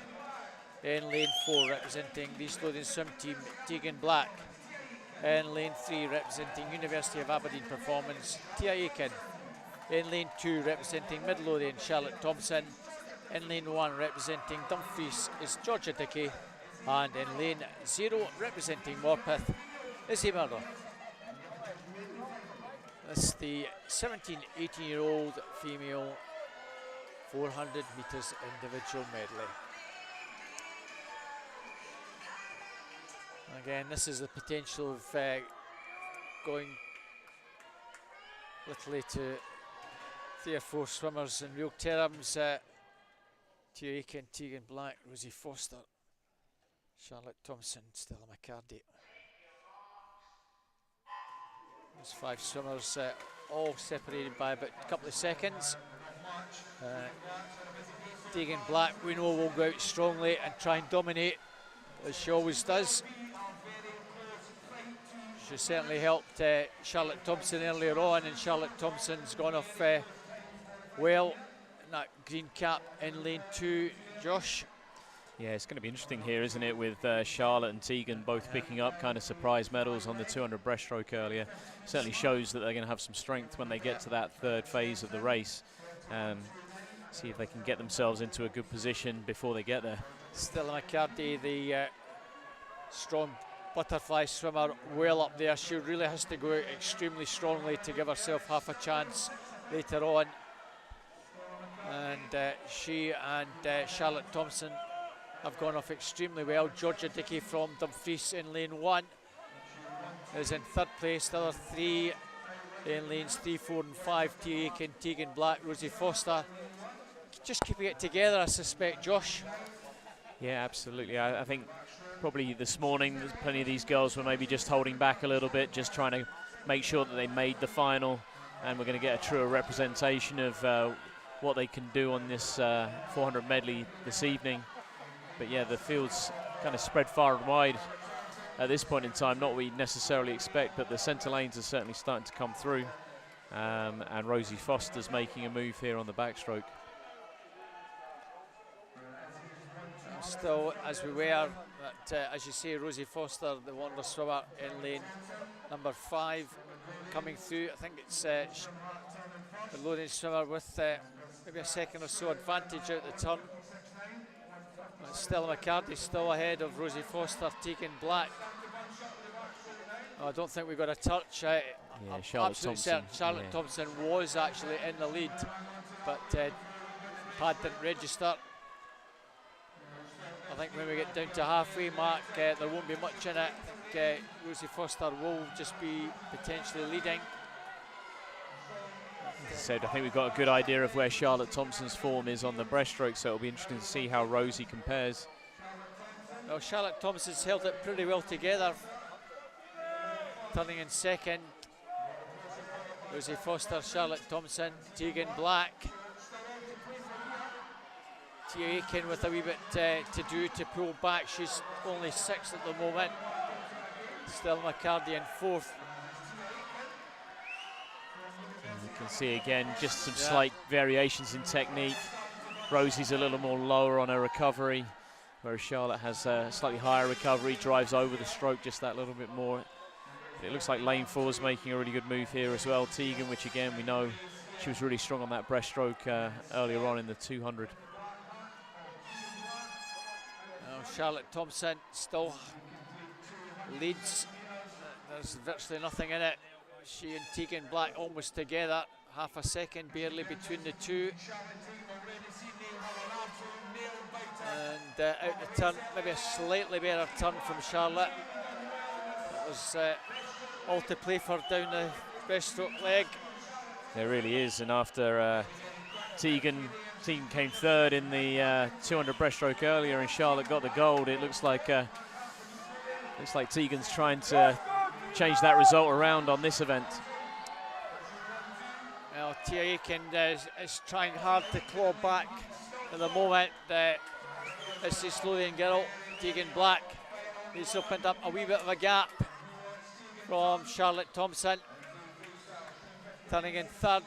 In lane 4, representing the East Lothian Swim Team, Tegan Black. In lane 3, representing University of Aberdeen Performance, Tia Aiken. In lane 2, representing Mid Lothian, Charlotte Thompson. In lane 1, representing Dumfries, is Georgia Dickey. And in lane 0, representing Morpeth, is Murdo. That's the 17-18-year-old female 400 metres individual medley. Again, this is the potential of going literally to 3 or 4 swimmers in real terms. Tia Aiken, Tegan Black, Rosie Foster, Charlotte Thompson, Stella McCarty. Those 5 swimmers all separated by about a couple of seconds. Tegan Black, we know, will go out strongly and try and dominate, as she always does. She certainly helped Charlotte Thompson earlier on, and Charlotte Thompson's gone off well in that green cap in lane 2. Josh? Yeah, it's going to be interesting here, isn't it, with Charlotte and Tegan both picking up kind of surprise medals on the 200 breaststroke earlier. Certainly shows that they're going to have some strength when they get to that 3rd phase of the race. See if they can get themselves into a good position before they get there. Stella McCarty, the strong butterfly swimmer, well up there. She really has to go out extremely strongly to give herself half a chance later on. And she and Charlotte Thompson have gone off extremely well. Georgia Dickey from Dumfries in lane 1 is in 3rd place. The other 3 in lanes 3, 4 and 5, Tia Aiken, Tegan Black, Rosie Foster. Just keeping it together, I suspect, Josh. Yeah, absolutely. I think probably this morning plenty of these girls were maybe just holding back a little bit, just trying to make sure that they made the final, and we're going to get a truer representation of what they can do on this 400 medley this evening. But yeah, the field's kind of spread far and wide at this point in time, not what we necessarily expect, but the centre lanes are certainly starting to come through. And Rosie Foster's making a move here on the backstroke. Still, as we were, but as you say, Rosie Foster, the wonder swimmer in lane number 5, coming through. I think it's the Lothian swimmer with maybe a second or so advantage out the turn. But Stella McCarty still ahead of Rosie Foster, Tegan Black. Oh, I don't think we got a touch. Yeah, Charlotte Thompson. Certain Charlotte Thompson was actually in the lead, but pad didn't register. I think when we get down to halfway mark, there won't be much in it. I think Rosie Foster will just be potentially leading. As I said, I think we've got a good idea of where Charlotte Thompson's form is on the breaststroke, so it'll be interesting to see how Rosie compares. Well, Charlotte Thompson's held it pretty well together, turning in 2nd. Rosie Foster, Charlotte Thompson, Tegan Black. Tia Aiken with a wee bit to do to pull back. She's only 6th at the moment. Stella McCarty in 4th. And you can see again just some slight variations in technique. Rosie's a little more lower on her recovery, whereas Charlotte has a slightly higher recovery, drives over the stroke just that little bit more. It looks like lane 4's making a really good move here as well. Tegan, which again we know she was really strong on that breaststroke earlier on in the 200. Charlotte Thompson still leads. There's virtually nothing in it. She and Tegan Black almost together. Half a second barely between the two. And out the turn, maybe a slightly better turn from Charlotte. It was all to play for down the breaststroke leg. There really is, and after Tegan came 3rd in the 200 breaststroke earlier, and Charlotte got the gold. It looks like Tegan's trying to change that result around on this event. Well, Tia Aiken is trying hard to claw back at the moment. It's the Slovenian girl, Tegan Black. He's opened up a wee bit of a gap from Charlotte Thompson. Turning in 3rd,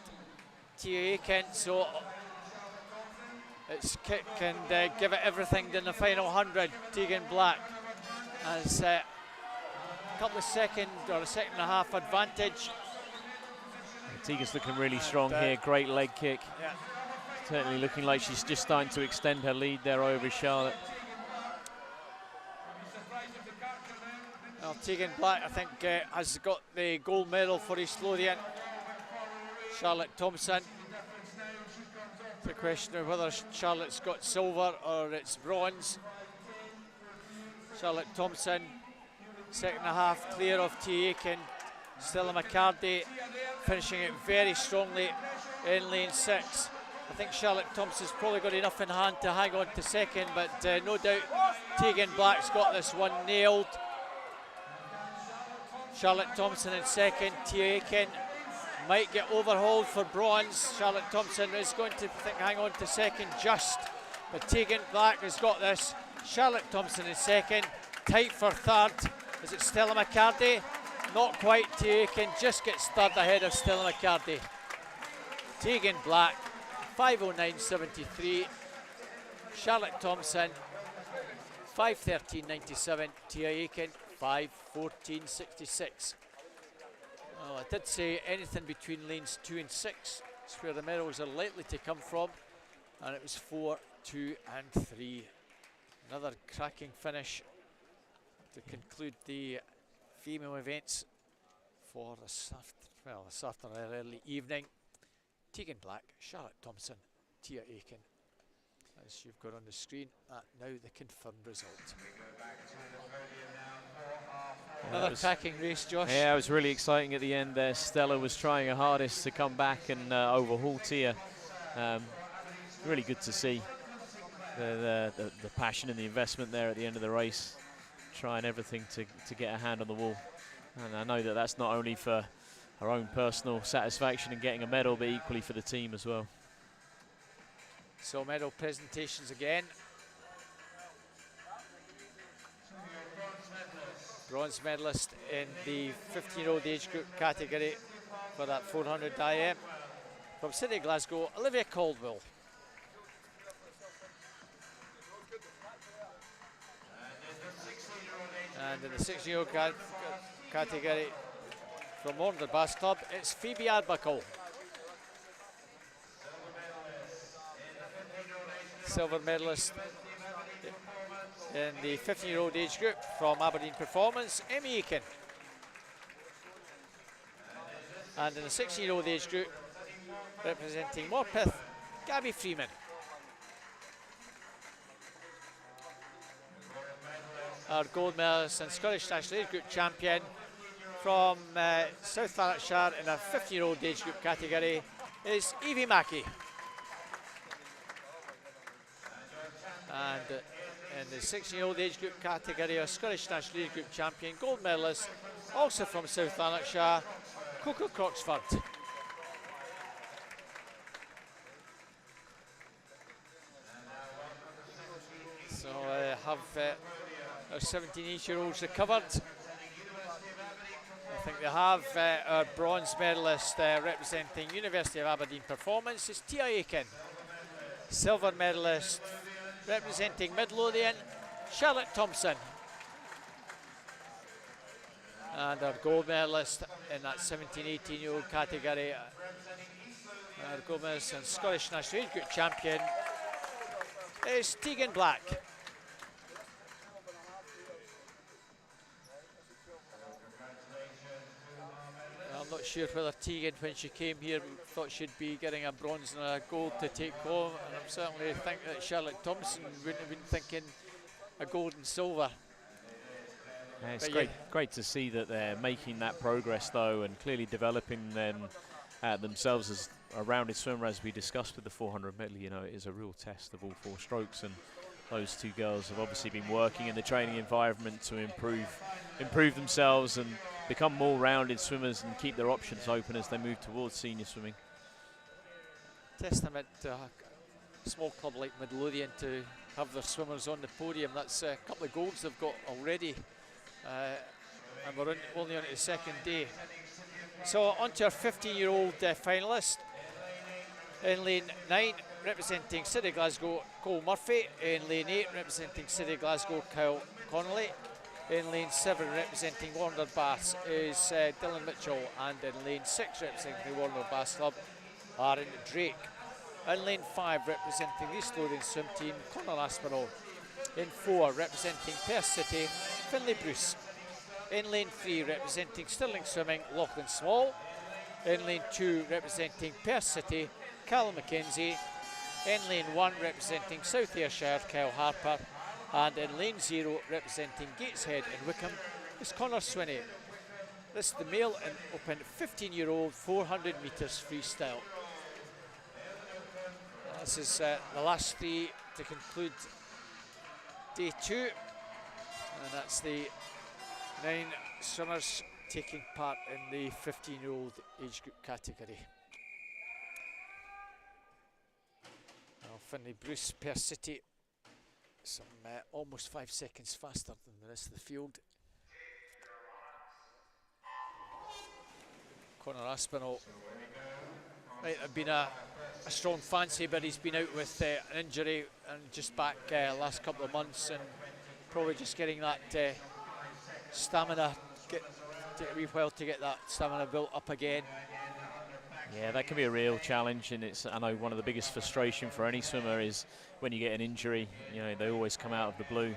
Tia Aiken. So it's kick and give it everything in the final 100. Tegan Black has a couple of seconds or a second and a half advantage. Tegan's looking really strong here, great leg kick. Yeah. Certainly looking like she's just starting to extend her lead there over Charlotte. Well, Tegan Black, I think, has got the gold medal for East Lothian. Charlotte Thompson. It's a question of whether Charlotte's got silver or it's bronze. Charlotte Thompson, 2nd and a half clear of Tia Aiken. Stella McCarty finishing it very strongly in lane 6. I think Charlotte Thompson's probably got enough in hand to hang on to 2nd, but no doubt Tegan Black's got this one nailed. Charlotte Thompson in 2nd, Tia Aiken might get overhauled for bronze. Charlotte Thompson is going to hang on to 2nd just, but Tegan Black has got this. Charlotte Thompson in 2nd, tight for 3rd. Is it Stella McCarty? Not quite. Tia Aiken just gets 3rd ahead of Stella McCarty. Tegan Black, 5:09.73. Charlotte Thompson, 5:13.97. Tia Aiken, 5:14.66. Oh, I did say anything between lanes 2 and 6 is where the medals are likely to come from, and it was 4, 2 and 3. Another cracking finish to conclude the female events for this afternoon, early evening. Tegan Black, Charlotte Thompson, Tia Aiken, as you've got on the screen now the confirmed result. Another cracking race, Josh. Yeah, it was really exciting at the end there. Stella was trying her hardest to come back and overhaul Tia. Really good to see the passion and the investment there at the end of the race, trying everything to get her hand on the wall. And I know that that's not only for her own personal satisfaction in getting a medal, but equally for the team as well. So medal presentations again. Bronze medalist in the 15-year-old age group category for that 400 IM. From City of Glasgow, Olivia Caldwell. And in the 16-year-old category from Morndon Bass Club, it's Phoebe Arbuckle. Silver medalist in the 15-year-old age group from Aberdeen Performance, Emmy Aiken. And in the 16-year-old age group, representing Morpeth, Gabby Freeman. Our gold medalist and Scottish National Age Group champion from South Lanarkshire in a 15-year-old age group category is Evie Mackey. And in the 16-year-old age group category, a Scottish National Age Group champion, gold medalist, also from South Lanarkshire, Coco Croxford. our 17-year-olds recovered. I think they have. Our bronze medalist representing University of Aberdeen Performance is Tia Aiken. Silver medalist representing Midlothian, Charlotte Thompson. And our gold medalist in that 17-18-year-old category, our gold medalist and Scottish National Age Group champion is Tegan Black. I'm not sure whether Tegan, when she came here, thought she'd be getting a bronze and a gold to take home. And I certainly think that Charlotte Thompson wouldn't have been thinking a gold and silver. Yeah, it's great to see that they're making that progress, though, and clearly developing themselves as a rounded swimmer, as we discussed with the 400 medley. You know, it is a real test of all 4 strokes, and those 2 girls have obviously been working in the training environment to improve themselves and become more rounded swimmers and keep their options open as they move towards senior swimming. Testament to a small club like Midlothian to have their swimmers on the podium. That's a couple of golds they've got already, and we're only on the second day. So on to our 15-year-old finalist. In lane 9, representing City Glasgow, Cole Murphy. In lane 8, representing City Glasgow, Kyle Connolly. In lane 7, representing Warner Bass, is Dylan Mitchell. And in lane 6, representing the Warner Bass Club, Aaron Drake. In lane 5, representing the East Lothian swim team, Conor Aspinall. In 4, representing Perth City, Finlay Bruce. In lane 3, representing Stirling Swimming, Lachlan Small. In lane 2, representing Perth City, Cal McKenzie. In lane 1, representing South Ayrshire, Kyle Harper. And in lane 0, representing Gateshead and Wickham, is Connor Swinney. This is the male and open 15-year-old 400 metres freestyle. This is the last 3 to conclude day 2, and that's the 9 swimmers taking part in the 15-year-old age group category. Now Finlay Bruce, Perth City, almost 5 seconds faster than the rest of the field. Conor Aspinall might have been a strong fancy, but he's been out with an injury and just back last couple of months, and probably just getting that stamina, take a wee while to get that stamina built up again. Yeah, that can be a real challenge, and it's, I know, one of the biggest frustration for any swimmer is when you get an injury. You know, they always come out of the blue,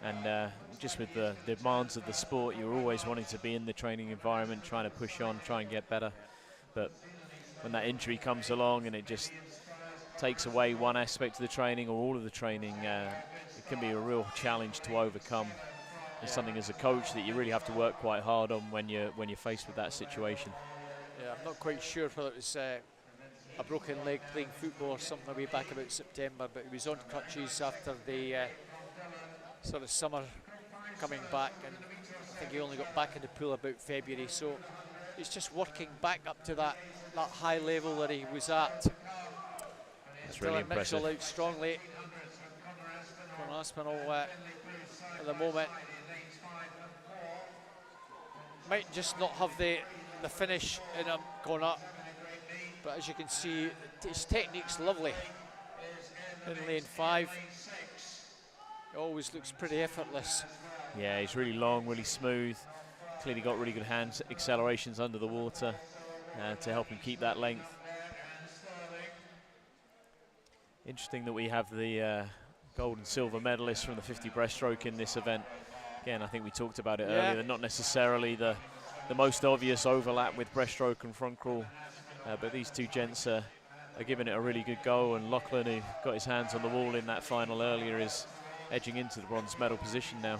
and just with the demands of the sport, you're always wanting to be in the training environment, trying to push on, try and get better. But when that injury comes along and it just takes away one aspect of the training or all of the training, it can be a real challenge to overcome. It's something as a coach that you really have to work quite hard on when you're faced with that situation. Yeah, I'm not quite sure whether it was a broken leg playing football or something way back about September, but he was on crutches after the sort of summer coming back, and I think he only got back in the pool about February, so he's just working back up to that high level that he was at. That's really impressive. Mitchell out strongly. Conor Aspinall at the moment might just not have the finish in him going up, but as you can see, his technique's lovely. In lane 5, it always looks pretty effortless. Yeah, he's really long, really smooth. Clearly got really good hand accelerations under the water to help him keep that length. Interesting that we have the gold and silver medalists from the 50 breaststroke in this event. Again, I think we talked about it earlier. They're not necessarily the most obvious overlap with breaststroke and front crawl, but these two gents are giving it a really good go, and Lachlan, who got his hands on the wall in that final earlier, is edging into the bronze medal position now.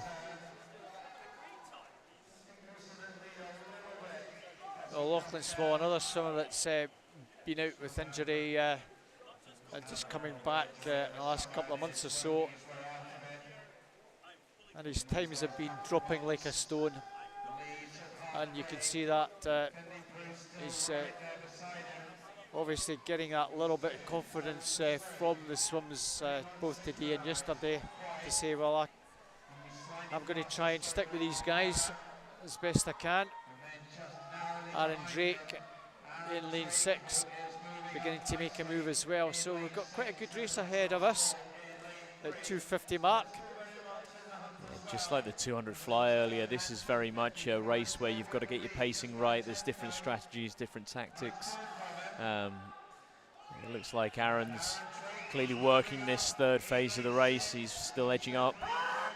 Well, Lachlan Small, another swimmer that's been out with injury and just coming back in the last couple of months or so, and his times have been dropping like a stone, and you can see that he's obviously getting that little bit of confidence from the swims both today and yesterday, to say, well, I'm going to try and stick with these guys as best I can. Aaron Drake in lane 6, beginning to make a move as well. So we've got quite a good race ahead of us at 2:50 mark. Yeah, just like the 200 fly earlier, this is very much a race where you've got to get your pacing right. There's different strategies, different tactics. It looks like Aaron's clearly working this third phase of the race. He's still edging up.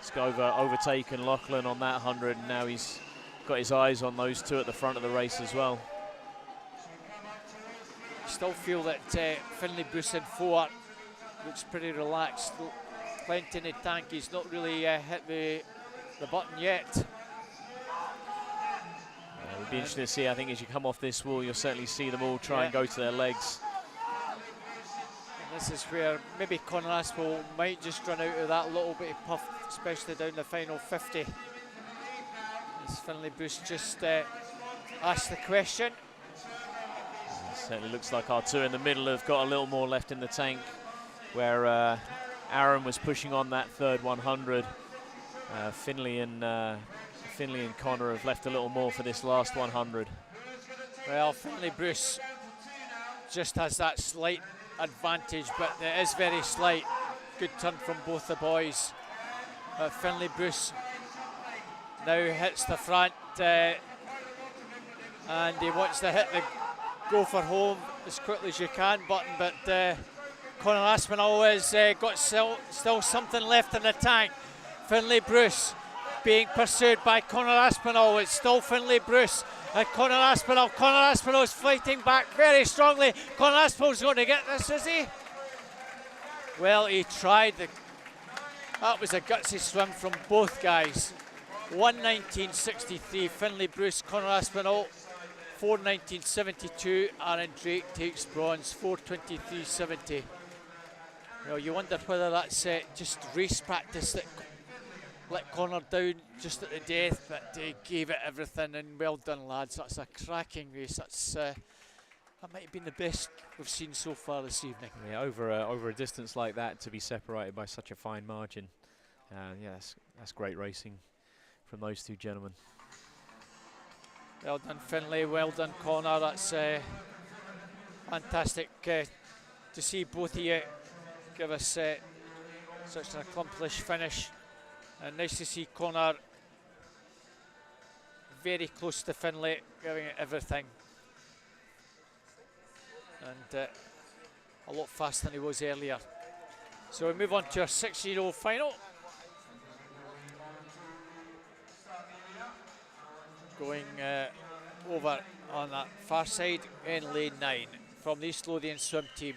He's overtaken Lachlan on that 100, and now he's got his eyes on those two at the front of the race as well. I still feel that Finlay Bruce in 4 looks pretty relaxed. Plenty in the tank. He's not really hit the button yet. It'll be interesting to see. I think as you come off this wall, you'll certainly see them all try and go to their legs. And this is where maybe Conor Aspel might just run out of that little bit of puff, especially down the final 50. As Finlay Bruce just asked the question. It certainly looks like our two in the middle have got a little more left in the tank, where Aaron was pushing on that third 100. Finlay and Conor have left a little more for this last 100. Well, Finlay Bruce just has that slight advantage, but it is very slight. Good turn from both the boys. Finlay Bruce now hits the front, and he wants to hit the go for home as quickly as you can button, but Conor Aspinall has got still something left in the tank. Finlay Bruce being pursued by Conor Aspinall. It's still Finlay Bruce and Conor Aspinall. Conor Aspinall is fighting back very strongly. Conor Aspinall's going to get this, is he? Well, he tried. That was a gutsy swim from both guys. 1:19.63 Finlay Bruce, Conor Aspinall. 4:19.72 Aaron Drake takes bronze. 4:23.70. Well, you wonder whether that's just race practice that let Conor down just at the death, but gave it everything, and well done, lads. That's a cracking race. That might have been the best we've seen so far this evening. Yeah, over a distance like that, to be separated by such a fine margin. Yeah, that's great racing from those two gentlemen. Well done, Finlay. Well done, Conor. That's fantastic to see both of you give us such an accomplished finish. And nice to see Conor very close to Finlay, giving it everything. And a lot faster than he was earlier. So we move on to our 6-year-old final. Going over on that far side in lane 9 from the East Lothian swim team.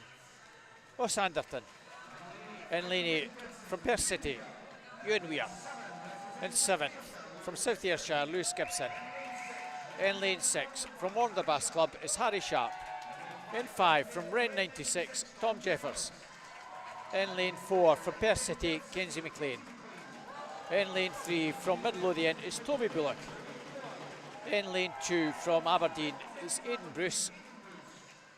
Ross Anderton. In lane 8 from Perth City, Ewan Weir. In 7th from South Ayrshire, Lewis Gibson. In lane 6 from Warner Bass Club is Harry Sharp. In 5 from Ren 96, Tom Jeffers. In lane 4 from Perth City, Kenzie McLean. In lane 3 from Midlothian is Toby Bullock. In lane 2 from Aberdeen is Aidan Bruce.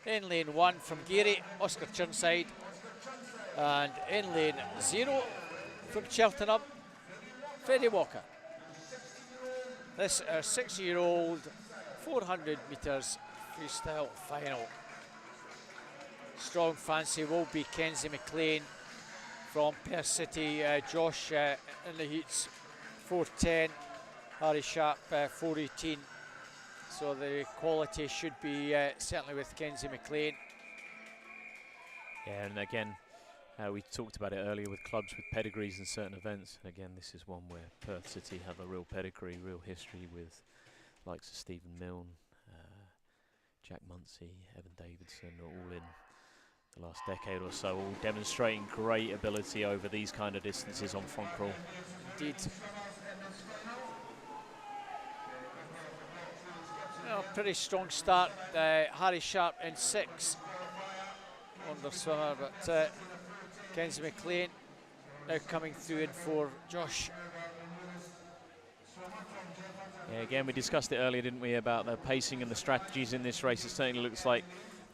In lane 1 from Gary, Oscar Chirnside. And in lane 0 from Cheltenham, Freddie Walker. This is our 6-year-old 400 metres freestyle final. Strong fancy will be Kenzie McLean from Perth City. Josh in the heats 4:10, Harry Sharp 4:18. So the quality should be certainly with Kenzie McLean. Yeah, and again, we talked about it earlier with clubs with pedigrees in certain events. And again, this is one where Perth City have a real pedigree, real history with likes of Stephen Milne, Jack Munsey, Evan Davidson, all in the last decade or so, all demonstrating great ability over these kind of distances on front crawl. Indeed. Well, pretty strong start. Harry Sharp in 6 on the swimmer, but Kenzie McLean now coming through in 4. Josh. Yeah, again, we discussed it earlier, didn't we, about the pacing and the strategies in this race. It certainly looks like,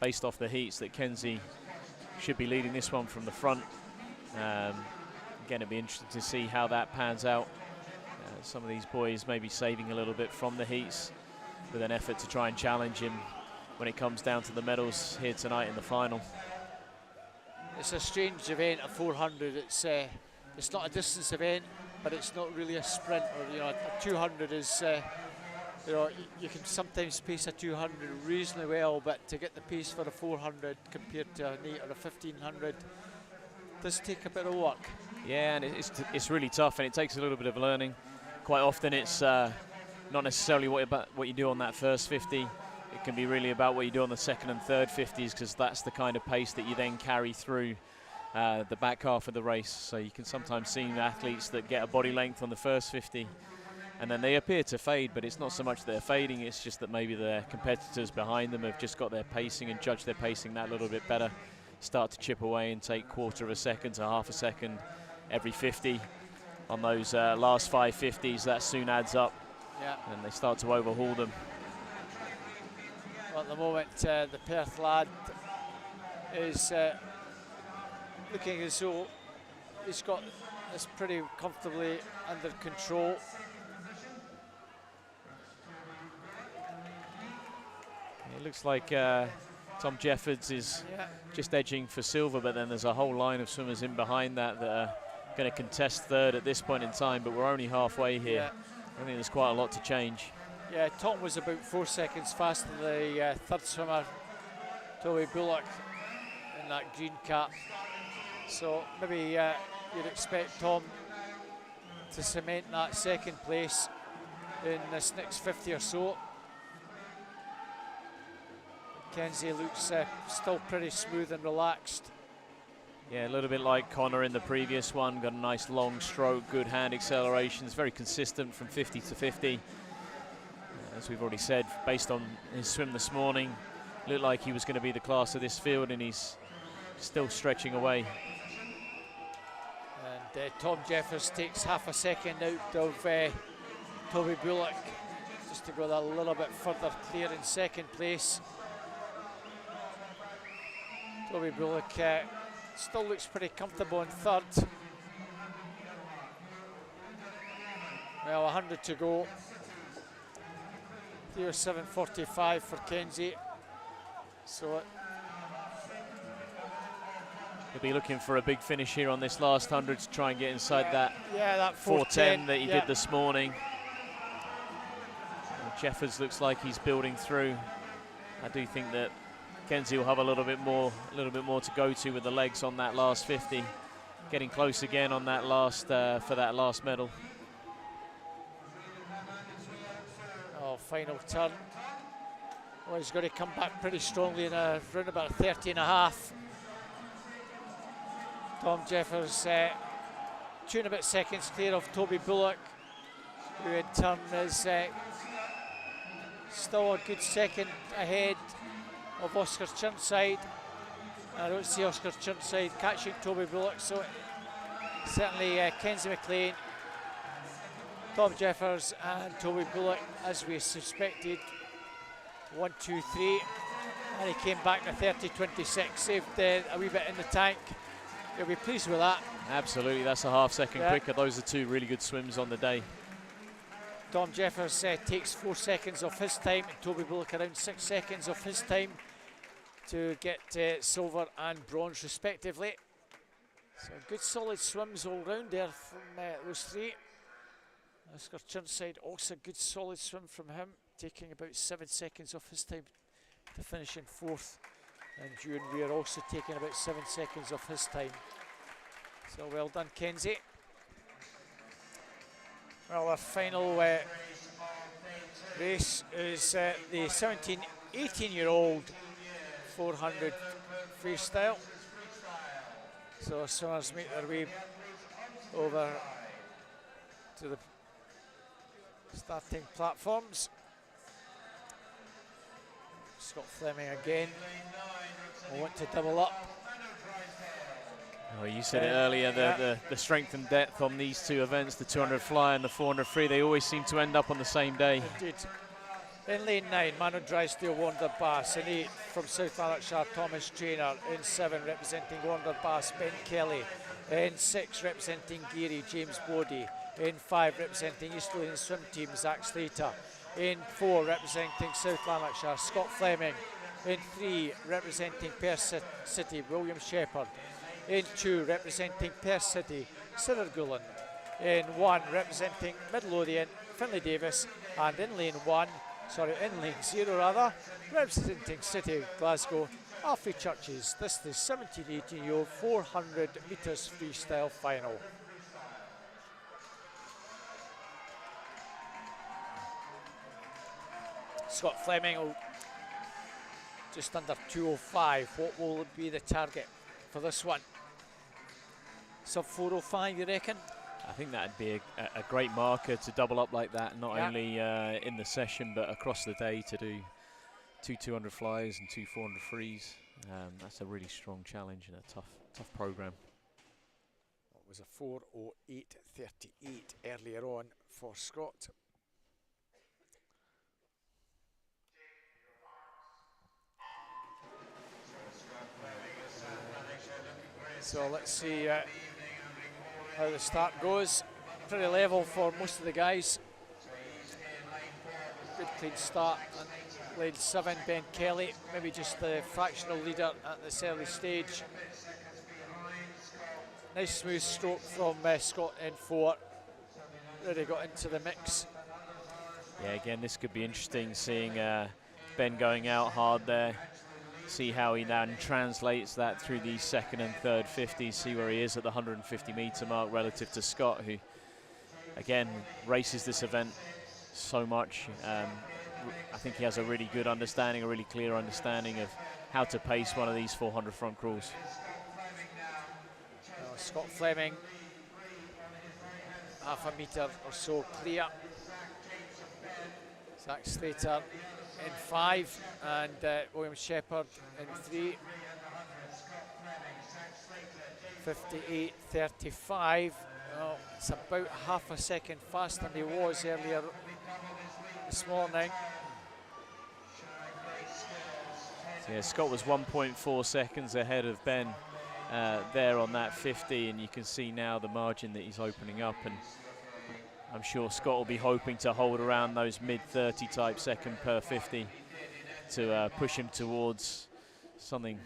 based off the heats, that Kenzie should be leading this one from the front. Again, it'd be interesting to see how that pans out. Some of these boys may be saving a little bit from the heats with an effort to try and challenge him when it comes down to the medals here tonight in the final. It's a strange event, a 400. It's not a distance event, but it's not really a sprint. Or, you know, a 200 is, you know, you can sometimes pace a 200 reasonably well, but to get the pace for a 400 compared to an 8 or a 1500 does take a bit of work. Yeah, and it's really tough, and it takes a little bit of learning. Quite often it's not necessarily what you do on that first 50. It can be really about what you do on the second and third 50s, because that's the kind of pace that you then carry through the back half of the race. So you can sometimes see athletes that get a body length on the first 50 and then they appear to fade, but it's not so much they're fading, it's just that maybe their competitors behind them have just got their pacing and judged their pacing that little bit better, start to chip away and take quarter of a second to half a second every 50. On those last 5 50s, that soon adds up, and they start to overhaul them. Well, at the moment, the Perth lad is looking as though he's got this pretty comfortably under control. It looks like Tom Jeffords is just edging for silver, but then there's a whole line of swimmers in behind that are going to contest third at this point in time, but we're only halfway here. I think there's quite a lot to change. Yeah, Tom was about 4 seconds faster than the third swimmer, Toby Bullock, in that green cap. So maybe you'd expect Tom to cement that second place in this next 50 or so. Kenzie looks still pretty smooth and relaxed. Yeah, a little bit like Connor in the previous one. Got a nice long stroke, good hand accelerations, very consistent from 50 to 50. As we've already said, based on his swim this morning, looked like he was going to be the class of this field, and he's still stretching away. And Tom Jeffords takes half a second out of Toby Bullock, just to go that little bit further clear in second place. Toby Bullock still looks pretty comfortable in third. Well, 100 to go. 7:45 for Kenzie. So he'll be looking for a big finish here on this last 100 to try and get inside that 4:10 that he did this morning. Jeffords looks like he's building through. I do think that Kenzie will have a little bit more to go to with the legs on that last 50. Getting close again on that last for that last medal. Oh, final turn. Well, he's got to come back pretty strongly in around about 30 and a half. Tom Jeffords 2 and a bit seconds clear of Toby Bullock, who in turn is still a good second ahead of Oscar Chirnside. I don't see Oscar Chirnside catching Toby Bullock, so certainly Kenzie McLean, Tom Jeffords and Toby Bullock, as we suspected. 1, 2, 3, and he came back to 30.26, saved a wee bit in the tank. You'll be pleased with that. Absolutely, that's a half second quicker. Those are 2 really good swims on the day. Tom Jeffords takes 4 seconds off his time, and Toby Bullock around 6 seconds off his time to get silver and bronze respectively. So good solid swims all round there from those 3. Oscar Chirnside also good solid swim from him, taking about 7 seconds off his time to finish in 4th. And Ewan Weir also taking about 7 seconds off his time. So well done, Kenzie. Well, our final race is the 17, 18-year-old 400 freestyle. So swimmers make their way over to the starting platforms. Scott Fleming again will want to double up. Oh, you said it earlier, the strength and depth on these 2 events, the 200 fly and the 400 free, they always seem to end up on the same day. Indeed. In lane 9, Manu Drysdale, Warner Bass. In 8, from South Lanarkshire, Thomas Traynor. In 7, representing Warner Bass, Ben Kelly. In 6, representing Geary, James Bodie. In 5, representing East Lothian swim team, Zach Slater. In 4, representing South Lanarkshire, Scott Fleming. In 3, representing Perth City, William Shepherd. In 2, representing Perth City, Cyril Gulan. In 1, representing Midlothian, Finlay Davis. And in lane 0 representing City Glasgow, Alfie Churches. This is the 17-18-year-old 400 metres freestyle final. Scott Fleming just under 2:05. What will be the target for this one? Sub 4:05, you reckon? I think that'd be a great marker to double up like that, not only in the session but across the day, to do 2 200 flies and 2 400 frees. That's a really strong challenge and a tough program. It was a 4:08:38 earlier on for Scott. So let's see how the start goes. Pretty level for most of the guys. Good clean start. And lane 7, Ben Kelly, maybe just the fractional leader at this early stage. Nice smooth stroke from Scott in 4. Really got into the mix. Yeah, again, this could be interesting, seeing Ben going out hard there. See how he then translates that through the second and third 50s, see where he is at the 150 metre mark relative to Scott, who, again, races this event so much. I think he has a really good understanding, a really clear understanding of how to pace one of these 400 front crawls. Scott Fleming, half a metre or so clear. Zach Slater in 5 and William Shepherd in 3. 58:35. Oh, it's about half a second faster than he was earlier this morning. So yeah, Scott was 1.4 seconds ahead of Ben there on that 50, and you can see now the margin that he's opening up, and I'm sure Scott will be hoping to hold around those mid-30 type second per 50 to push him towards something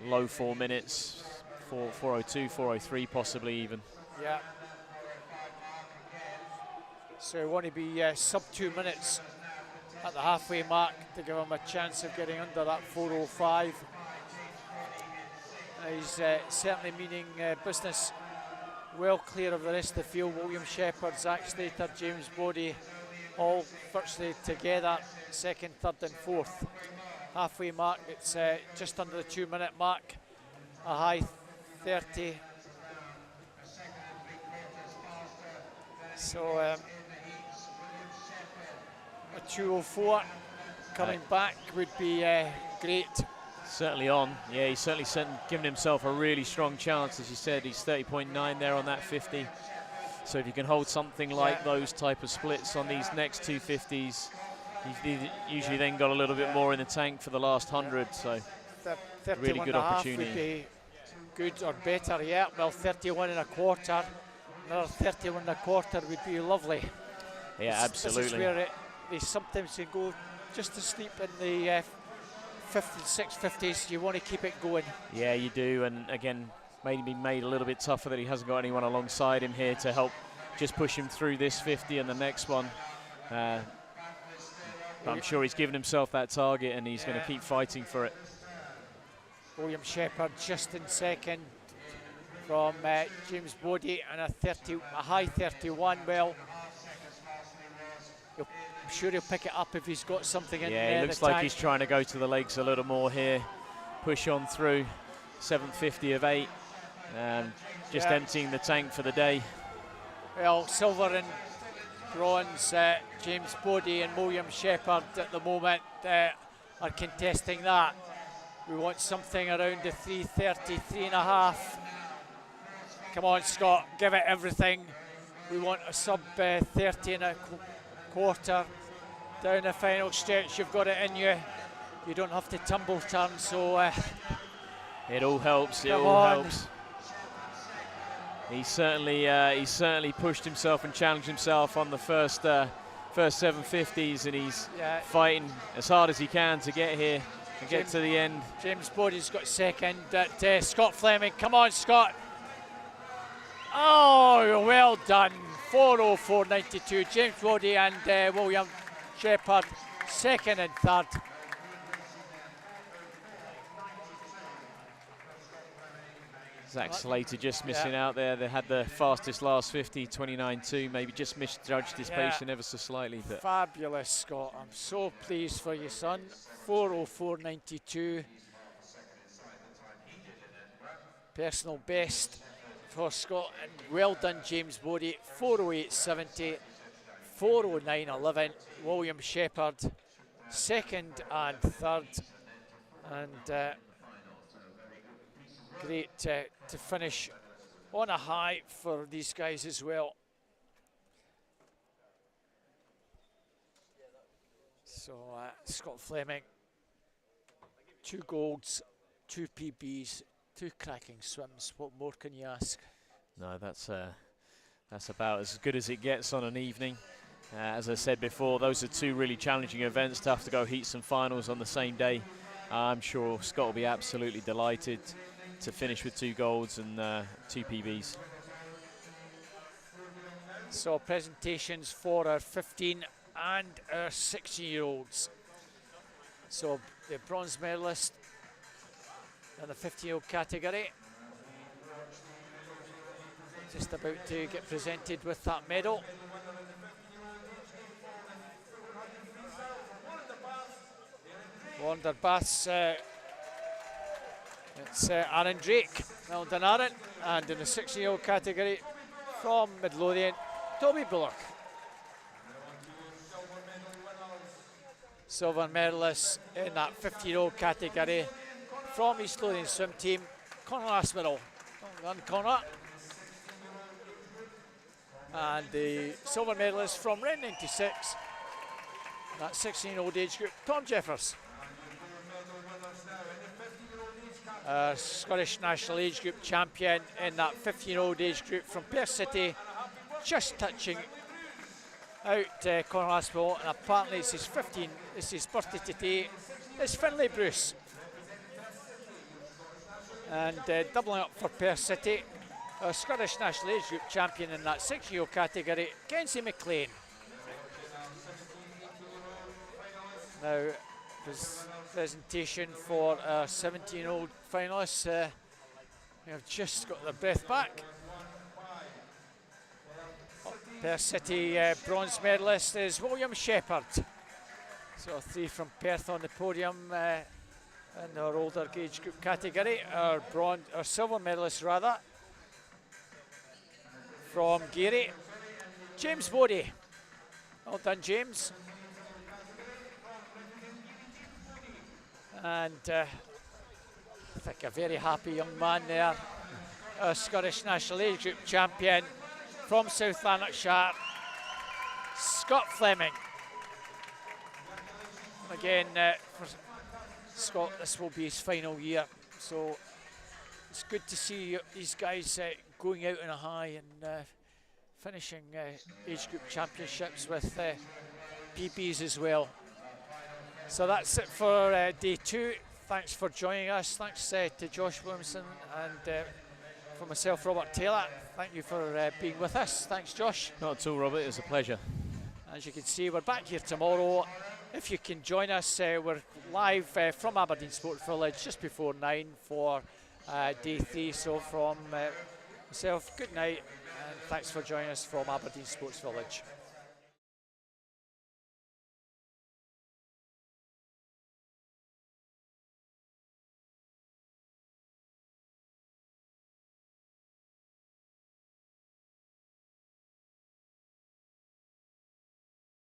low 4 minutes, 4:02, 4:03 possibly even. Yeah. So we want to be sub 2 minutes at the halfway mark to give him a chance of getting under that 4:05. He's certainly meaning business. Well clear of the rest of the field. William Shepherd, Zach Slater, James Bodie, all virtually together, second, third and fourth. Halfway mark, it's just under the 2 minute mark, a high 30. So a 2:04 coming back would be great. Certainly on, yeah, he's certainly given himself a really strong chance. As you said, he's 30.9 there on that 50. So if you can hold something like those type of splits on these next 2 50s, he's usually then got a little bit more in the tank for the last 100. So really good opportunity. Would be good or better, yeah. Well, 31.25, another 31.25 would be lovely. Yeah, absolutely. This is where they sometimes can go just to sleep in the 56, 50s. You want to keep it going. Yeah, you do, and again, maybe made a little bit tougher that he hasn't got anyone alongside him here to help just push him through this 50 and the next one. But I'm sure he's given himself that target, and he's going to keep fighting for it. William Shepherd just in second from James Bodie, and a high 31. Well, I'm sure he'll pick it up if he's got something in there. Yeah, it looks like he's trying to go to the legs a little more here. Push on through. 750 of 8. Just emptying the tank for the day. Well, silver and bronze, James Bodie and William Shepherd at the moment are contesting that. We want something around the 3:30, 3.5. Come on, Scott, give it everything. We want a sub 30.25. Down the final stretch, you've got it in you. You don't have to tumble turn, so it all helps. It all helps. He certainly pushed himself and challenged himself on the first 750s, and he's fighting as hard as he can to get here and get to the end. James Bodie's got second at Scott Fleming. Come on, Scott. Oh, well done. 4:04.92. James Bodie and William Shepherd second and third. Zach Slater just missing out there. They had the fastest last 50, 29.2. Maybe just misjudged his pacing ever so slightly. But fabulous, Scott. I'm so pleased for you, son. 4:04.92. Personal best for Scott. And well done, James Bodie. 4:08.70. 4:09.11. William Shepherd second and third. And great to finish on a high for these guys as well. So Scott Fleming, 2 golds, 2 PBs, 2 cracking swims. What more can you ask? No, that's about as good as it gets on an evening. As I said before, those are 2 really challenging events to have to go heats and finals on the same day. I'm sure Scott will be absolutely delighted to finish with 2 golds and 2 PBs. So presentations for our 15 and our 16-year-olds. So the bronze medalist in the 15-year-old category, just about to get presented with that medal. Wonderbaths, it's Aaron Drake. Well done, Aaron. And in the 16-year-old category, from Midlothian, Toby Bullock. Silver medalist in that 15-year-old category from East Lothian swim team, Conor Aspinall. Well done, Conor. And the silver medalist from Ren 96, that 16-year-old age group, Tom Jeffers. Scottish National Age Group champion in that 15-year-old age group from Perth City, just touching out Conor Aspinall, and apparently it's his birthday today. It's Finlay Bruce. And doubling up for Perth City, our Scottish National Age Group champion in that 6-year-old category, Kenzie McLean. Now, presentation for our 17-year-old finalists. We have just got their breath back. Perth City bronze medalist is William Shepherd. So 3 from Perth on the podium in our older age group category. Our silver medalist rather, from Gary, James Bodie. Well done, James. And I think a very happy young man there, our Scottish National Age Group champion from South Lanarkshire, Scott Fleming. Again, for Scott, this will be his final year, so it's good to see these guys going out on a high and finishing age group championships with PBs as well. So that's it for day 2. Thanks for joining us. Thanks to Josh Williamson and for myself, Robert Taylor. Thank you for being with us. Thanks, Josh. Not at all, Robert. It was a pleasure. As you can see, we're back here tomorrow. If you can join us, we're live from Aberdeen Sports Village just before 9 for day 3. So from myself, good night, and thanks for joining us from Aberdeen Sports Village.